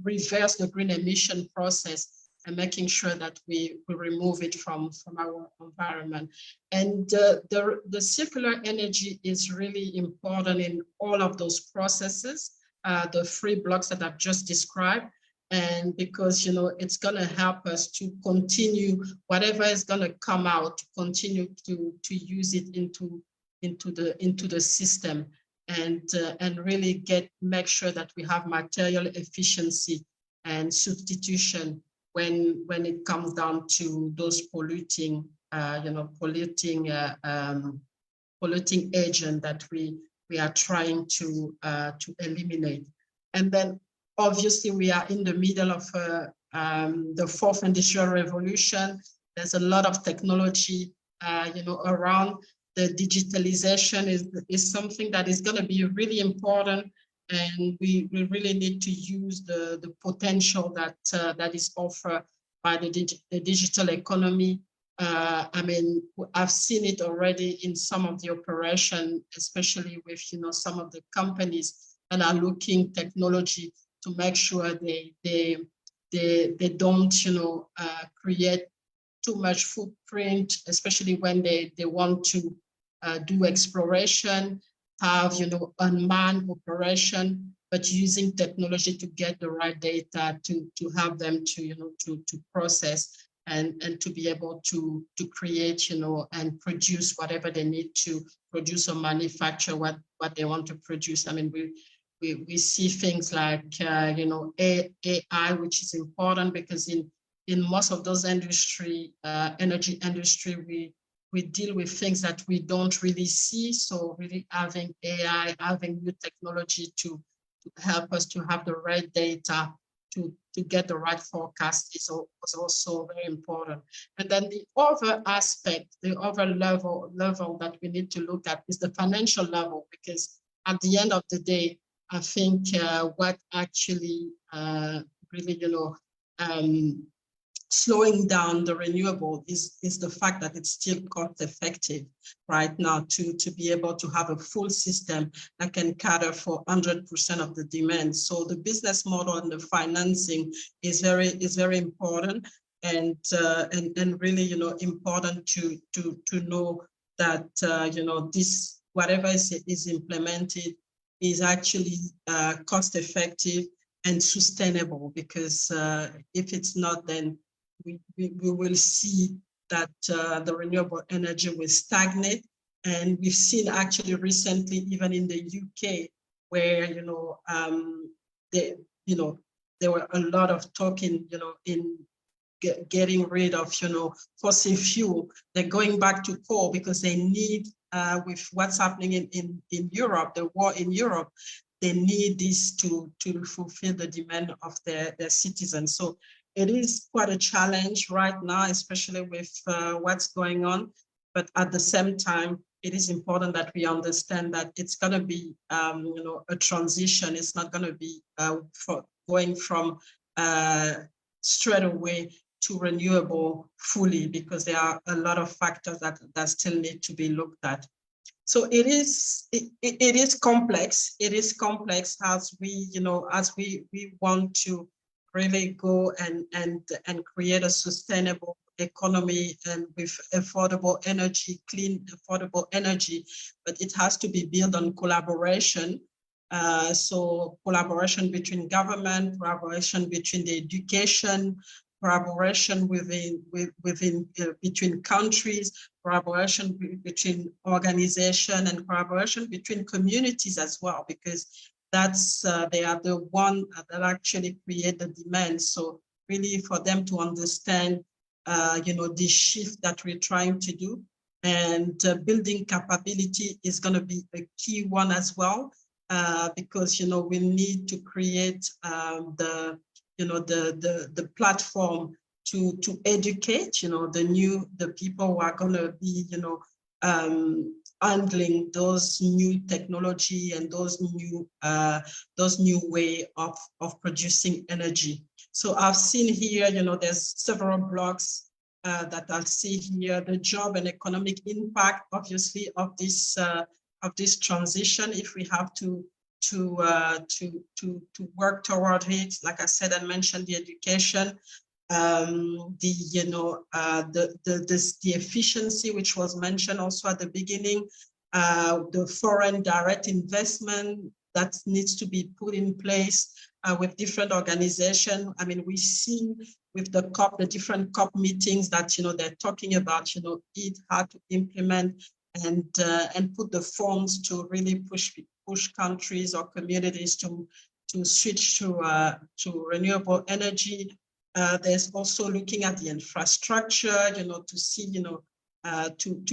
reverse the green emission process, and making sure that we remove it from our environment. And the circular energy is really important in all of those processes, the 3 blocks that I've just described. And because, it's going to help us to continue whatever is going to come out, to continue to use it into the system, and really make sure that we have material efficiency and substitution when it comes down to those polluting agent that we are trying to eliminate. And then obviously we are in the middle of the 4th industrial revolution. There's a lot of technology around. The digitalization is something that is going to be really important, and we really need to use the potential that is offered by the digital economy. I mean, I've seen it already in some of the operation, especially with some of the companies that are looking technology to make sure they don't create too much footprint, especially when they want to do exploration, have unmanned operation, but using technology to get the right data to help them to process and to be able to create and produce whatever they need to produce or manufacture what they want to produce. I mean, we see things like AI, which is important because in most of those industry, energy industry, we deal with things that we don't really see. So really having AI, having new technology to help us to have the right data to get the right forecast is also very important. And then the other aspect, the other level that we need to look at is the financial level, because at the end of the day, I think what actually really slowing down the renewable is the fact that it's still cost effective right now to be able to have a full system that can cater for 100% of the demand. So the business model and the financing is very important, and really, important to know that this, whatever is implemented, is actually cost effective and sustainable, because if it's not, then we will see that the renewable energy will stagnate. And we've seen actually recently, even in the UK, where there were a lot of talking, in getting rid of fossil fuel. They're going back to coal because they need, with what's happening in Europe, the war in Europe, they need this to fulfill the demand of their citizens. So it is quite a challenge right now, especially with what's going on. But at the same time, it is important that we understand that it's going to be, a transition. It's not going to be going from straight away to renewable fully, because there are a lot of factors that still need to be looked at. So it is complex. It is complex as we want to really go and create a sustainable economy, and with affordable energy, clean, affordable energy, but it has to be built on collaboration. So collaboration between government, collaboration between the education, collaboration between countries, collaboration between organizations, and collaboration between communities as well, because that's they are the one that actually create the demand. So really, for them to understand, the shift that we're trying to do, and building capability is going to be a key one as well, because we need to create the platform to educate the people who are going to be handling those new technology and those new way of producing energy. So I've seen here, there's several blocks that I'll see here. The job and economic impact, obviously, of this transition, if we have to work toward it. Like I said, I mentioned the education, the efficiency, which was mentioned also at the beginning, the foreign direct investment that needs to be put in place with different organizations. I mean, we've seen with the COP, the different COP meetings that they're talking about how to implement and put the funds to really push countries or communities to switch to renewable energy. There's also looking at the infrastructure, to see, to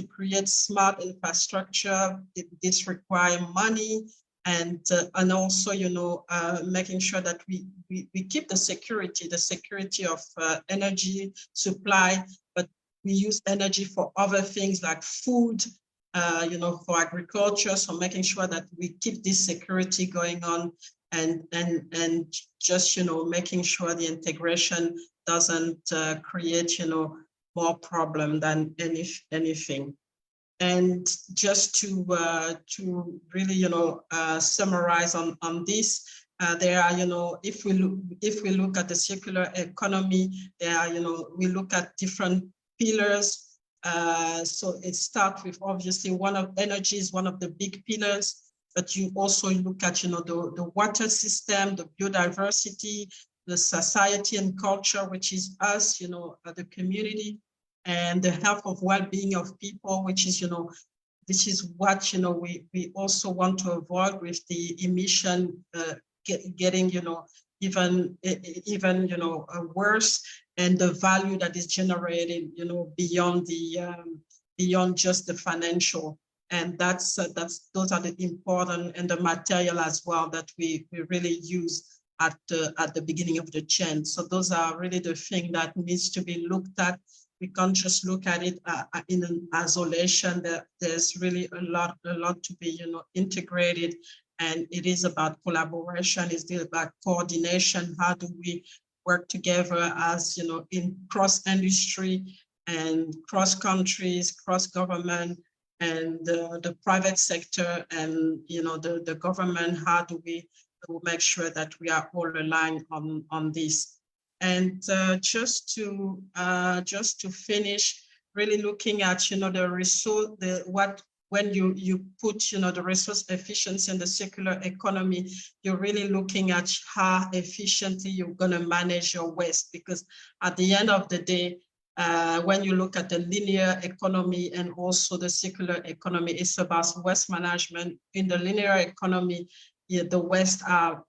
create smart infrastructure. This requires money, and also, making sure that we keep the security of energy supply, but we use energy for other things like food, for agriculture. So making sure that we keep this security going on, and just, making sure the integration doesn't create, more problem than anything. And just to really, summarize on this, there are, if we look at the circular economy, there are, we look at different pillars. So it starts with, obviously, energy is one of the big pillars, but you also look at, the water system, the biodiversity, the society and culture, which is us, the community, and the health of well-being of people, which is, this is what, we also want to avoid with the emission getting, even worse, and the value that is generated, beyond just the financial. And those are the important, and the material as well, that we really use at the beginning of the chain. So those are really the thing that needs to be looked at. We can't just look at it in an isolation. There's really a lot to be integrated, and it is about collaboration. It's about coordination. How do we work together as, in cross industry and cross countries, cross government, and the private sector and, the government. How do we make sure that we are all aligned on this? And just to finish, really looking at, the resource, when you put, the resource efficiency in the circular economy, you're really looking at how efficiently you're going to manage your waste. Because at the end of the day, when you look at the linear economy and also the circular economy, it's about waste management. In the linear economy, the waste are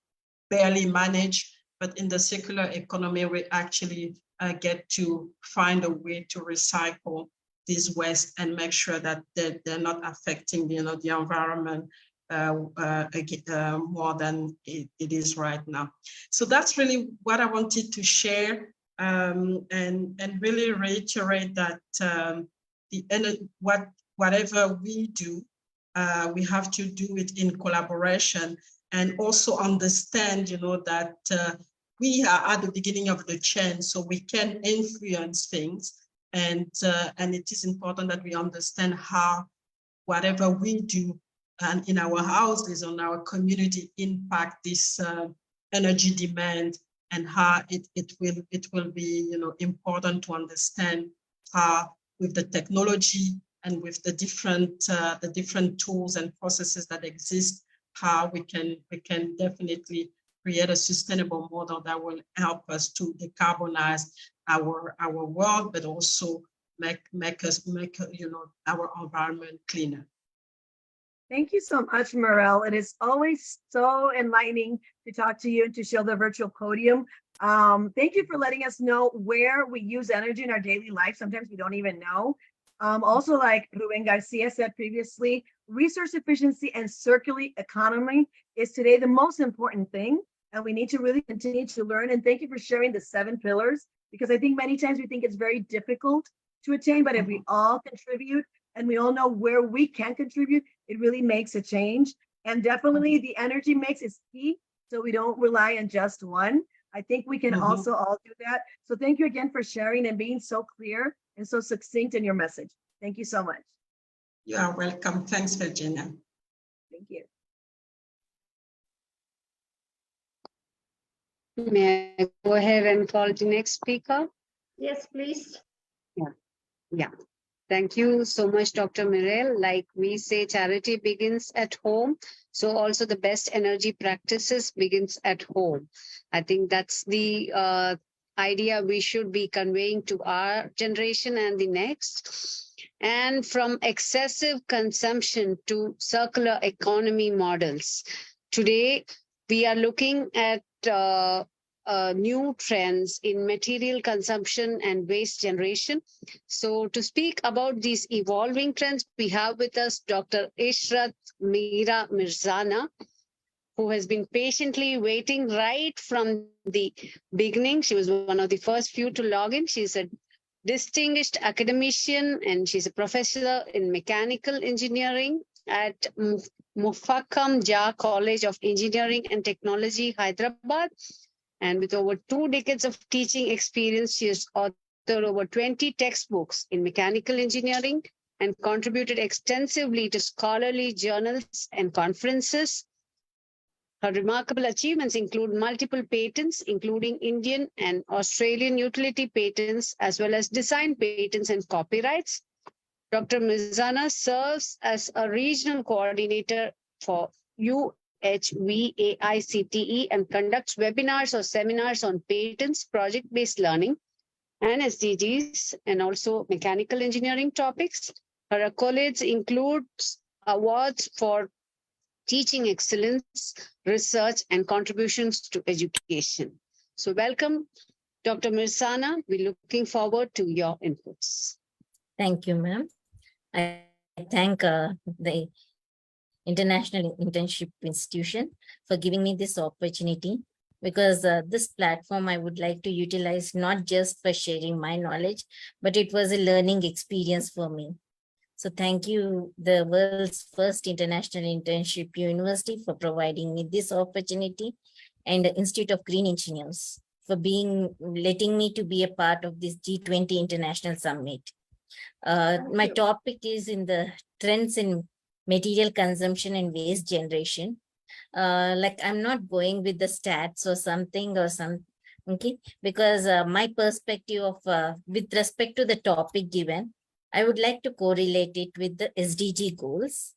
barely managed, but in the circular economy, we actually get to find a way to recycle these waste and make sure that they're not affecting, the environment more than it is right now. So that's really what I wanted to share, and really reiterate that whatever we do, we have to do it in collaboration, and also understand, that we are at the beginning of the chain, so we can influence things. And it is important that we understand how whatever we do and in our houses, on our community, impact this energy demand, and how it will be important to understand how, with the technology and with the different tools and processes that exist, how we can definitely create a sustainable model that will help us to decarbonize our world, but also make our environment cleaner. Thank you so much, Morel. It is always so enlightening to talk to you and to share the virtual podium. Thank you for letting us know where we use energy in our daily life. Sometimes we don't even know. Also, like Ruben Garcia said previously, resource efficiency and circular economy is today the most important thing, and we need to really continue to learn. And thank you for sharing the 7 pillars, because I think many times we think it's very difficult to attain, but if we all contribute and we all know where we can contribute, it really makes a change. And definitely the energy mix is key, so we don't rely on just one. I think we can also all do that. So thank you again for sharing and being so clear and so succinct in your message. Thank you so much. You are welcome. Thanks, Virginia. Thank you. May I go ahead and call the next speaker? Yes, please. Yeah. Thank you so much, Dr. Mirel. Like we say, charity begins at home. So also the best energy practices begins at home. I think that's the idea we should be conveying to our generation and the next. And from excessive consumption to circular economy models. Today, we are looking at new trends in material consumption and waste generation. So to speak about these evolving trends, we have with us Dr. Ishrat Meera Mirzana, who has been patiently waiting right from the beginning. She was one of the first few to log in. She's a distinguished academician and she's a professor in mechanical engineering at Mufakkam Jah College of Engineering and Technology, Hyderabad. And with over 2 decades of teaching experience, she has authored over 20 textbooks in mechanical engineering and contributed extensively to scholarly journals and conferences. Her remarkable achievements include multiple patents, including Indian and Australian utility patents, as well as design patents and copyrights. Dr. Mirzana serves as a regional coordinator for UHVAICTE and conducts webinars or seminars on patents, project-based learning, and SDGs, and also mechanical engineering topics. Her accolades include awards for teaching excellence, research, and contributions to education. So welcome, Dr. Mirzana. We're looking forward to your inputs. Thank you, ma'am. I thank the International Internship Institution for giving me this opportunity, because this platform I would like to utilize not just for sharing my knowledge, but it was a learning experience for me. So thank you, the world's first international internship university, for providing me this opportunity, and the Institute of Green Engineers for letting me to be a part of this G20 International Summit. My topic is in the trends in material consumption and waste generation. Like I'm not going with the stats or something okay, because my perspective of with respect to the topic given, I would like to correlate it with the SDG goals.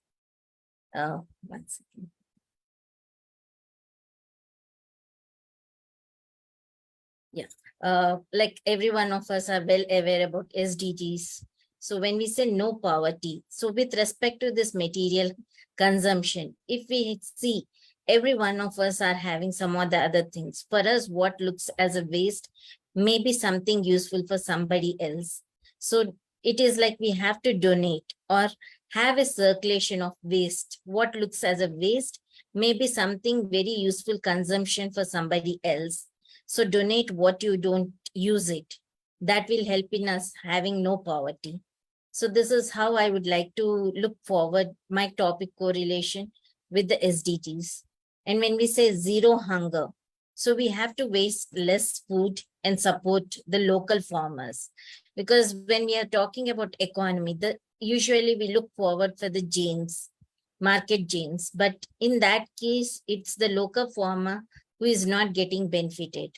1 second. Yeah, like every one of us are well aware about SDGs. So when we say no poverty, so with respect to this material consumption, if we see every one of us are having some of the other things, for us, what looks as a waste may be something useful for somebody else. So it is like we have to donate or have a circulation of waste. What looks as a waste may be something very useful consumption for somebody else. So donate what you don't use it. That will help in us having no poverty. So this is how I would like to look forward my topic correlation with the SDGs. And when we say zero hunger, so we have to waste less food and support the local farmers. Because when we are talking about economy, usually we look forward for the gains, market gains. But in that case, it's the local farmer who is not getting benefited.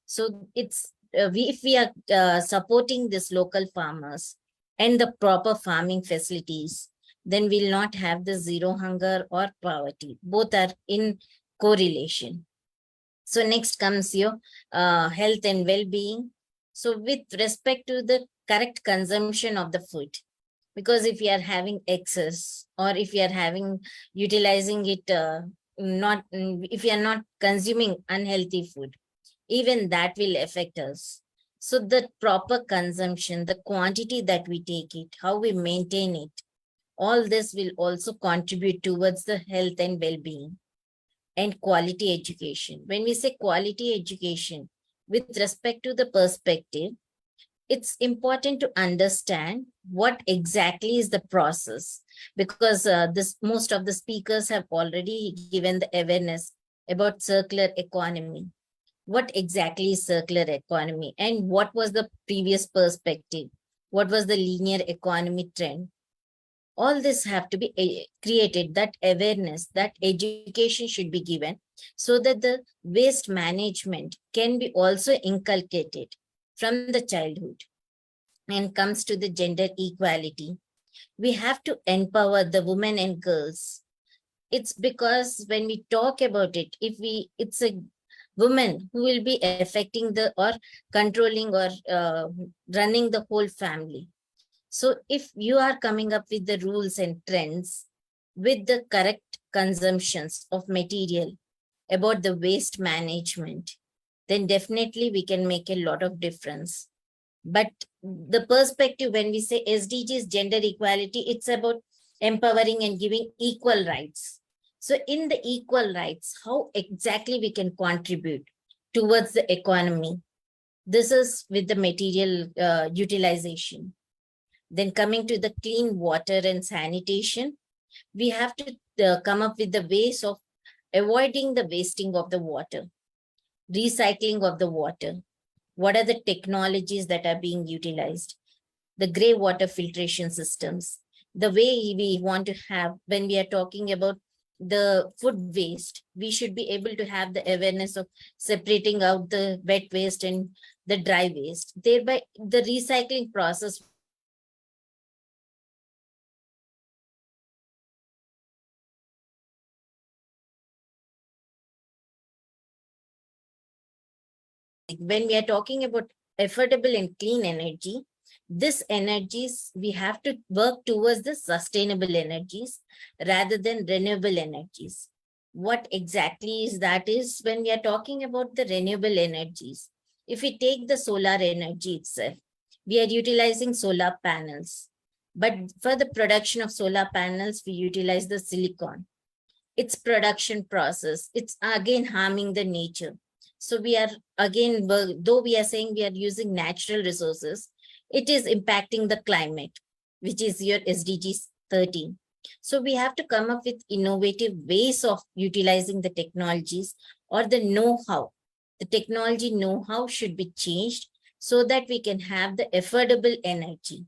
So it's if we are supporting this local farmers and the proper farming facilities, then we'll not have the zero hunger or poverty. Both are in correlation. So next comes your health and well-being. So with respect to the correct consumption of the food, because if you are having excess or if you are utilizing it, if you are not consuming unhealthy food, even that will affect us. So the proper consumption, the quantity that we take it, how we maintain it, all this will also contribute towards the health and well-being. And quality education. When we say quality education, with respect to the perspective, it's important to understand what exactly is the process, because most of the speakers have already given the awareness about circular economy. What exactly is circular economy and what was the previous perspective? What was the linear economy trend? All this have to be created, that awareness, that education should be given so that the waste management can be also inculcated from the childhood. And comes to the gender equality, we have to empower the women and girls. It's because when we talk about it, it's a woman who will be affecting or controlling or running the whole family. So if you are coming up with the rules and trends with the correct consumptions of material about the waste management, then definitely we can make a lot of difference. But the perspective when we say SDGs, gender equality, it's about empowering and giving equal rights. So in the equal rights, how exactly we can contribute towards the economy? This is with the material utilization. Then coming to the clean water and sanitation, we have to come up with the ways of avoiding the wasting of the water, recycling of the water. What are the technologies that are being utilized? The gray water filtration systems, the way we want to have when we are talking about the food waste, we should be able to have the awareness of separating out the wet waste and the dry waste. Thereby, the recycling process when we are talking about affordable and clean energy, this energies, we have to work towards the sustainable energies rather than renewable energies. What exactly is that is when we are talking about the renewable energies. If we take the solar energy itself, we are utilizing solar panels. But for the production of solar panels, we utilize the silicon. Its production process, it's again harming the nature. So we are again, though we are saying we are using natural resources, it is impacting the climate, which is your SDGs 13. So we have to come up with innovative ways of utilizing the technologies or the know-how The technology know-how should be changed so that we can have the affordable energy.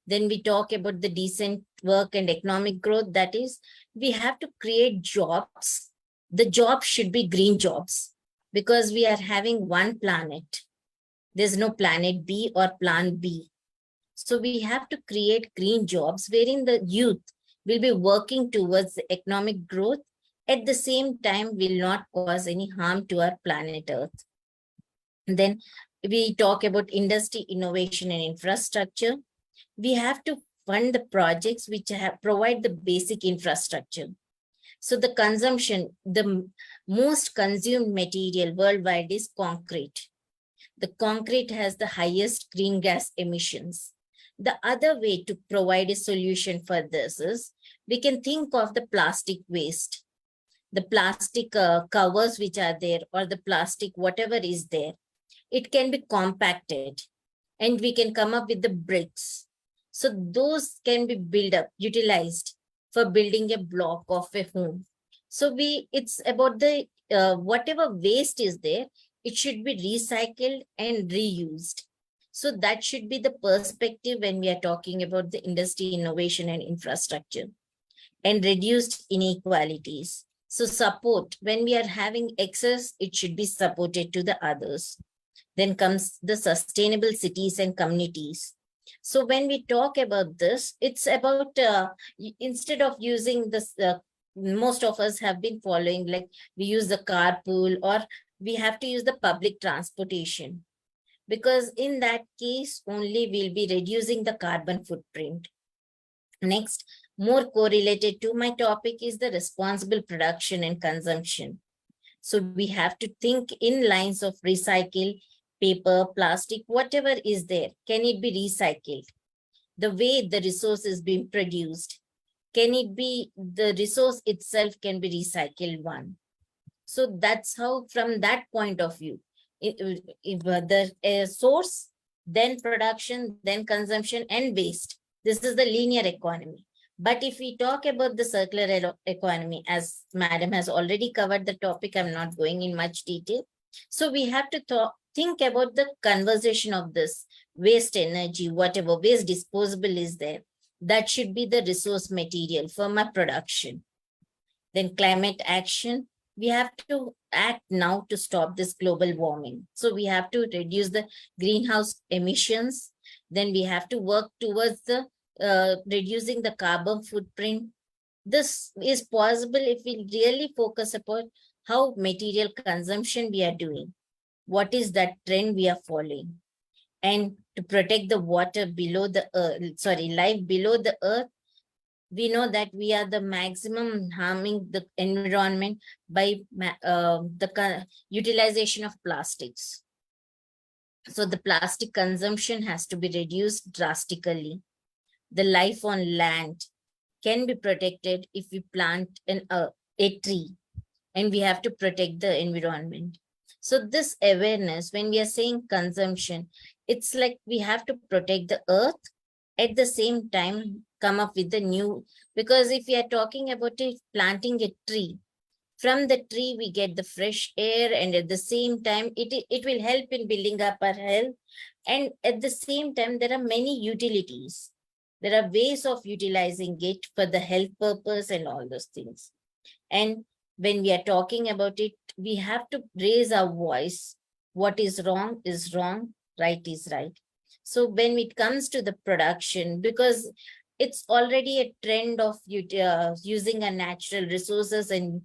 Then we talk about the decent work and economic growth. That is, we have to create jobs. The jobs should be green jobs because we are having one planet. There's no planet B or plan B. So we have to create green jobs wherein the youth will be working towards the economic growth. At the same time, will not cause any harm to our planet Earth. Then we talk about industry, innovation, and infrastructure. We have to fund the projects which provide the basic infrastructure. So the consumption, the most consumed material worldwide is concrete. The concrete has the highest green gas emissions. The other way to provide a solution for this is we can think of the plastic waste. The plastic covers which are there, or the plastic, whatever is there, it can be compacted and we can come up with the bricks. So those can be built up, utilized for building a block of a home. So it's about the whatever waste is there, it should be recycled and reused. So that should be the perspective when we are talking about the industry, innovation, and infrastructure, and reduced inequalities. So support, when we are having excess, it should be supported to the others. Then comes the sustainable cities and communities. So when we talk about this, it's about, instead of using this, most of us have been following, like we use the carpool or we have to use the public transportation, because in that case only we'll be reducing the carbon footprint. Next, more correlated to my topic is the responsible production and consumption. So we have to think in lines of recycle, paper, plastic, whatever is there, can it be recycled? The way the resource is being produced, can it be the resource itself can be recycled one? So that's how, from that point of view, the source, then production, then consumption and waste. This is the linear economy. But if we talk about the circular economy, as Madam has already covered the topic, I'm not going in much detail. So we have to think about the conversation of this waste energy, whatever waste disposable is there, that should be the resource material for my production. Then climate action, we have to act now to stop this global warming. So we have to reduce the greenhouse emissions. Then we have to work towards the reducing the carbon footprint. This is possible if we really focus upon how material consumption we are doing. What is that trend we are following? And to protect the water below the earth, life below the earth, we know that we are the maximum harming the environment by the utilization of plastics. So the plastic consumption has to be reduced drastically. The life on land can be protected if we plant a tree, and we have to protect the environment. So this awareness, when we are saying consumption, it's like we have to protect the earth, at the same time come up with the new, because if we are talking about planting a tree, from the tree we get the fresh air, and at the same time it will help in building up our health, and at the same time there are many utilities. There are ways of utilizing it for the health purpose and all those things. And when we are talking about it, we have to raise our voice. What is wrong, right is right. So when it comes to the production, because it's already a trend of using our natural resources and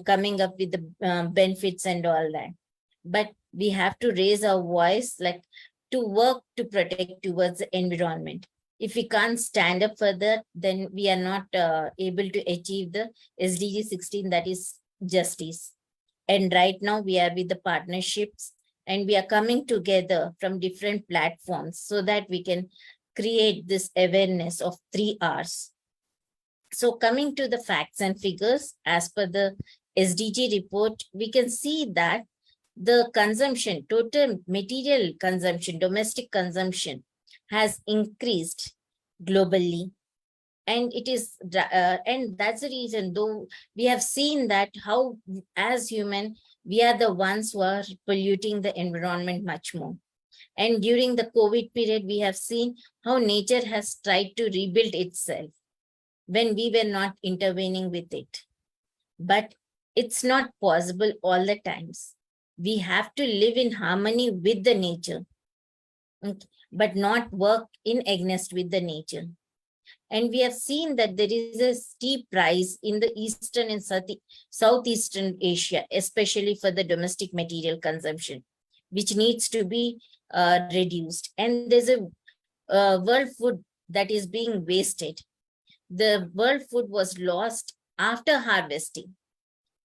coming up with the benefits and all that. But we have to raise our voice, like to work to protect towards the environment. If we can't stand up for that, then we are not able to achieve the SDG 16, that is justice. And right now we are with the partnerships, and we are coming together from different platforms so that we can create this awareness of 3 Rs. So coming to the facts and figures, as per the SDG report, we can see that the consumption, total material consumption, domestic consumption has increased globally. And it is, and that's the reason, though we have seen that how as human, We are the ones who are polluting the environment much more. And during the COVID period, we have seen how nature has tried to rebuild itself when we were not intervening with it. But it's not possible all the times. We have to live in harmony with the nature, but not work in against with the nature. And we have seen that there is a steep rise in the Eastern and Southeastern Asia, especially for the domestic material consumption, which needs to be reduced. And there's a world food that is being wasted. The world food was lost after harvesting,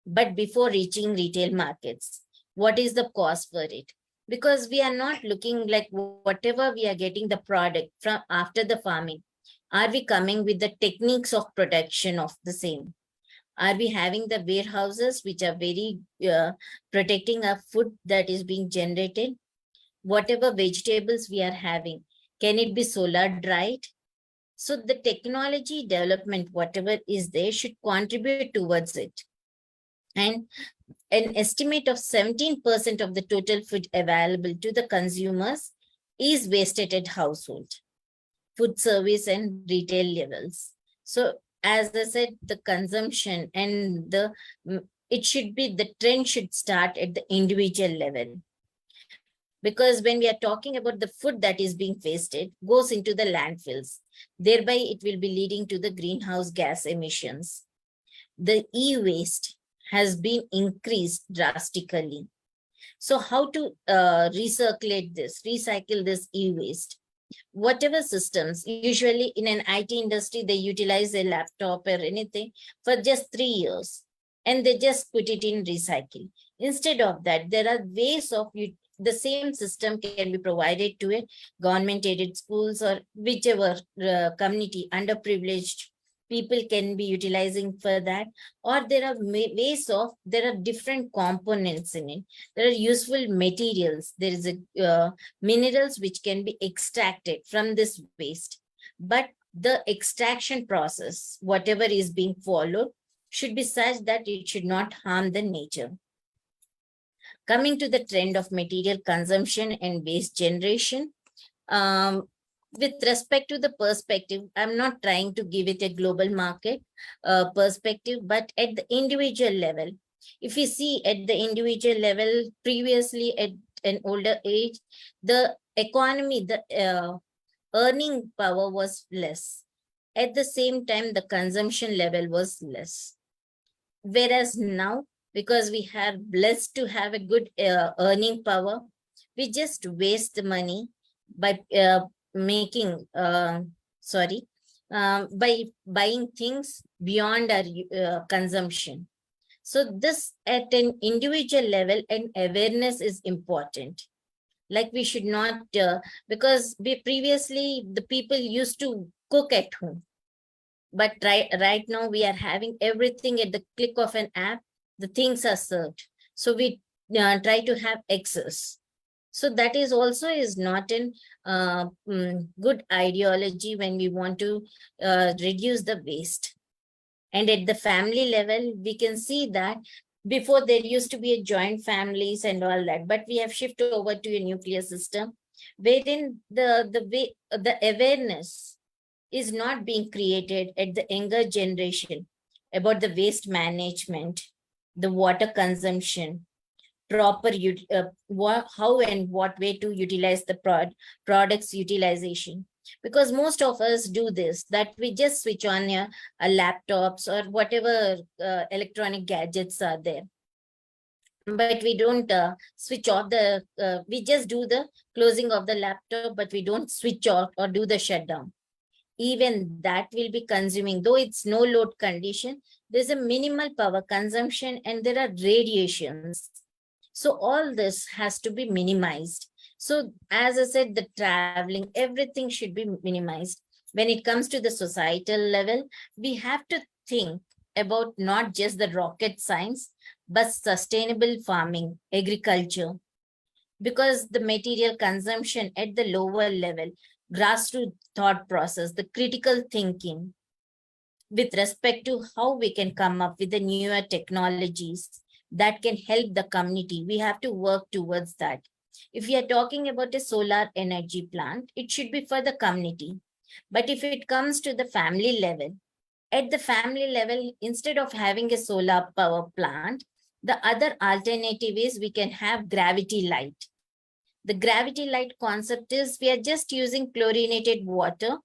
but before reaching retail markets. What is the cost for it? Because we are not looking like whatever we are getting the product from after the farming. Are we coming with the techniques of production of the same? Are we having the warehouses which are very protecting our food that is being generated? Whatever vegetables we are having, can it be solar dried? So the technology development, whatever is there, should contribute towards it. And an estimate of 17% of the total food available to the consumers is wasted at household, food service and retail levels. So as I said, the consumption and the trend should start at the individual level. Because when we are talking about the food that is being wasted, goes into the landfills. Thereby, it will be leading to the greenhouse gas emissions. The e-waste has been increased drastically. So how to recycle this e-waste? Whatever systems, usually in an IT industry, they utilize a laptop or anything for just 3 years and they just put it in recycle. Instead of that, there are ways of the same system can be provided to a government-aided schools or whichever community underprivileged people can be utilizing for that. Or there are there are different components in it. There are useful materials. There is minerals which can be extracted from this waste. But the extraction process, whatever is being followed, should be such that it should not harm the nature. Coming to the trend of material consumption and waste generation, with respect to the perspective, I'm not trying to give it a global market perspective, but at the individual level, if we see at the individual level, previously at an older age, the economy, the earning power was less. At the same time, the consumption level was less. Whereas now, because we are blessed to have a good earning power, we just waste the money by by buying things beyond our consumption. So this at an individual level, and awareness is important. Like we should not, because previously the people used to cook at home. But right now we are having everything at the click of an app. The things are served. So we try to have excess. So that is also not an good ideology when we want to reduce the waste. And at the family level, we can see that before there used to be a joint families and all that, but we have shifted over to a nuclear system wherein the awareness is not being created at the younger generation about the waste management, the water consumption, proper how and what way to utilize the products utilization. Because most of us do this, that we just switch on laptops or whatever electronic gadgets are there. But we don't switch off we just do the closing of the laptop, but we don't switch off or do the shutdown. Even that will be consuming, though it's no load condition, there's a minimal power consumption and there are radiations. So all this has to be minimized. So as I said, the traveling, everything should be minimized. When it comes to the societal level, we have to think about not just the rocket science, but sustainable farming, agriculture, because the material consumption at the lower level, grassroots thought process, the critical thinking with respect to how we can come up with the newer technologies that can help the community. We have to work towards that. If we are talking about a solar energy plant, it should be for the community. But if it comes to the family level, at the family level, instead of having a solar power plant, the other alternative is we can have gravity light. The gravity light concept is we are just using chlorinated water,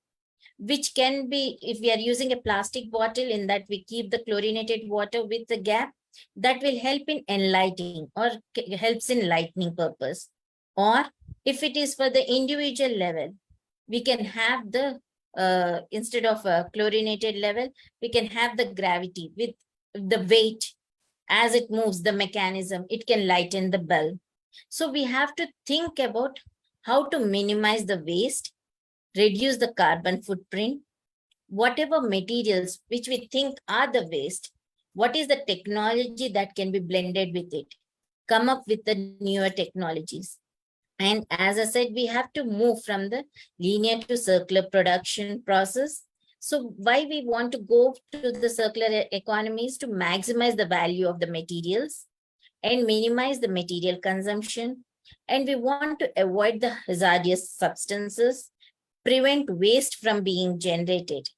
which can be, if we are using a plastic bottle, in that we keep the chlorinated water with the gap, that will help in enlightening or helps in lightning purpose. Or if it is for the individual level, we can have the, instead of a chlorinated level, we can have the gravity with the weight. As it moves, the mechanism, it can lighten the bulb. So we have to think about how to minimize the waste, reduce the carbon footprint, whatever materials which we think are the waste, what is the technology that can be blended with it, come up with the newer technologies. And as I said, we have to move from the linear to circular production process. So why we want to go to the circular economy is to maximize the value of the materials and minimize the material consumption. And we want to avoid the hazardous substances, prevent waste from being generated,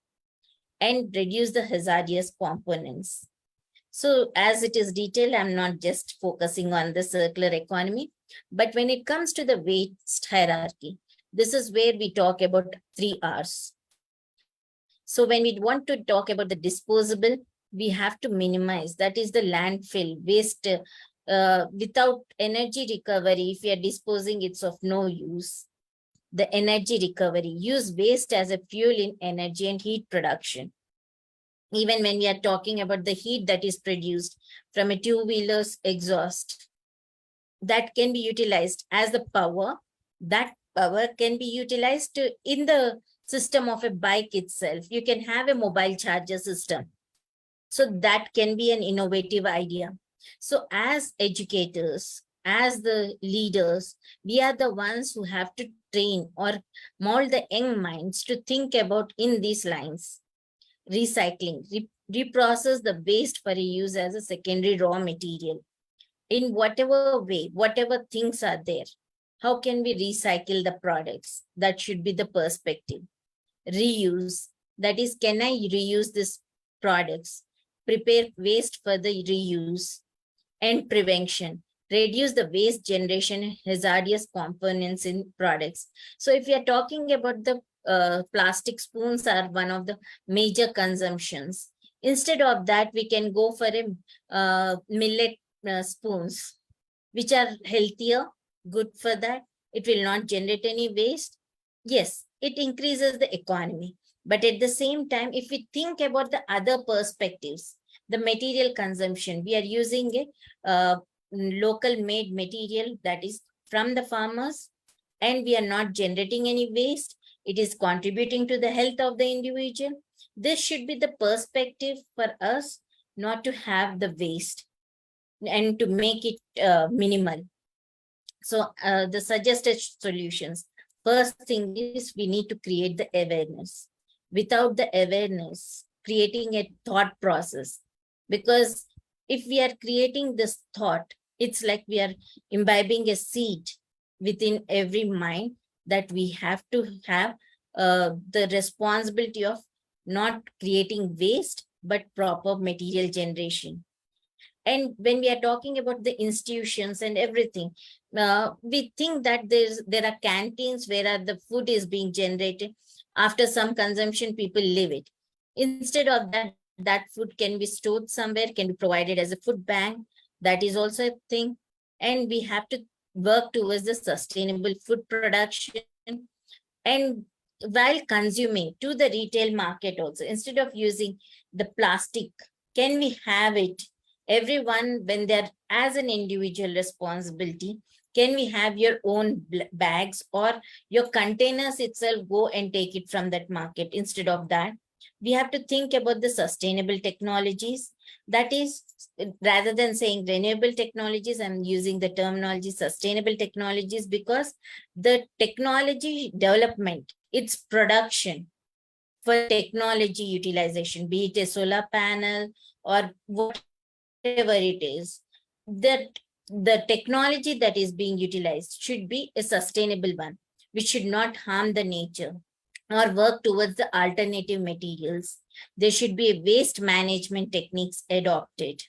and reduce the hazardous components. So as it is detailed, I'm not just focusing on the circular economy, but when it comes to the waste hierarchy, this is where we talk about 3 R's. So when we want to talk about the disposable, we have to minimize, that is the landfill waste. Without energy recovery, if we are disposing, it's of no use. The energy recovery, use waste as a fuel in energy and heat production. Even when we are talking about the heat that is produced from a two-wheeler's exhaust, that can be utilized as the power. That power can be utilized in the system of a bike itself. You can have a mobile charger system. So that can be an innovative idea. So as educators, as the leaders, we are the ones who have to train or mold the young minds to think about in these lines. Recycling, reprocess the waste for use as a secondary raw material. In whatever way, whatever things are there, how can we recycle the products? That should be the perspective. Reuse, that is, can I reuse these products? Prepare waste for the reuse. And prevention, reduce the waste generation and hazardous components in products. So if we are talking about the plastic spoons are one of the major consumptions. Instead of that, we can go for a millet spoons, which are healthier, good for that. It will not generate any waste. Yes, it increases the economy. But at the same time, if we think about the other perspectives, the material consumption, we are using a local made material that is from the farmers, and we are not generating any waste. It is contributing to the health of the individual. This should be the perspective for us, not to have the waste and to make it minimal. So the suggested solutions, first thing is we need to create the awareness. Without the awareness, creating a thought process, because if we are creating this thought, it's like we are imbibing a seed within every mind that we have to have the responsibility of not creating waste, but proper material generation. And when we are talking about the institutions and everything, we think that there are canteens where the food is being generated. After some consumption, people leave it. Instead of that, that food can be stored somewhere, can be provided as a food bank. That is also a thing. And we have to work towards the sustainable food production. And while consuming to the retail market also, instead of using the plastic, can we have it? Everyone, when they're as an individual responsibility, can we have your own bags or your containers itself, go and take it from that market? Instead of that, we have to think about the sustainable technologies. That is, rather than saying renewable technologies, I'm using the terminology sustainable technologies, because the technology development, its production for technology utilization, be it a solar panel or whatever it is, that the technology that is being utilized should be a sustainable one, which should not harm the nature or work towards the alternative materials. There should be a waste management techniques adopted.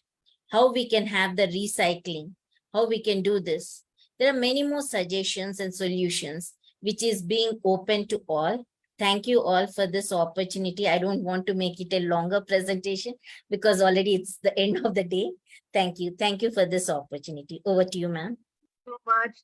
How we can have the recycling, how we can do this. There are many more suggestions and solutions which is being open to all. Thank you all for this opportunity. I don't want to make it a longer presentation because already it's the end of the day. Thank you. Thank you for this opportunity. Over to you, ma'am. So much,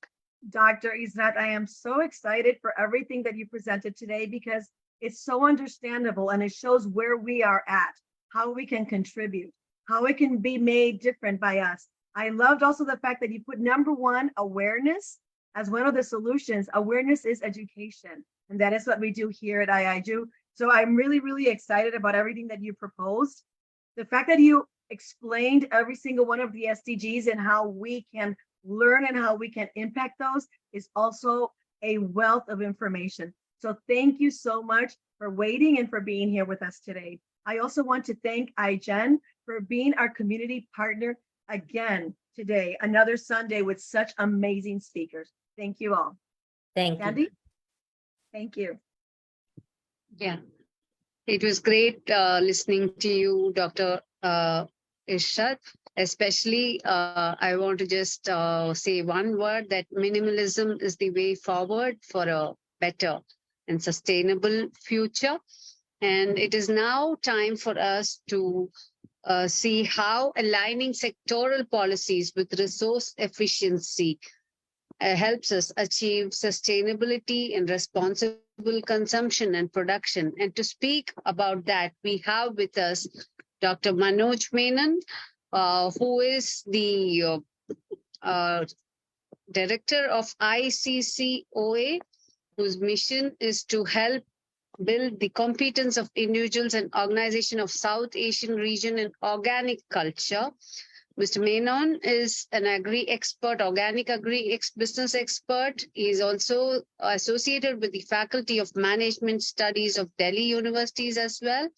Dr. Israt. I am so excited for everything that you presented today because it's so understandable and it shows where we are at, how we can contribute, how it can be made different by us. I loved also the fact that you put number one, awareness, as one of the solutions. Awareness is education, and that is what we do here at IIU. So I'm really, really excited about everything that you proposed. The fact that you explained every single one of the SDGs and how we can learn and how we can impact those is also a wealth of information. So thank you so much for waiting and for being here with us today. I also want to thank iGen for being our community partner again today, another Sunday with such amazing speakers. Thank you all. Thank Kindi? you. Thank you. Yeah, it was great listening to you, Dr. Israt. Especially, I want to just say one word, that minimalism is the way forward for a better and sustainable future. And it is now time for us to see how aligning sectoral policies with resource efficiency helps us achieve sustainability and responsible consumption and production. And to speak about that, we have with us Dr. Manoj Menon, who is the director of ICCOA, whose mission is to help build the competence of individuals and organization of South Asian region in organic culture. Mr. Menon is an agri expert, organic agri business expert. He is also associated with the Faculty of Management Studies of Delhi Universities as well.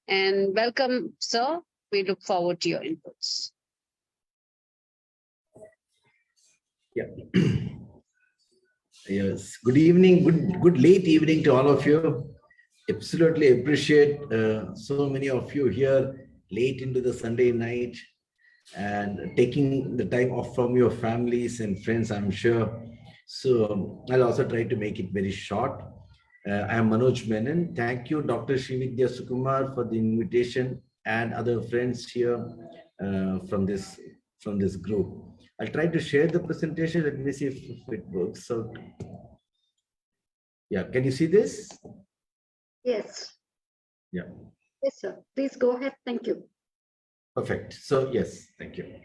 And welcome, sir. We look forward to your inputs. Yeah. Yes. Good evening. Good late evening to all of you. Absolutely appreciate so many of you here late into the Sunday night and taking the time off from your families and friends, I'm sure. So I'll also try to make it very short. I am Manoj Menon. Thank you, Dr. Srividhya Sukumar, for the invitation and other friends here from this group. I'll try to share the presentation. Let me see if it works out. Yeah, can you see this? Yes. Yeah. Yes, sir. Please go ahead. Thank you. Perfect. So yes, thank you.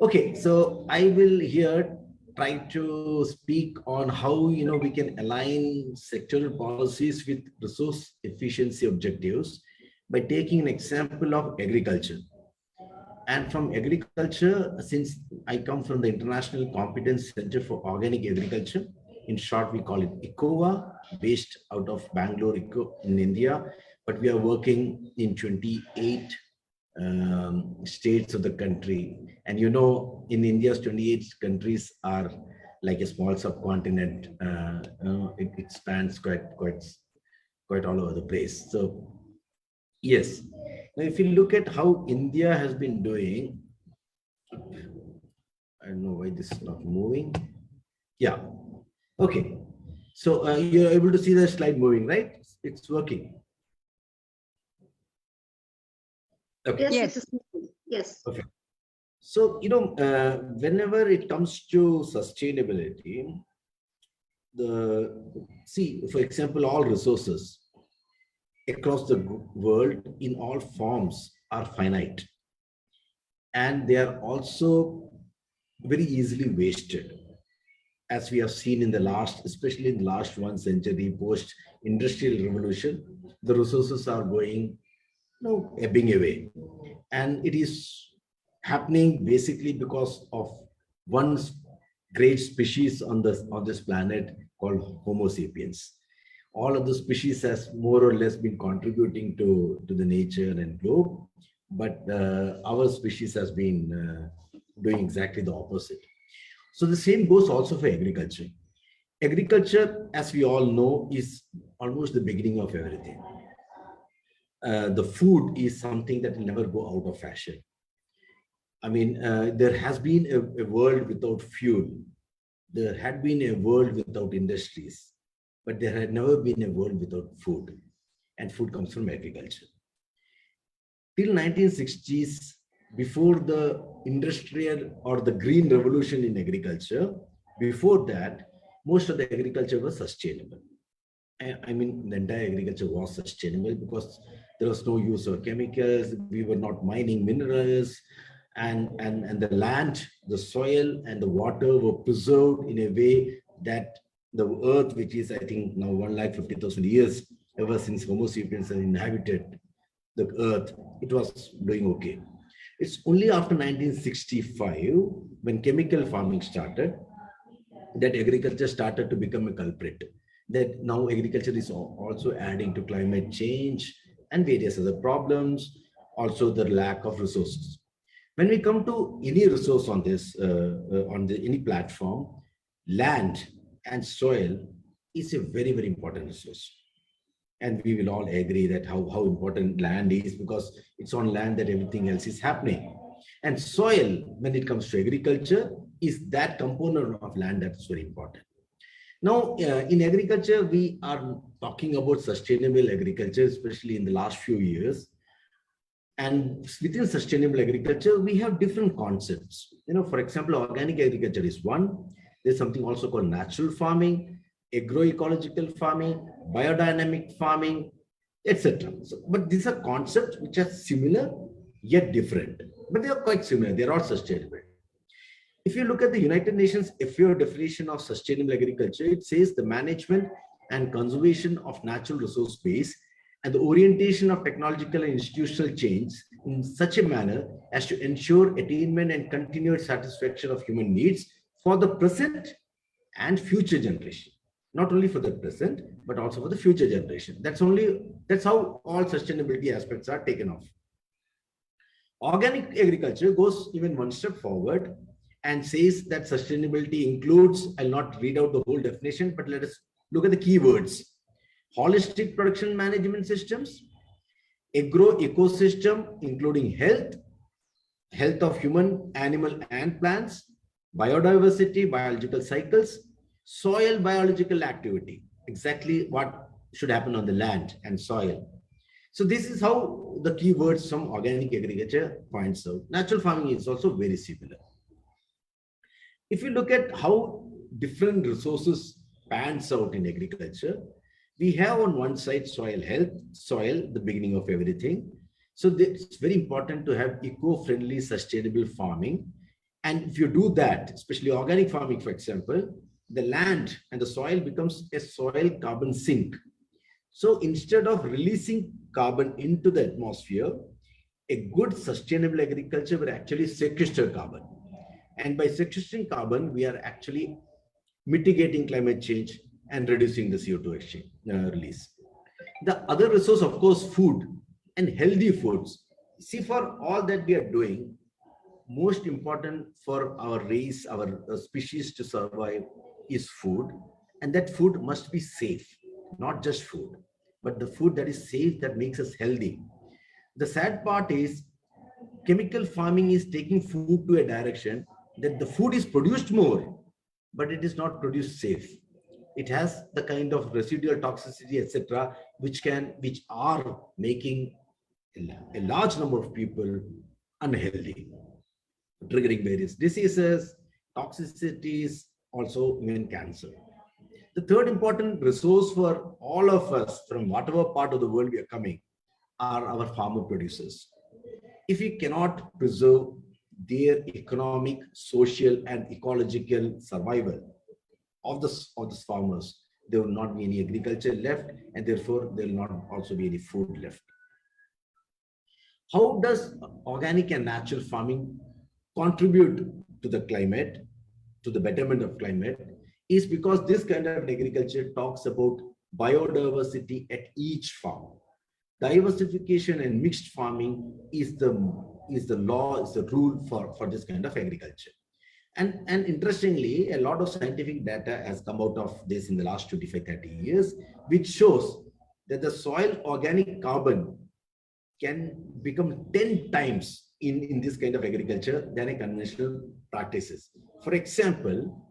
Okay, so I will here try to speak on how we can align sectoral policies with resource efficiency objectives by taking an example of agriculture. And from agriculture, since I come from the International Competence Center for Organic Agriculture, in short, we call it ICOA, based out of Bangalore in India, but we are working in 28 states of the country. And in India's 28 countries are like a small subcontinent. It spans quite all over the place. So yes, now if you look at how India has been doing, I don't know why this is not moving. Yeah, okay. So you're able to see the slide moving, right? It's working. Okay. Yes. Yes. Okay. So, whenever it comes to sustainability, for example, all resources across the world in all forms are finite. And they are also very easily wasted. As we have seen in especially in the last 1 century post-industrial revolution, the resources are going ebbing away. And it is happening basically because of one great species on this planet called Homo sapiens. All of the species has more or less been contributing to the nature and globe, but our species has been doing exactly the opposite. So the same goes also for agriculture. Agriculture, as we all know, is almost the beginning of everything. The food is something that will never go out of fashion. I mean, there has been a world without fuel. There had been a world without industries, but there had never been a world without food. And food comes from agriculture. Till 1960s, before the industrial or the green revolution in agriculture, before that, most of the agriculture was sustainable. I mean, the entire agriculture was sustainable because there was no use of chemicals. We were not mining minerals, and the land, the soil, and the water were preserved in a way that the earth, which is, I think, now 150,000 years ever since Homo sapiens has inhabited the earth, it was doing okay. It's only after 1965, when chemical farming started, that agriculture started to become a culprit. That now agriculture is also adding to climate change and various other problems, also the lack of resources. When we come to any resource on this, any platform, land and soil is a very, very important resource. And we will all agree that how important land is, because it's on land that everything else is happening. And soil, when it comes to agriculture, is that component of land that's very important. Now, in agriculture, we are talking about sustainable agriculture, especially in the last few years. And within sustainable agriculture, we have different concepts. For example, organic agriculture is one. There's something also called natural farming, agroecological farming, biodynamic farming, etc. But these are concepts which are similar yet different. But they are quite similar. They are all sustainable. If you look at the United Nations FAO definition of sustainable agriculture, it says the management and conservation of natural resource base and the orientation of technological and institutional change in such a manner as to ensure attainment and continued satisfaction of human needs for the present and future generation. Not only for the present, but also for the future generation. That's how all sustainability aspects are taken off. Organic agriculture goes even one step forward and says that sustainability includes, I'll not read out the whole definition, but let us look at the keywords: holistic production management systems, ecosystem, including health of human, animal, and plants, biodiversity, biological cycles, soil biological activity, exactly what should happen on the land and soil. So this is how the keywords from organic agriculture points out. Natural farming is also very similar. If you look at how different resources pans out in agriculture, we have on one side soil health, soil, the beginning of everything. So it's very important to have eco-friendly, sustainable farming. And if you do that, especially organic farming, for example, the land and the soil becomes a soil carbon sink. So instead of releasing carbon into the atmosphere, a good sustainable agriculture will actually sequester carbon. And by sequestering carbon, we are actually mitigating climate change and reducing the CO2 exchange release. The other resource, of course, food and healthy foods. See, for all that we are doing, most important for our race, our species to survive is food. And that food must be safe, not just food, but the food that is safe, that makes us healthy. The sad part is chemical farming is taking food to a direction that the food is produced more, but it is not produced safe. It has the kind of residual toxicity, etc., which are making a large number of people unhealthy, triggering various diseases, toxicities, also even cancer. The third important resource for all of us, from whatever part of the world we are coming, are our farmer producers. If we cannot preserve their economic, social, and ecological survival of the farmers, there will not be any agriculture left, and therefore there will not also be any food left. How does organic and natural farming contribute to the climate, to the betterment of climate? Is because this kind of agriculture talks about biodiversity at each farm. diversification and mixed farming is the rule for this kind of agriculture. And interestingly, a lot of scientific data has come out of this in the last 25-30 years, which shows that the soil organic carbon can become 10 times in this kind of agriculture than a conventional practices. For example,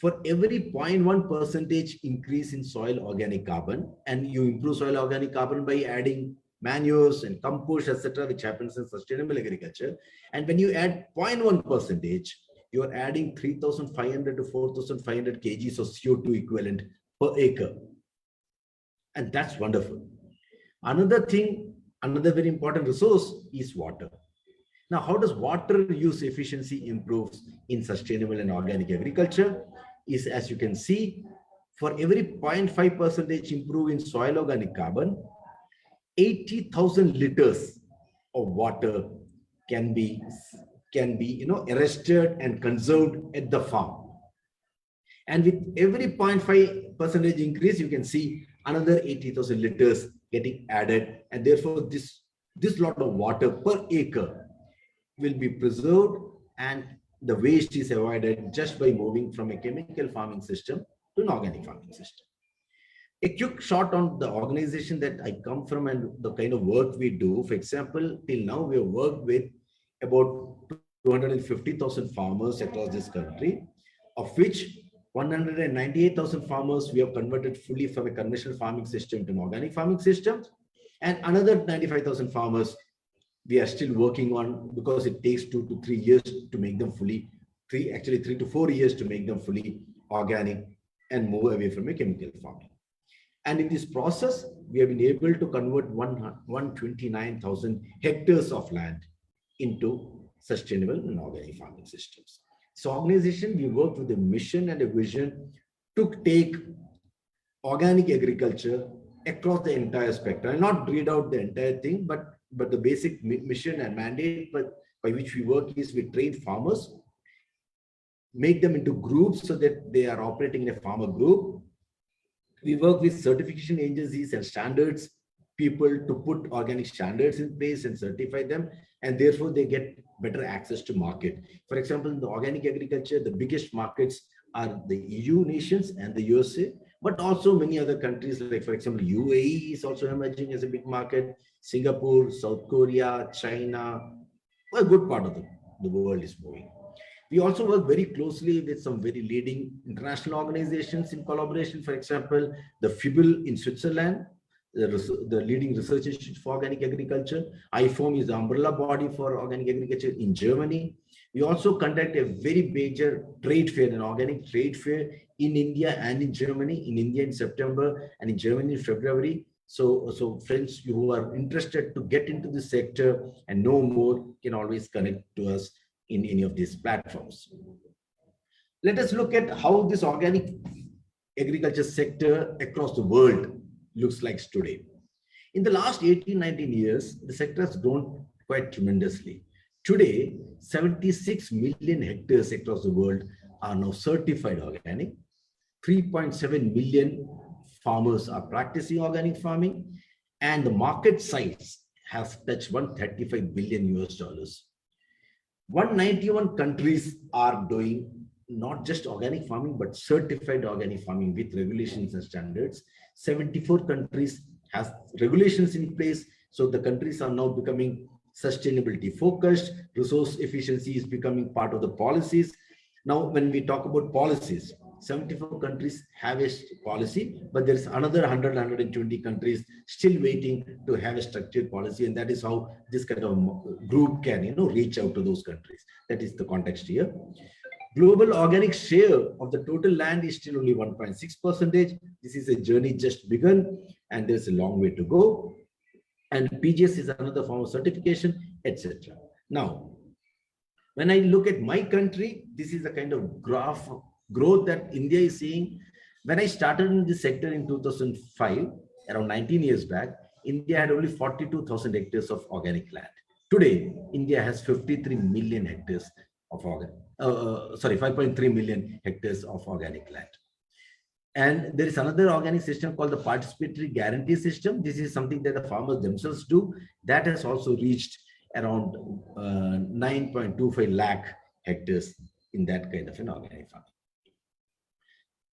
for every 0.1% increase in soil organic carbon, and you improve soil organic carbon by adding manures and compost, etc., which happens in sustainable agriculture. And when you add 0.1%, you are adding 3,500 to 4,500 kgs of CO2 equivalent per acre. And that's wonderful. Another thing, another very important resource is water. Now, how does water use efficiency improve in sustainable and organic agriculture? Is, as you can see, for every 0.5% improve in soil organic carbon, 80,000 liters of water can be arrested and conserved at the farm. And with every 0.5% increase, you can see another 80,000 liters getting added, and therefore this lot of water per acre will be preserved, and the waste is avoided just by moving from a chemical farming system to an organic farming system. A quick shot on the organization that I come from and the kind of work we do. For example, till now we have worked with about 250,000 farmers across this country, of which 198,000 farmers we have converted fully from a conventional farming system to an organic farming system, and another 95,000 farmers we are still working on, because it takes 2 to 3 years to make them fully, 3 to 4 years to make them fully organic and move away from a chemical farming. And in this process, we have been able to convert 129,000 hectares of land into sustainable and organic farming systems. So organization, we worked with a mission and a vision to take organic agriculture across the entire spectrum. I'll not read out the entire thing, but the basic mission and mandate by which we work is we train farmers, make them into groups so that they are operating in a farmer group. We work with certification agencies and standards people to put organic standards in place and certify them, and therefore they get better access to market. For example, in the organic agriculture, the biggest markets are the EU nations and the USA, but also many other countries, like for example, UAE is also emerging as a big market, Singapore, South Korea, China, a good part of the world is moving. We also work very closely with some very leading international organizations in collaboration. For example, the FIBL in Switzerland, the leading research institute for organic agriculture. IFOM is the umbrella body for organic agriculture in Germany. We also conduct a very major trade fair, an organic trade fair in India and in Germany. In India in September and in Germany in February. So friends who are interested to get into the sector and know more can always connect to us in any of these platforms. Let us look at how this organic agriculture sector across the world looks like today. In the last 18-19 years, the sector has grown quite tremendously. Today, 76 million hectares across the world are now certified organic. 3.7 million farmers are practicing organic farming, and the market size has touched $135 billion US. 191 countries are doing not just organic farming, but certified organic farming with regulations and standards. 74 countries have regulations in place. So the countries are now becoming sustainability focused. Resource efficiency is becoming part of the policies. Now, when we talk about policies, 74 countries have a policy, but there is another 100, 120 countries still waiting to have a structured policy. And that is how this kind of group can, reach out to those countries. That is the context here. Global organic share of the total land is still only 1.6%. This is a journey just begun, and there's a long way to go. And PGS is another form of certification, etc. Now, when I look at my country, this is the kind of graph growth that India is seeing. When I started in this sector in 2005, around 19 years back, India had only 42,000 hectares of organic land. Today, India has 53 million hectares of 5.3 million hectares of organic land. And there is another organic system called the participatory guarantee system. This is something that the farmers themselves do. That has also reached around 9.25 lakh hectares in that kind of an organic farming.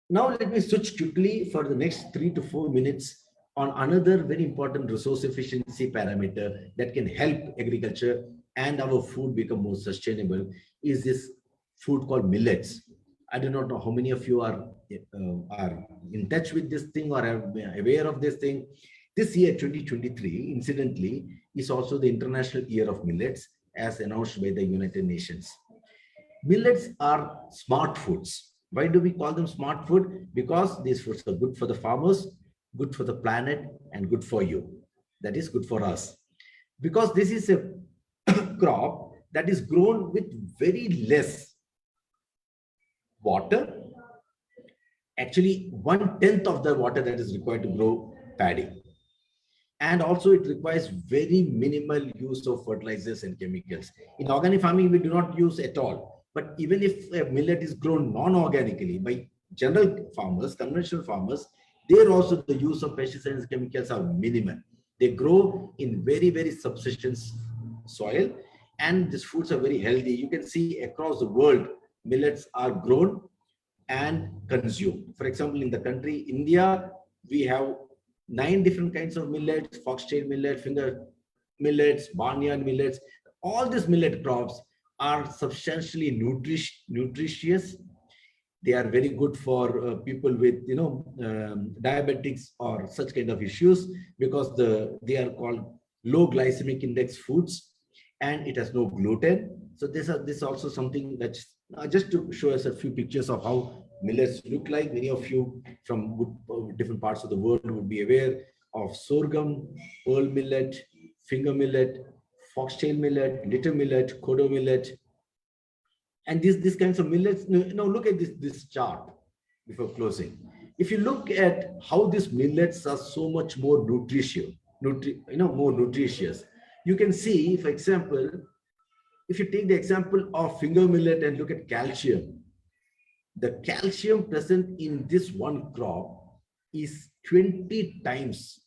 Now let me switch quickly for the next 3 to 4 minutes on another very important resource efficiency parameter that can help agriculture and our food become more sustainable, is this food called millets. I do not know how many of you are in touch with this thing or are aware of this thing. This year, 2023, incidentally, is also the International Year of Millets, as announced by the United Nations. Millets are smart foods. Why do we call them smart food? Because these foods are good for the farmers, good for the planet, and good for you. That is good for us. Because this is a crop that is grown with very less water. Actually, 1/10 of the water that is required to grow paddy. And also it requires very minimal use of fertilizers and chemicals. In organic farming, we do not use at all. But even if a millet is grown non-organically by general farmers, conventional farmers, there also the use of pesticides and chemicals are minimal. They grow in very, very subsistence soil, and these foods are very healthy. You can see across the world, millets are grown and consumed. For example, in the country India, we have 9 different kinds of millets: foxtail millet, finger millets, barnyard millets. All these millet crops are substantially nutritious. They are very good for people with diabetics or such kind of issues, because they are called low glycemic index foods, and it has no gluten. So this is also something that's just to show us a few pictures of how millets look like. Many of you from different parts of the world would be aware of sorghum, pearl millet, finger millet, foxtail millet, little millet, kodo millet. And these kinds of millets, look at this chart before closing. If you look at how these millets are so much more nutritious, more nutritious, you can see, for example, if you take the example of finger millet and look at calcium, the calcium present in this one crop is 20 times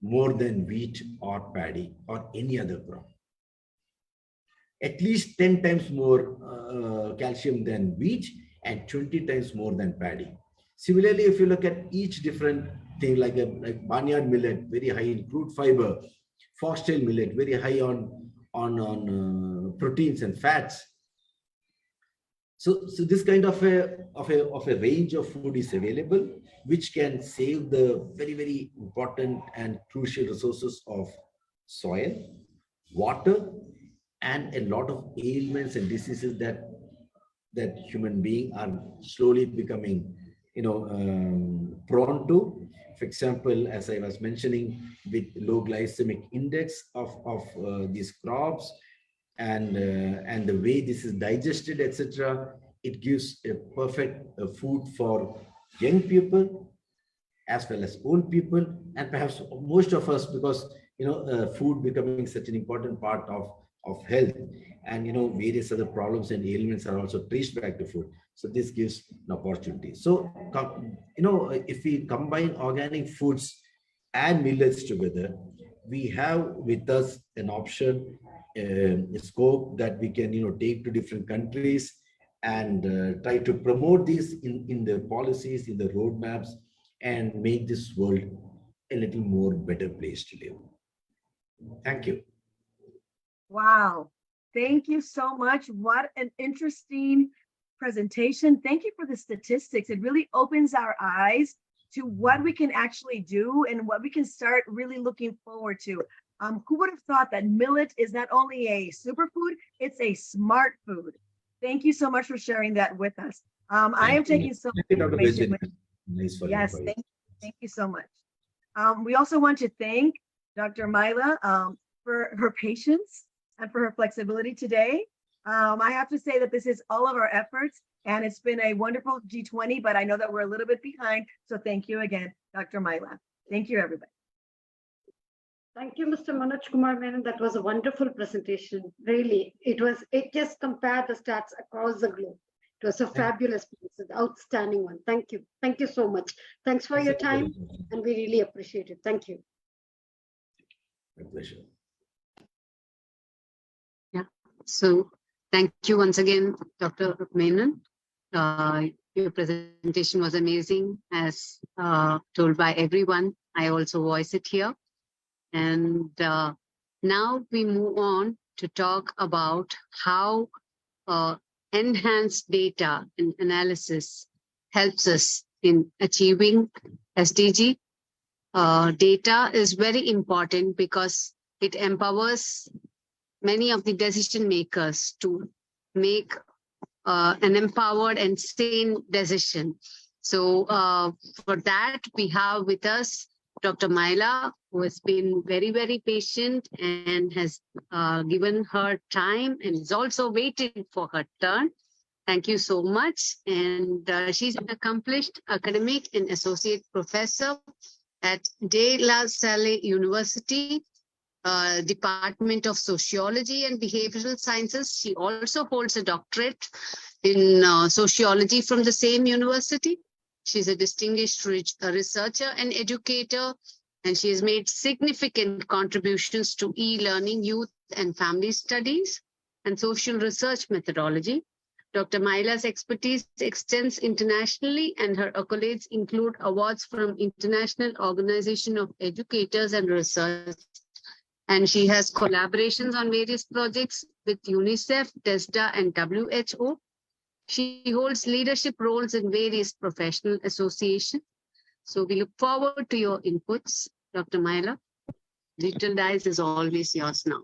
more than wheat or paddy or any other crop. At least 10 times more calcium than wheat and 20 times more than paddy. Similarly, if you look at each different thing, like barnyard millet, very high in crude fiber, foxtail millet, very high on proteins and fats. So this kind of a range of food is available, which can save the very, very important and crucial resources of soil, water, and a lot of ailments and diseases that human beings are slowly becoming prone to. For example, as I was mentioning, with low glycemic index of these crops, and the way this is digested, etc., it gives a perfect food for young people as well as old people, and perhaps most of us, because food becoming such an important part of health, and various other problems and ailments are also traced back to food. So this gives an opportunity. So if we combine organic foods and millets together, we have with us an option, a scope that we can take to different countries and try to promote this in the policies, in the roadmaps, and make this world a little more better place to live. Thank you. Wow. Thank you so much. What an interesting presentation. Thank you for the statistics. It really opens our eyes to what we can actually do and what we can start really looking forward to. Who would have thought that millet is not only a superfood, it's a smart food. Thank you so much for sharing that with us. I am taking some information. Yes, thank you so much. We also want to thank Dr. Myla for her patience and for her flexibility today. I have to say that this is all of our efforts, and it's been a wonderful G20, but I know that we're a little bit behind. So thank you again, Dr. Myla. Thank you, everybody. Thank you, Mr. Manoj Kumar Menon. That was a wonderful presentation. Really, it just compared the stats across the globe It was a fabulous piece, an outstanding one. Thank you. Thank you so much. Thanks for your time, and we really appreciate it. Thank you. My pleasure. Yeah. So thank you once again, Dr. Menon. Your presentation was amazing, as told by everyone. I also voice it here. And now we move on to talk about how enhanced data and analysis helps us in achieving SDG. Data is very important because it empowers many of the decision makers to make an empowered and sane decision. So for that, we have with us Dr. Maila, who has been very, very patient and has given her time and is also waiting for her turn. Thank you so much. And she's an accomplished academic and associate professor at De La Salle University, Department of Sociology and Behavioral Sciences. She also holds a doctorate in sociology from the same university. She's a distinguished researcher and educator, and she has made significant contributions to e-learning, youth and family studies, and social research methodology. Dr. Maila's expertise extends internationally, and her accolades include awards from International Organization of Educators and Research. And she has collaborations on various projects with UNICEF, TESDA, and WHO. She holds leadership roles in various professional associations. So we look forward to your inputs, Dr. Maila. Digital Dice is always yours now.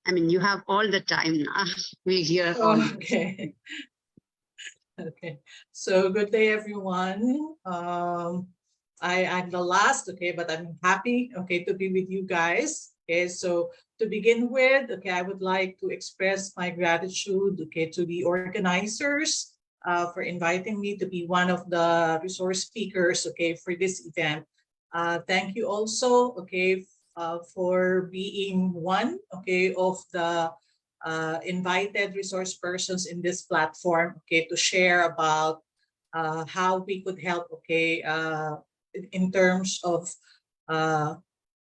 You have all the time now. We hear all. Okay. Okay. So good day, everyone. I'm the last, okay, but I'm happy, okay, to be with you guys. Okay, so to begin with, okay, I would like to express my gratitude, okay, to the organizers for inviting me to be one of the resource speakers, okay, for this event. Thank you also, okay, for being one, okay, of the invited resource persons in this platform, okay, to share about how we could help, okay, in terms of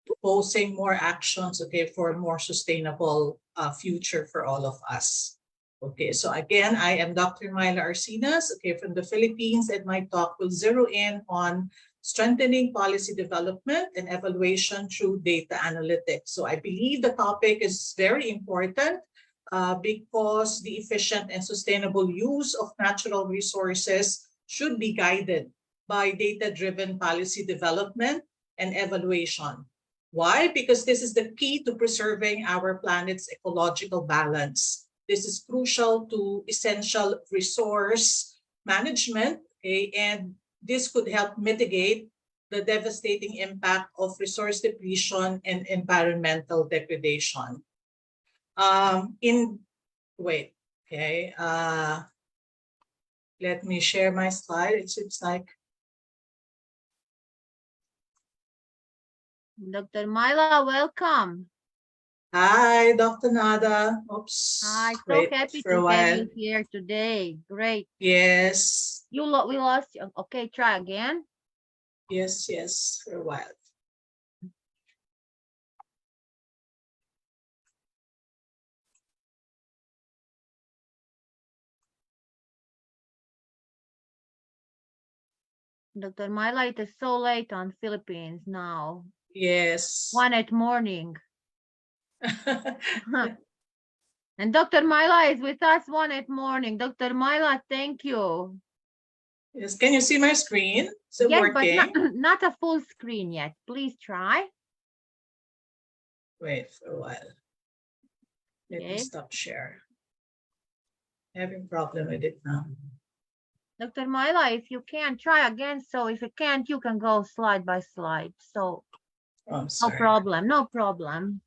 proposing more actions, okay, for a more sustainable future for all of us. Okay, so again, I am Dr. Maila Arsinas, okay, from the Philippines, and my talk will zero in on strengthening policy development and evaluation through data analytics. So I believe the topic is very important because the efficient and sustainable use of natural resources should be guided by data-driven policy development and evaluation. Why? Because this is the key to preserving our planet's ecological balance. This is crucial to essential resource management, okay, and this could help mitigate the devastating impact of resource depletion and environmental degradation. Let me share my slide. It seems like. Dr. Maila, welcome. Hi, Dr. Nada. Oops. Hi, so happy to have you here today. Great. Yes. We lost you. Okay, try again. Yes, for a while. Dr. Maila, it is so late on Philippines now. Yes. 1 at morning. And Dr. Maila is with us 1 at morning. Dr. Maila, thank you. Yes, can you see my screen? Is it working? But not a full screen yet. Please try. Wait for a while. Let me stop share. Having problem with it now. Dr. Maila, if you can, try again. So if you can't, you can go slide by slide. So I'm sorry. No problem.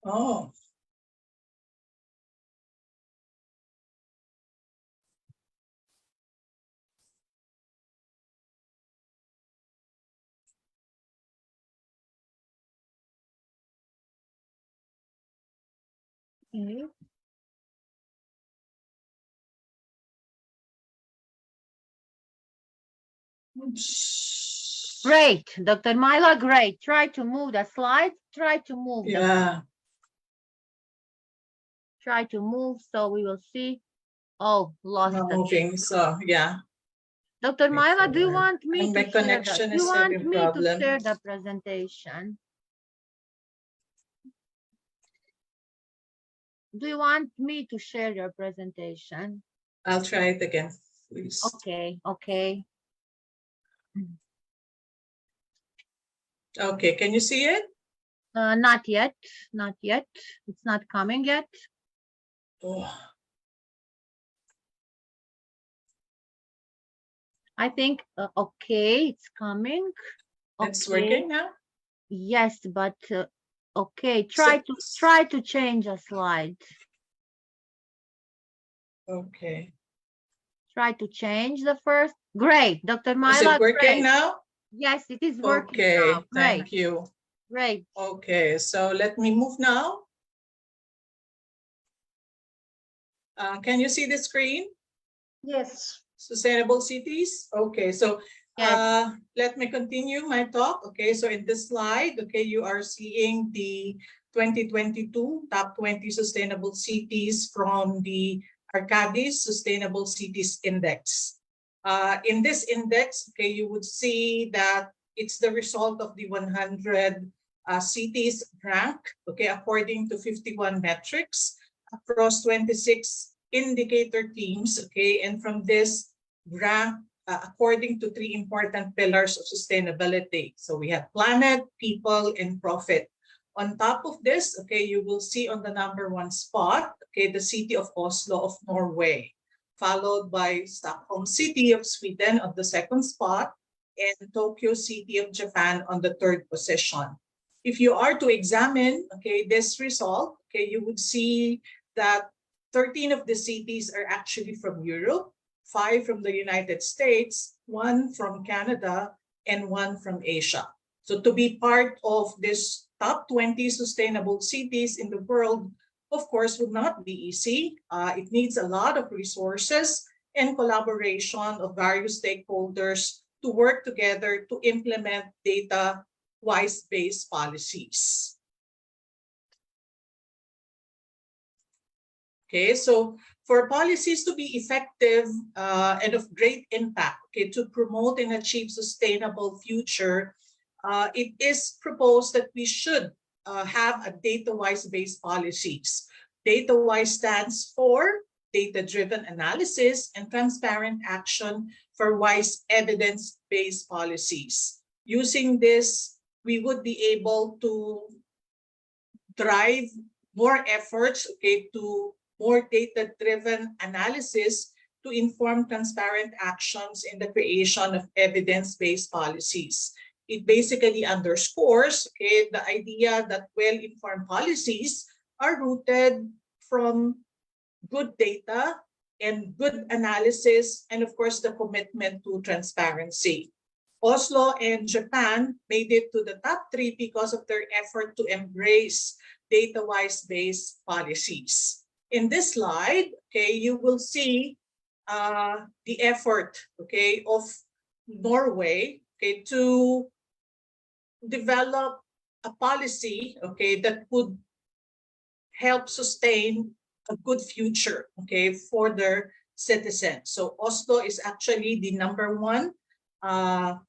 Oh. Okay. Great, Dr. Myla, great. Try to move the slides. Try to move Yeah. Try to move so we will see. Oh, lost Not the moving. So yeah. Dr. Myla, do you want me My to share connection Do you is want having me to problem. share the presentation? Do you want me to share your presentation? I'll try it again, please. Okay, okay. Okay, can you see it? Not yet, not yet. It's not coming yet. Oh. I think, okay, it's coming. It's Okay. working now? Yes, but okay, try to change a slide. Okay. Try to change the first. Great, Dr. Myla. Is it working great. now? Yes, it is working Okay, now. thank you. Great. Okay, so let me move now. Can you see the screen? Yes. Sustainable cities. Okay, so let me continue my talk. Okay, so in this slide, okay, you are seeing the 2022 top 20 sustainable cities from the Arcadis Sustainable Cities Index. In this index, okay, you would see that it's the result of the 100 cities rank, okay, according to 51 metrics across 26 indicator teams, okay, and from this rank according to 3 important pillars of sustainability. So we have planet, people, and profit. On top of this, okay, you will see on the #1 spot, okay, the city of Oslo of Norway, followed by Stockholm City of Sweden on the 2nd spot, and Tokyo City of Japan on the 3rd position. If you are to examine, okay, this result, okay, you would see that 13 of the cities are actually from Europe, 5 from the United States, 1 from Canada, and 1 from Asia. So to be part of this top 20 sustainable cities in the world, of course, would not be easy. It needs a lot of resources and collaboration of various stakeholders to work together to implement data-wise based policies. Okay, so for policies to be effective and of great impact, okay, to promote and achieve sustainable future, it is proposed that we should have a data-wise based policies. Data-wise stands for data-driven analysis and transparent action for wise evidence-based policies. Using this, we would be able to drive more efforts, okay, to more data-driven analysis to inform transparent actions in the creation of evidence-based policies. It basically underscores, okay, the idea that well-informed policies are rooted from good data and good analysis, and of course, the commitment to transparency. Oslo and Japan made it to the top 3 because of their effort to embrace data-wise based policies. In this slide, okay, you will see the effort, okay, of Norway, okay, to develop a policy, okay, that would help sustain a good future, okay, for their citizens. So Oslo is actually the #1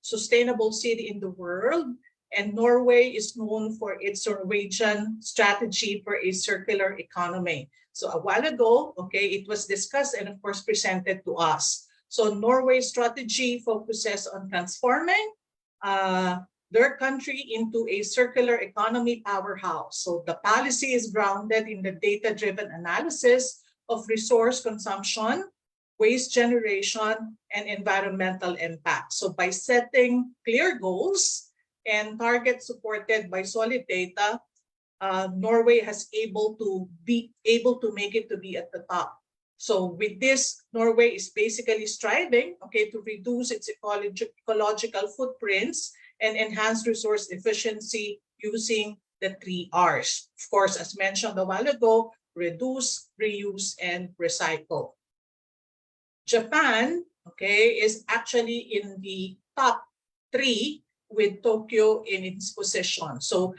sustainable city in the world, and Norway is known for its Norwegian strategy for a circular economy. So a while ago, okay, it was discussed and of course presented to us. So Norway's strategy focuses on transforming their country into a circular economy powerhouse. So the policy is grounded in the data-driven analysis of resource consumption, waste generation, and environmental impact. So by setting clear goals and targets supported by solid data, Norway has been able to make it to be at the top. So with this, Norway is basically striving, okay, to reduce its ecological footprints and enhance resource efficiency using the 3 Rs. Of course, as mentioned a while ago, reduce, reuse, and recycle. Japan, okay, is actually in the top 3 with Tokyo in its position. So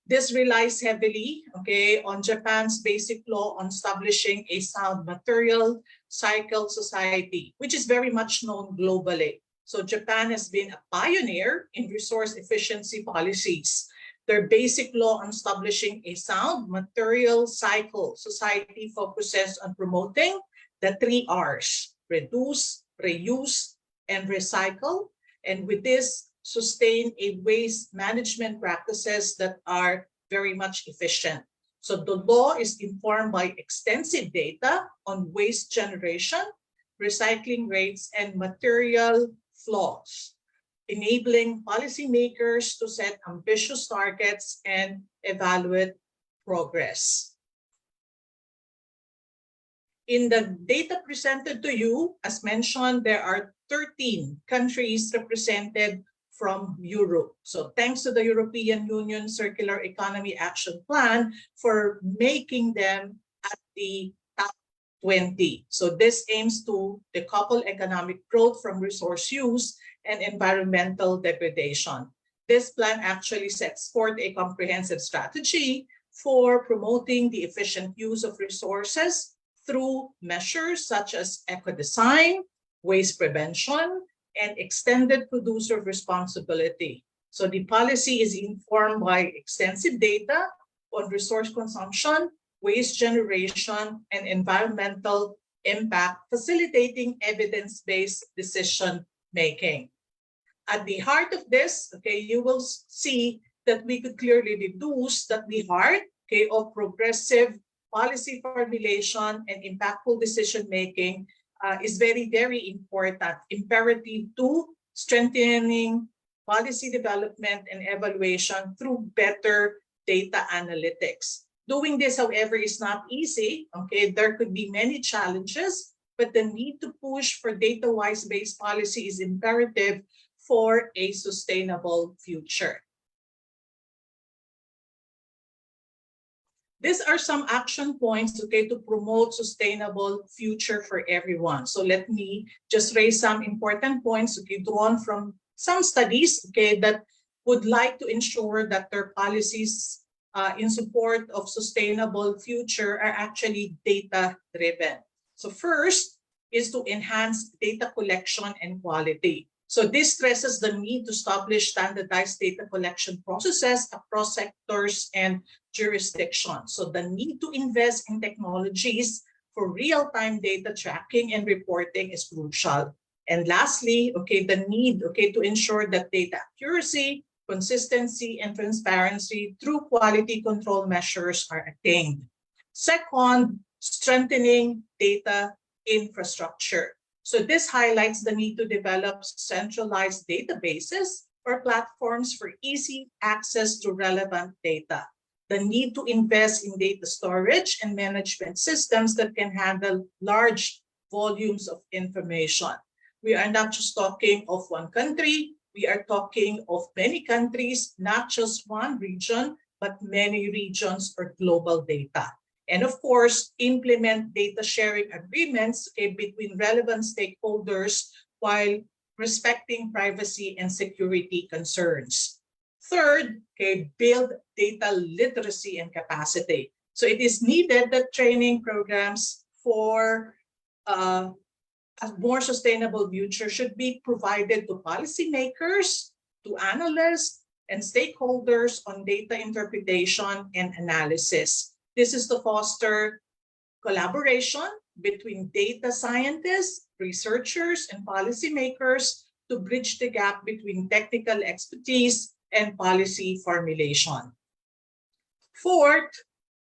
this relies heavily, okay, on Japan's basic law on establishing a sound material cycle society, which is very much known globally. So Japan has been a pioneer in resource efficiency policies. Their basic law on establishing a sound material cycle society focuses on promoting the 3 R's: reduce, reuse, and recycle. And with this, sustain a waste management practices that are very much efficient. So the law is informed by extensive data on waste generation, recycling rates, and material flows, enabling policymakers to set ambitious targets and evaluate progress. In the data presented to you, as mentioned, there are 13 countries represented from Europe. So thanks to the European Union Circular Economy Action Plan for making them at the top 20. So this aims to decouple economic growth from resource use and environmental degradation. This plan actually sets forth a comprehensive strategy for promoting the efficient use of resources through measures such as eco-design, waste prevention, and extended producer responsibility. So the policy is informed by extensive data on resource consumption, waste generation, and environmental impact, facilitating evidence-based decision making. At the heart of this, okay, you will see that we could clearly deduce that the heart, okay, of progressive policy formulation and impactful decision making is very, very important, imperative to strengthening policy development and evaluation through better data analytics. Doing this, however, is not easy. Okay, there could be many challenges, but the need to push for data-wise based policy is imperative for a sustainable future. These are some action points, okay, to promote sustainable future for everyone. So let me just raise some important points, okay, drawn from some studies, okay, that would like to ensure that their policies in support of sustainable future are actually data-driven. So first is to enhance data collection and quality. So this stresses the need to establish standardized data collection processes across sectors and jurisdictions. So the need to invest in technologies for real-time data tracking and reporting is crucial. And lastly, okay, the need, okay, to ensure that data accuracy, consistency, and transparency through quality control measures are attained. Second, strengthening data infrastructure. So this highlights the need to develop centralized databases or platforms for easy access to relevant data. The need to invest in data storage and management systems that can handle large volumes of information. We are not just talking of one country, we are talking of many countries, not just one region, but many regions or global data. And of course, implement data sharing agreements, okay, between relevant stakeholders while respecting privacy and security concerns. Third, okay, build data literacy and capacity. So it is needed that training programs for a more sustainable future should be provided to policymakers, to analysts, and stakeholders on data interpretation and analysis. This is to foster collaboration between data scientists, researchers, and policymakers to bridge the gap between technical expertise and policy formulation. Fourth,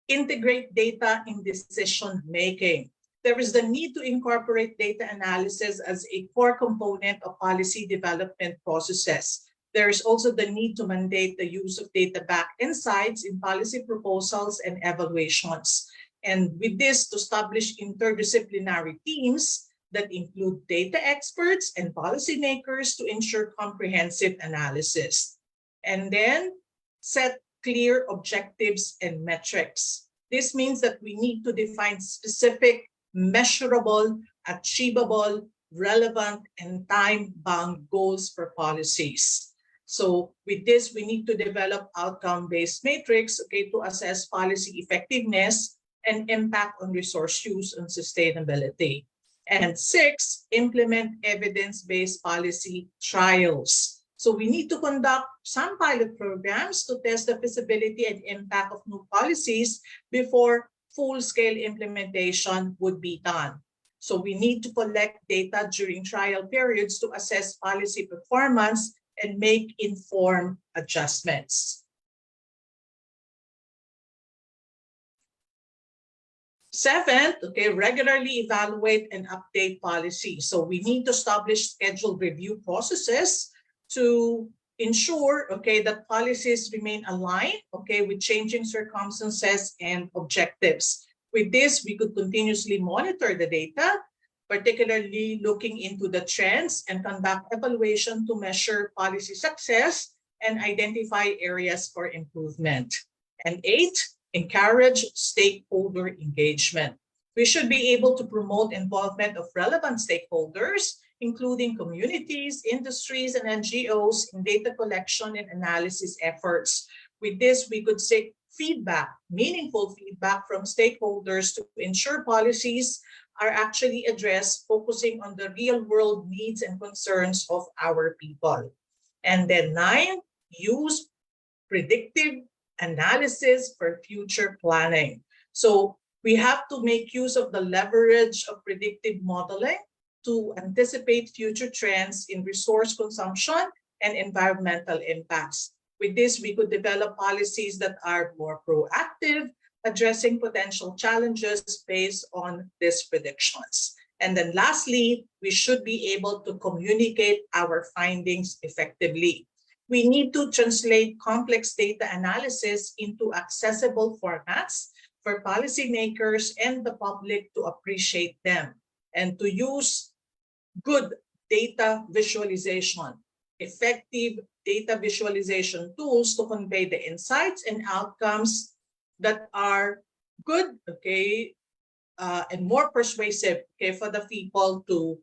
integrate data in decision-making. There is the need to incorporate data analysis as a core component of policy development processes. There is also the need to mandate the use of data-backed insights in policy proposals and evaluations. And with this, to establish interdisciplinary teams that include data experts and policymakers to ensure comprehensive analysis. And then set clear objectives and metrics. This means that we need to define specific, measurable, achievable, relevant, and time-bound goals for policies. So with this, we need to develop outcome-based matrix, okay, to assess policy effectiveness and impact on resource use and sustainability. And 6, implement evidence-based policy trials. So we need to conduct some pilot programs to test the feasibility and impact of new policies before full-scale implementation would be done. So we need to collect data during trial periods to assess policy performance and make informed adjustments. 7th, okay, regularly evaluate and update policy. So we need to establish scheduled review processes to ensure, okay, that policies remain aligned, okay, with changing circumstances and objectives. With this, we could continuously monitor the data, particularly looking into the trends, and conduct evaluation to measure policy success and identify areas for improvement. And 8, encourage stakeholder engagement. We should be able to promote involvement of relevant stakeholders, including communities, industries, and NGOs in data collection and analysis efforts. With this, we could seek feedback, meaningful feedback from stakeholders to ensure policies are actually addressed, focusing on the real-world needs and concerns of our people. And then 9, use predictive analysis for future planning. So we have to make use of the leverage of predictive modeling to anticipate future trends in resource consumption and environmental impacts. With this, we could develop policies that are more proactive, addressing potential challenges based on these predictions. And then lastly, we should be able to communicate our findings effectively. We need to translate complex data analysis into accessible formats for policymakers and the public to appreciate them, and to use good data visualization, effective data visualization tools to convey the insights and outcomes that are good, okay, and more persuasive, okay, for the people to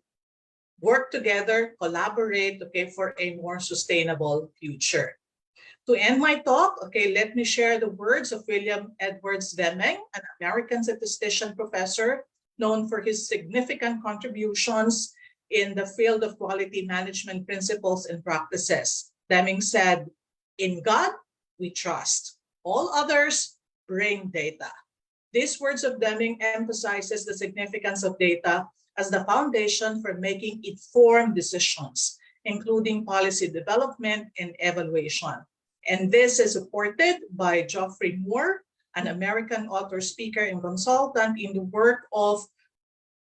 work together, collaborate, okay, for a more sustainable future. To end my talk, okay, let me share the words of William Edwards Deming, an American statistician professor known for his significant contributions in the field of quality management principles and practices. Deming said, "In God we trust. All others bring data." These words of Deming emphasizes the significance of data as the foundation for making informed decisions, including policy development and evaluation. And this is supported by Geoffrey Moore, an American author, speaker, and consultant in the work of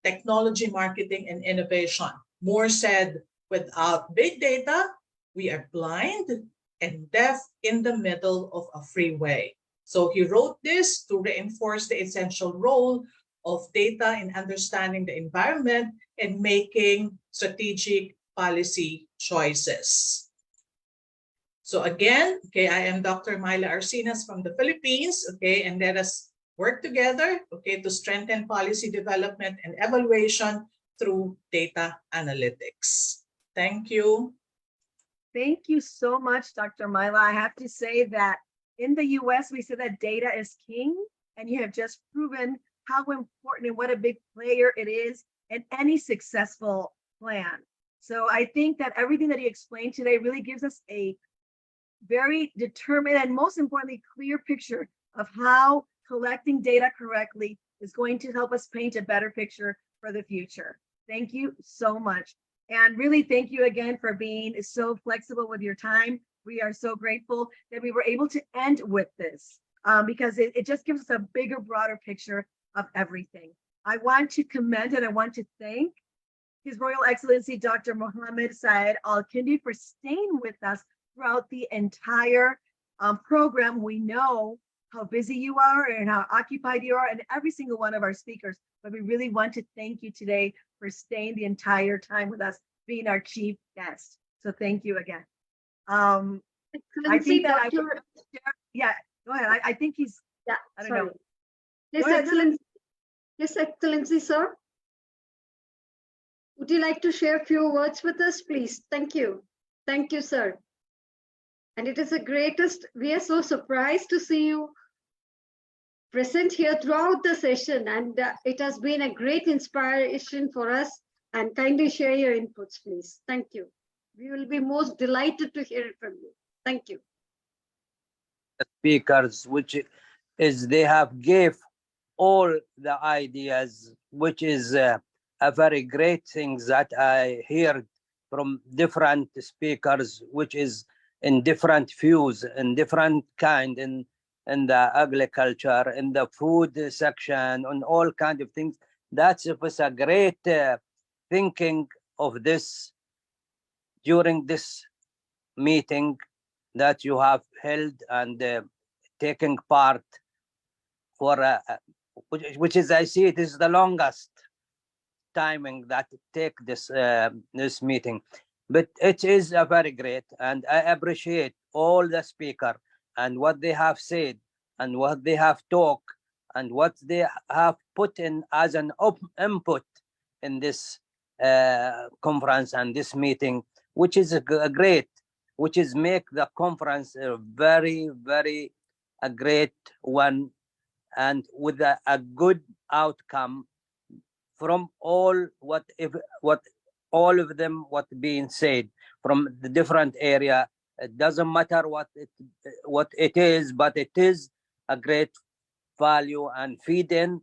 technology, marketing, and innovation. Moore said, "Without big data, we are blind and deaf in the middle of a freeway." So he wrote this to reinforce the essential role of data in understanding the environment and making strategic policy choices. So again, okay, I am Dr. Myla Arcinas from the Philippines, okay, and let us work together, okay, to strengthen policy development and evaluation through data analytics. Thank you. Thank you so much, Dr. Myla. I have to say that in the US, we say that data is king, and you have just proven how important and what a big player it is in any successful plan. So I think that everything that you explained today really gives us a very determined and, most importantly, clear picture of how collecting data correctly is going to help us paint a better picture for the future. Thank you so much. And really, thank you again for being so flexible with your time. We are so grateful that we were able to end with this because it just gives us a bigger, broader picture of everything. I want to commend and I want to thank His Royal Excellency, Dr. Mohammed Saeed Al-Kindi, for staying with us throughout the entire program. We know how busy you are and how occupied you are, and every single one of our speakers, but we really want to thank you today for staying the entire time with us, being our chief guest. So thank you again. I think that yeah, go ahead. I think he's, yeah, I don't sorry. know. His Go ahead. Excellency, His Excellency, sir. Would you like to share a few words with us, please? Thank you. Thank you, sir. And it is the greatest, we are so surprised to see you present here throughout the session, and it has been a great inspiration for us. And kindly share your inputs, please. Thank you. We will be most delighted to hear it from you. Thank you. Speakers, which is they have gave all the ideas, which is a very great thing that I heard from different speakers, which is in different views, in different kind, in the agriculture, in the food section, on all kind of things. That was a great thinking of this during this meeting that you have held and taking part for which is, I see it is the longest timing that take this this meeting, but it is a very great, and I appreciate all the speaker and what they have said and what they have talked and what they have put in as an input in this conference and this meeting, which is a great, which is make the conference a very, very a great one, and with a good outcome from all what all of them what being said from the different area. It doesn't matter what it is, but it is a great value and feed in,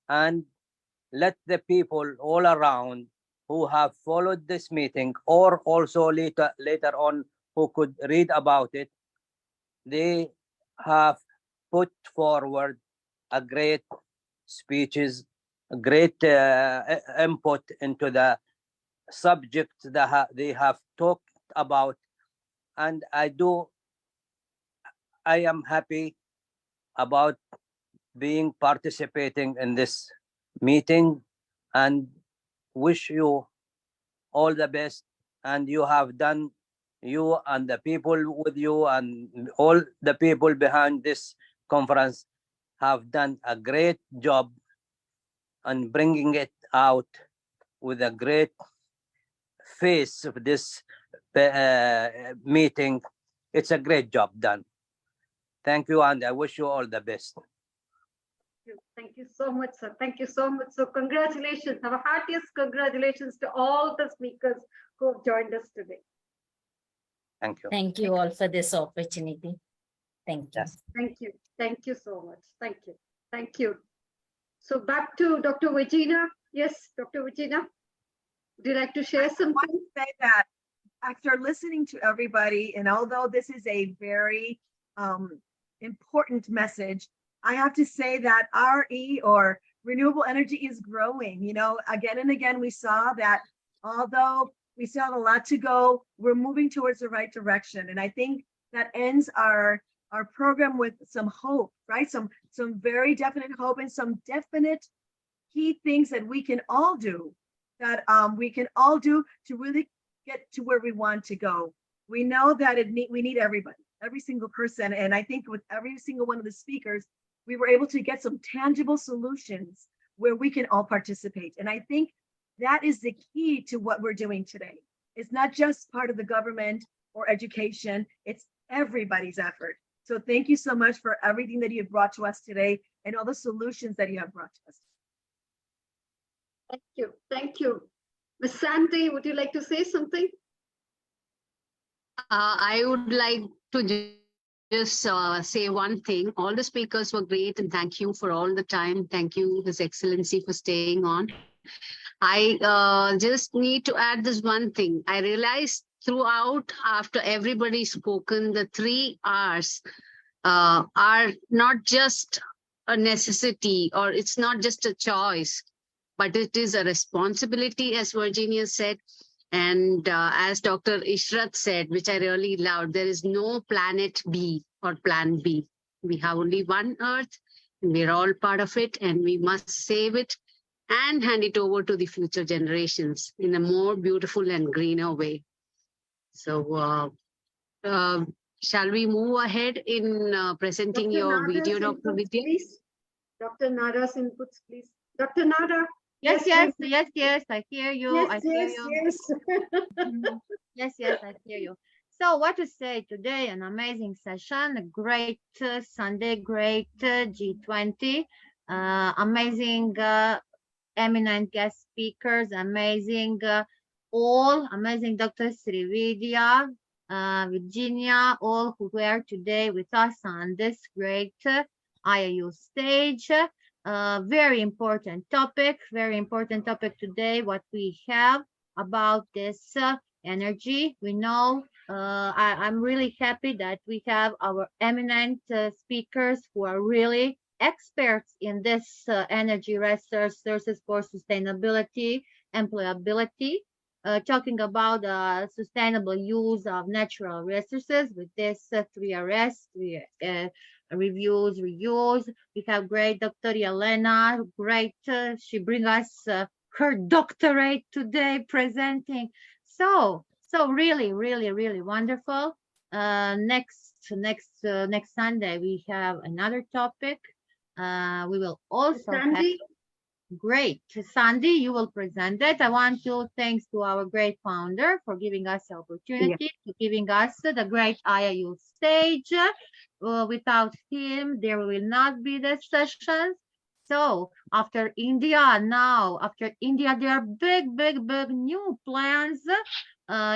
and let the people all around who have followed this meeting or also later on who could read about it, they have put forward a great speeches, a great input into the subject that they have talked about. And I am happy about being participating in this meeting and wish you all the best. And you have done, you and the people with you and all the people behind this conference have done a great job on bringing it out with a great face of this meeting. It's a great job done. Thank you, and I wish you all the best. Thank you so much, sir. Thank you so much. So congratulations, our heartiest congratulations to all the speakers who have joined us today. Thank you. Thank you all for this opportunity. Thank you. Yes. Thank you. Thank you so much. Thank you. Thank you. So back to Dr. Virginia. Yes, Dr. Virginia, would you like to share something? I want to say that after listening to everybody, and although this is a very important message, I have to say that RE, or renewable energy, is growing. You know, again and again, we saw that although we still have a lot to go, we're moving towards the right direction. And I think that ends our program with some hope, right? Some very definite hope and some definite key things that we can all do, that we can all do to really get to where we want to go. We know that we need everybody, every single person. And I think with every single one of the speakers, we were able to get some tangible solutions where we can all participate. And I think that is the key to what we're doing today. It's not just part of the government or education, it's everybody's effort. So thank you so much for everything that you have brought to us today and all the solutions that you have brought to us. Thank you. Thank you. Ms. Sandy, would you like to say something? I would like to just say one thing. All the speakers were great, and thank you for all the time. Thank you, His Excellency, for staying on. I just need to add this one thing. I realized throughout, after everybody's spoken, the 3 R's are not just a necessity, or it's not just a choice, but it is a responsibility, as Virginia said. And as Dr. Ishrat said, which I really loved, there is no planet B or plan B. We have only one Earth, and we're all part of it, and we must save it and hand it over to the future generations in a more beautiful and greener way. So shall we move ahead in presenting Dr. your Nader's video, Dr. inputs, Vidya? please. Dr. Nada's inputs, please. Dr. Nada. Yes, Yes, I hear you. Yes, I hear yes, you. yes. Yes, I hear you. So what to say today, an amazing session, a great Sunday, great G20, amazing eminent guest speakers, amazing amazing Dr. Srividhya, Virginia, all who were today with us on this great IIU stage. Very important topic today, what we have about this energy. We know I'm really happy that we have our eminent speakers who are really experts in this energy resources for sustainability, employability, talking about sustainable use of natural resources with this 3RS, reviews, reuse. We have great Dr. Yelena, great, she brings us her doctorate today presenting. So really, really, really wonderful. Next Sunday, we have another topic. We will also have great. Sandy, you will present it. I want to thanks to our great founder for giving us the opportunity, to giving us the great IIU stage. Without him, there will not be the sessions. So after India, there are big new plans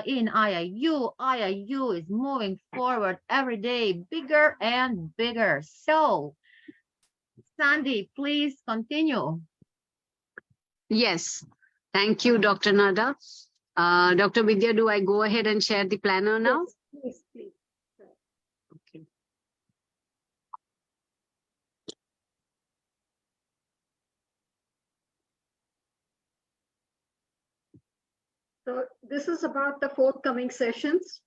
in IIU. IIU is moving forward every day, bigger and bigger. So, Sandy, please continue. Yes, thank you, Dr. Nada. Dr. Vidya, do I go ahead and share the planner now? Yes, please. Okay. So this is about the forthcoming sessions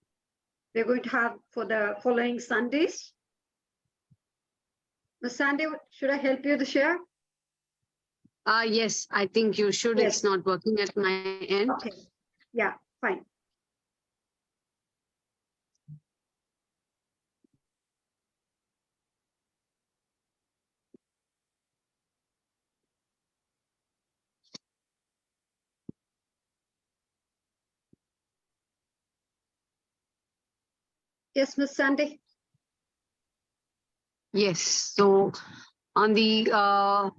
we're going to have for the following Sundays. Ms. Sandy, should I help you to share? Yes, I think you should. Yes. It's not working at my end. Okay. Yeah, fine. Yes, Ms. Sandy. Yes, so on the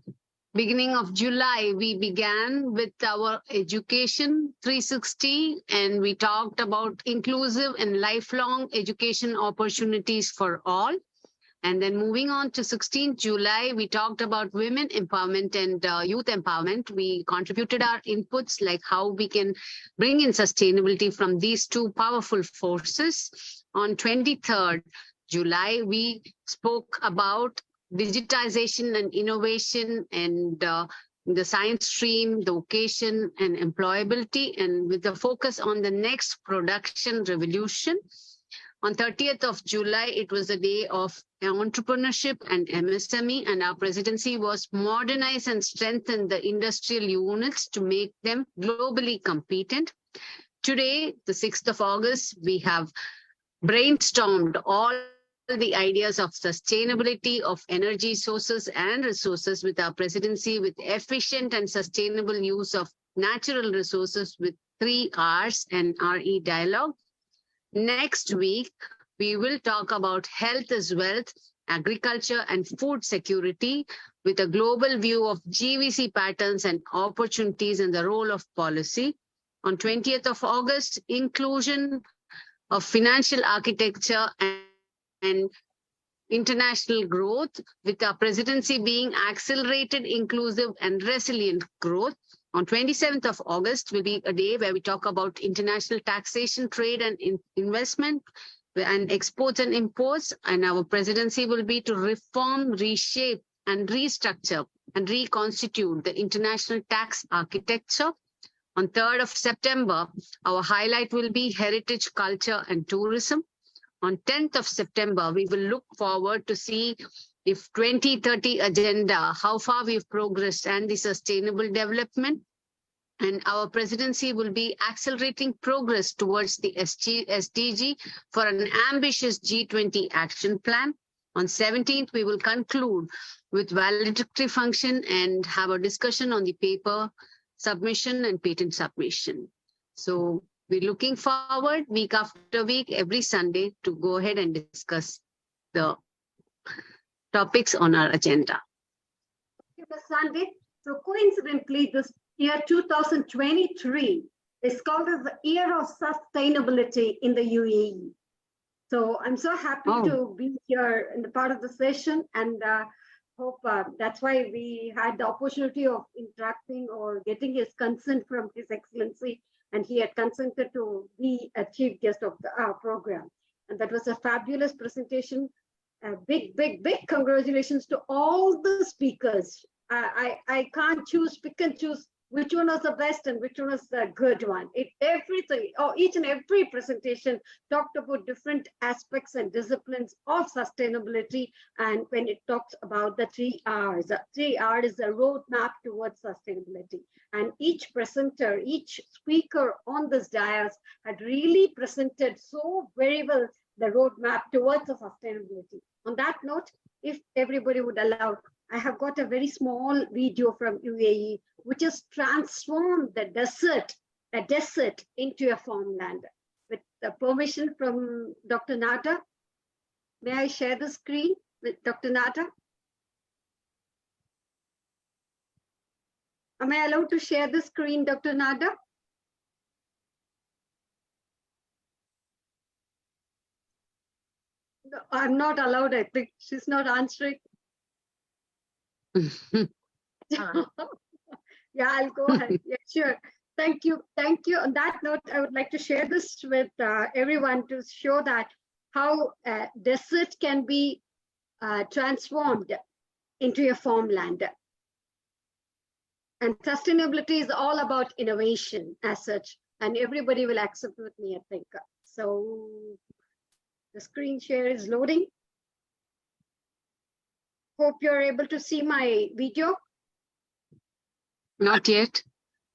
beginning of July, we began with our education 360, and we talked about inclusive and lifelong education opportunities for all. And then moving on to 16th July, we talked about women empowerment and youth empowerment. We contributed our inputs like how we can bring in sustainability from these two powerful forces. On 23rd July, we spoke about digitization and innovation and the science stream, the vocation and employability, and with the focus on the next production revolution. On 30th of July, it was a day of entrepreneurship and MSME, and our presidency was modernize and strengthen the industrial units to make them globally competent. Today, the 6th of August, we have brainstormed all the ideas of sustainability of energy sources and resources with our presidency, with efficient and sustainable use of natural resources with 3 Rs and RE dialogue. Next week, we will talk about health as wealth, agriculture and food security with a global view of GVC patterns and opportunities and the role of policy. On 20th of August, inclusion of financial architecture and international growth, with our presidency being accelerated, inclusive and resilient growth. On 27th of August will be a day where we talk about international taxation, trade and investment and exports and imports. And our presidency will be to reform, reshape and restructure and reconstitute the international tax architecture. On 3rd of September, our highlight will be heritage, culture and tourism. On 10th of September, we will look forward to see if 2030 agenda, how far we've progressed and the sustainable development. And our presidency will be accelerating progress towards the SDG for an ambitious G20 action plan. On 17th, we will conclude with valedictory function and have a discussion on the paper submission and patent submission. So we're looking forward week after week, every Sunday, to go ahead and discuss the topics on our agenda. Sunday. So coincidentally, this year 2023 is called as the Year of Sustainability in the UAE. So I'm so happy to be here in the part of the session, and hope that's why we had the opportunity of interacting or getting his consent from His Excellency, and he had consented to be a chief guest of the program. And that was a fabulous presentation. Big congratulations to all the speakers. I can't pick and choose which one was the best and which one was the good one. Each and every presentation talked about different aspects and disciplines of sustainability. And when it talks about the 3 R's, 3 R is a roadmap towards sustainability. And each presenter, each speaker on this dais had really presented so very well the roadmap towards the sustainability. On that note, if everybody would allow, I have got a very small video from UAE, which has transformed the desert, a desert into a farmland. With the permission from Dr. Nata, may I share the screen with Dr. Nata? Am I allowed to share the screen, Dr. Nata? No, I'm not allowed, I think. She's not answering. Yeah, I'll go ahead. Yeah, sure. Thank you. Thank you. On that note, I would like to share this with everyone to show that how desert can be transformed into a farmland. And sustainability is all about innovation as such, and everybody will accept with me, I think. So the screen share is loading. Hope you're able to see my video. Not yet.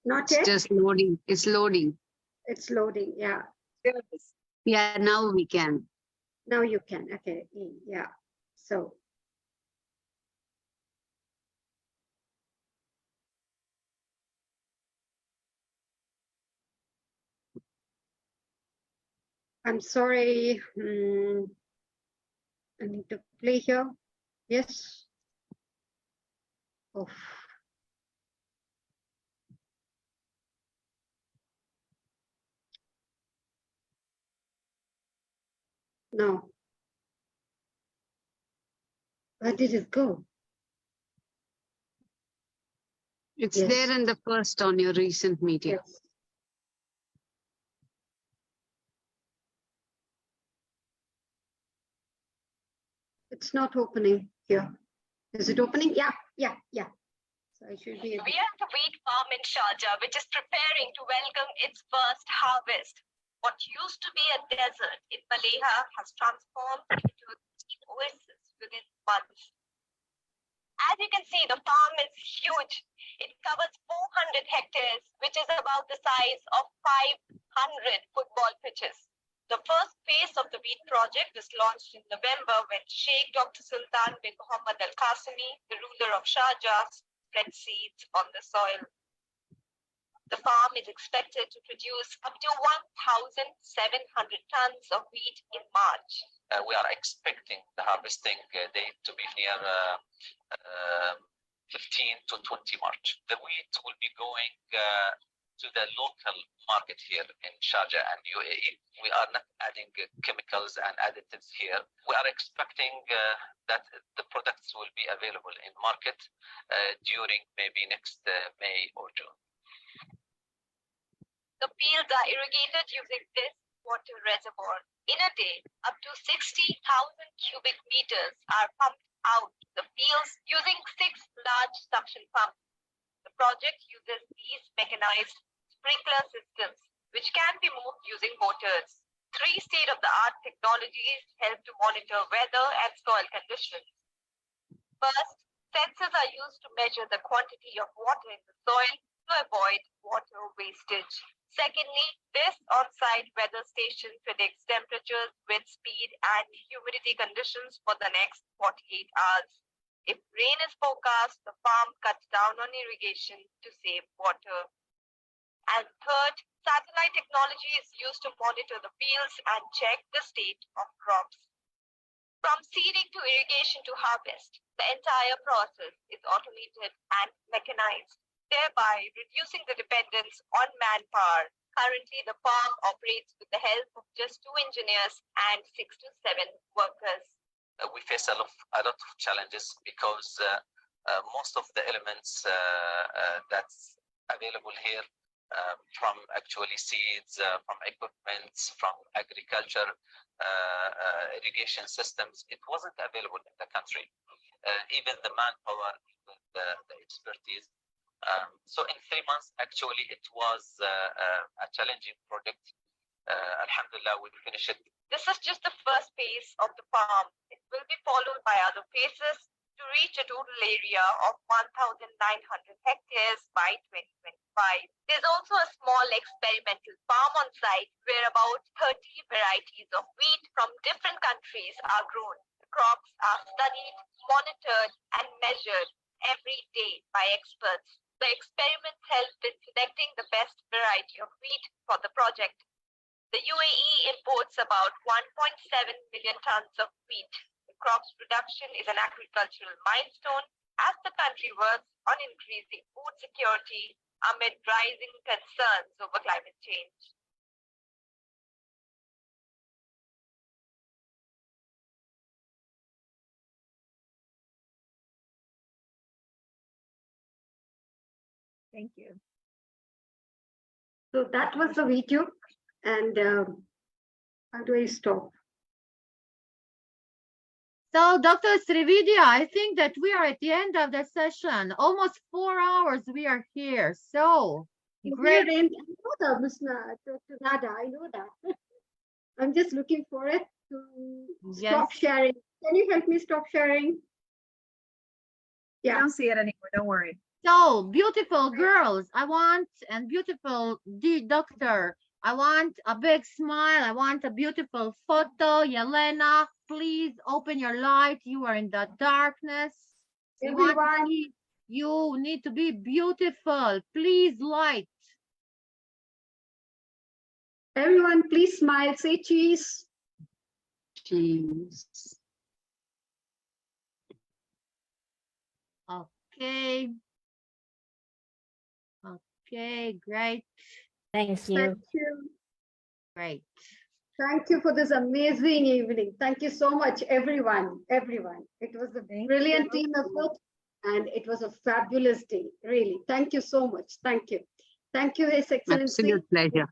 Not yet? It's just loading. It's loading. It's loading, yeah. Yeah, now we can. Now you can, okay, yeah. So. I'm sorry, I need to play here. Yes. Oh. No. Where did it go? It's there in the first on your recent meeting. Yes. It's not opening here. Is it opening? Yeah. So I should be able. We are at the wheat farm in Sharjah, which is preparing to welcome its first harvest. What used to be a desert in Maleha has transformed into a oasis within months. As you can see, the farm is huge. It covers 400 hectares, which is about the size of 500 football pitches. The first phase of the wheat project was launched in November when Sheikh Dr. Sultan bin Mohammed Al Qasimi, the ruler of Sharjah, spread seeds on the soil. The farm is expected to produce up to 1,700 tons of wheat in March. We are expecting the harvesting date to be near 15 to 20 March. The wheat will be going to the local market here in Sharjah and UAE. We are not adding chemicals and additives here. We are expecting that the products will be available in market during maybe next May or June. The fields are irrigated using this water reservoir. In a day, up to 60,000 cubic meters are pumped out the fields using 6 large suction pumps. The project uses these mechanized sprinkler systems, which can be moved using motors. 3 state-of-the-art technologies help to monitor weather and soil conditions. First, sensors are used to measure the quantity of water in the soil to avoid water wastage. Secondly, this on-site weather station predicts temperatures, wind speed, and humidity conditions for the next 48 hours. If rain is forecast, the farm cuts down on irrigation to save water. And third, satellite technology is used to monitor the fields and check the state of crops. From seeding to irrigation to harvest, the entire process is automated and mechanized, thereby reducing the dependence on manpower. Currently, the farm operates with the help of just 2 engineers and 6 to 7 workers. We face a lot of challenges because most of the elements that's available here, from actually seeds, from equipment, from agriculture, irrigation systems, it wasn't available in the country. Even the manpower, the expertise. So in 3 months, actually, it was a challenging project. Alhamdulillah, we finished it. This is just the first phase of the farm. It will be followed by other phases to reach a total area of 1,900 hectares by 2025. There's also a small experimental farm on site where about 30 varieties of wheat from different countries are grown. The crops are studied, monitored, and measured every day by experts. The experiment helped in selecting the best variety of wheat for the project. The UAE imports about 1.7 million tons of wheat. The crop's production is an agricultural milestone as the country works on increasing food security amid rising concerns over climate change. Thank you. So that was the video. And how do I stop? So, Dr. Srividhya, I think that we are at the end of the session. Almost 4 hours we are here. So, great. I know that, Dr. Nada, I know that. I'm just looking for it to stop sharing. Can you help me stop sharing? Yeah. I don't see it anymore. Don't worry. So, beautiful girls, I want, and beautiful doctor, I want a big smile. I want a beautiful photo. Yelena, please open your light. You are in the darkness. Everyone, you need to be beautiful. Please light. Everyone, please smile. Say cheese. Cheese. Okay. Okay, great. Thank you. Thank you. Great. Thank you for this amazing evening. Thank you so much, everyone. It was a brilliant team effort and it was a fabulous day, really. Thank you so much. Thank you. Thank you, His Excellency. Absolute pleasure.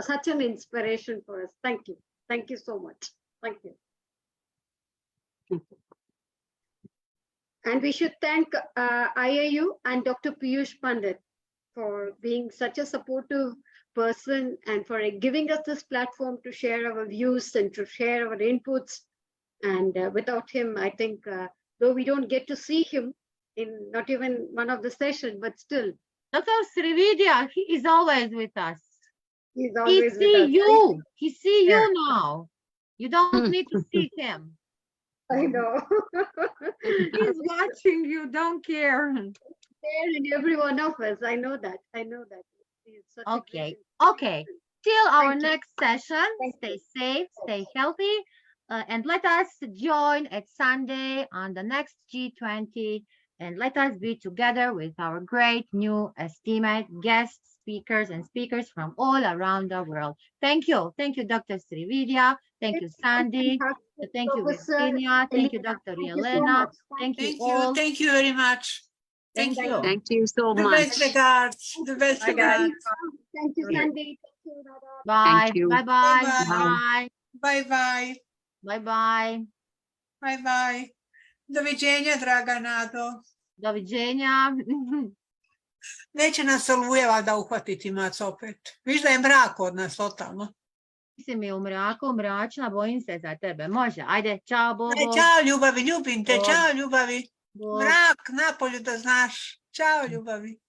Such an inspiration for us. Thank you. Thank you so much. Thank you. And we should thank IIU and Dr. Piyush Pandit for being such a supportive person and for giving us this platform to share our views and to share our inputs. And without him, I think, though we don't get to see him in not even one of the sessions, but still. Dr. Srividhya, he is always with us. He's always with us. He see you now. You don't need to see him. I know. He's watching you, don't care. There in every one of us. I know that. Okay. Okay. Till our next session, stay safe, stay healthy, and let us join at Sunday on the next G20, and let us be together with our great new esteemed guest speakers and speakers from all around the world. Thank you. Thank you, Dr. Srividhya. Thank you, Sandy. Thank you, Virginia. Thank you, Dr. Yelena. Thank you all. Thank you very much. Thank you. Thank you so The much. best regards. The best regards. Thank you, Sandy. Bye. Thank you. Bye-bye. Bye. Bye. Bye-bye. Bye-bye. Bye-bye. Doviđenja, draga Nado. Doviđenja. Neće nas olujeva da uhvatiti mac opet. Viš da je mrak od nas totalno. Si mi u mraku, mračna, bojim se za tebe. Može, ajde, čao, Bobo. Ćao, ljubavi, ljubim te, čao, ljubavi. Bog. Mrak napolju da znaš. Ćao, ljubavi.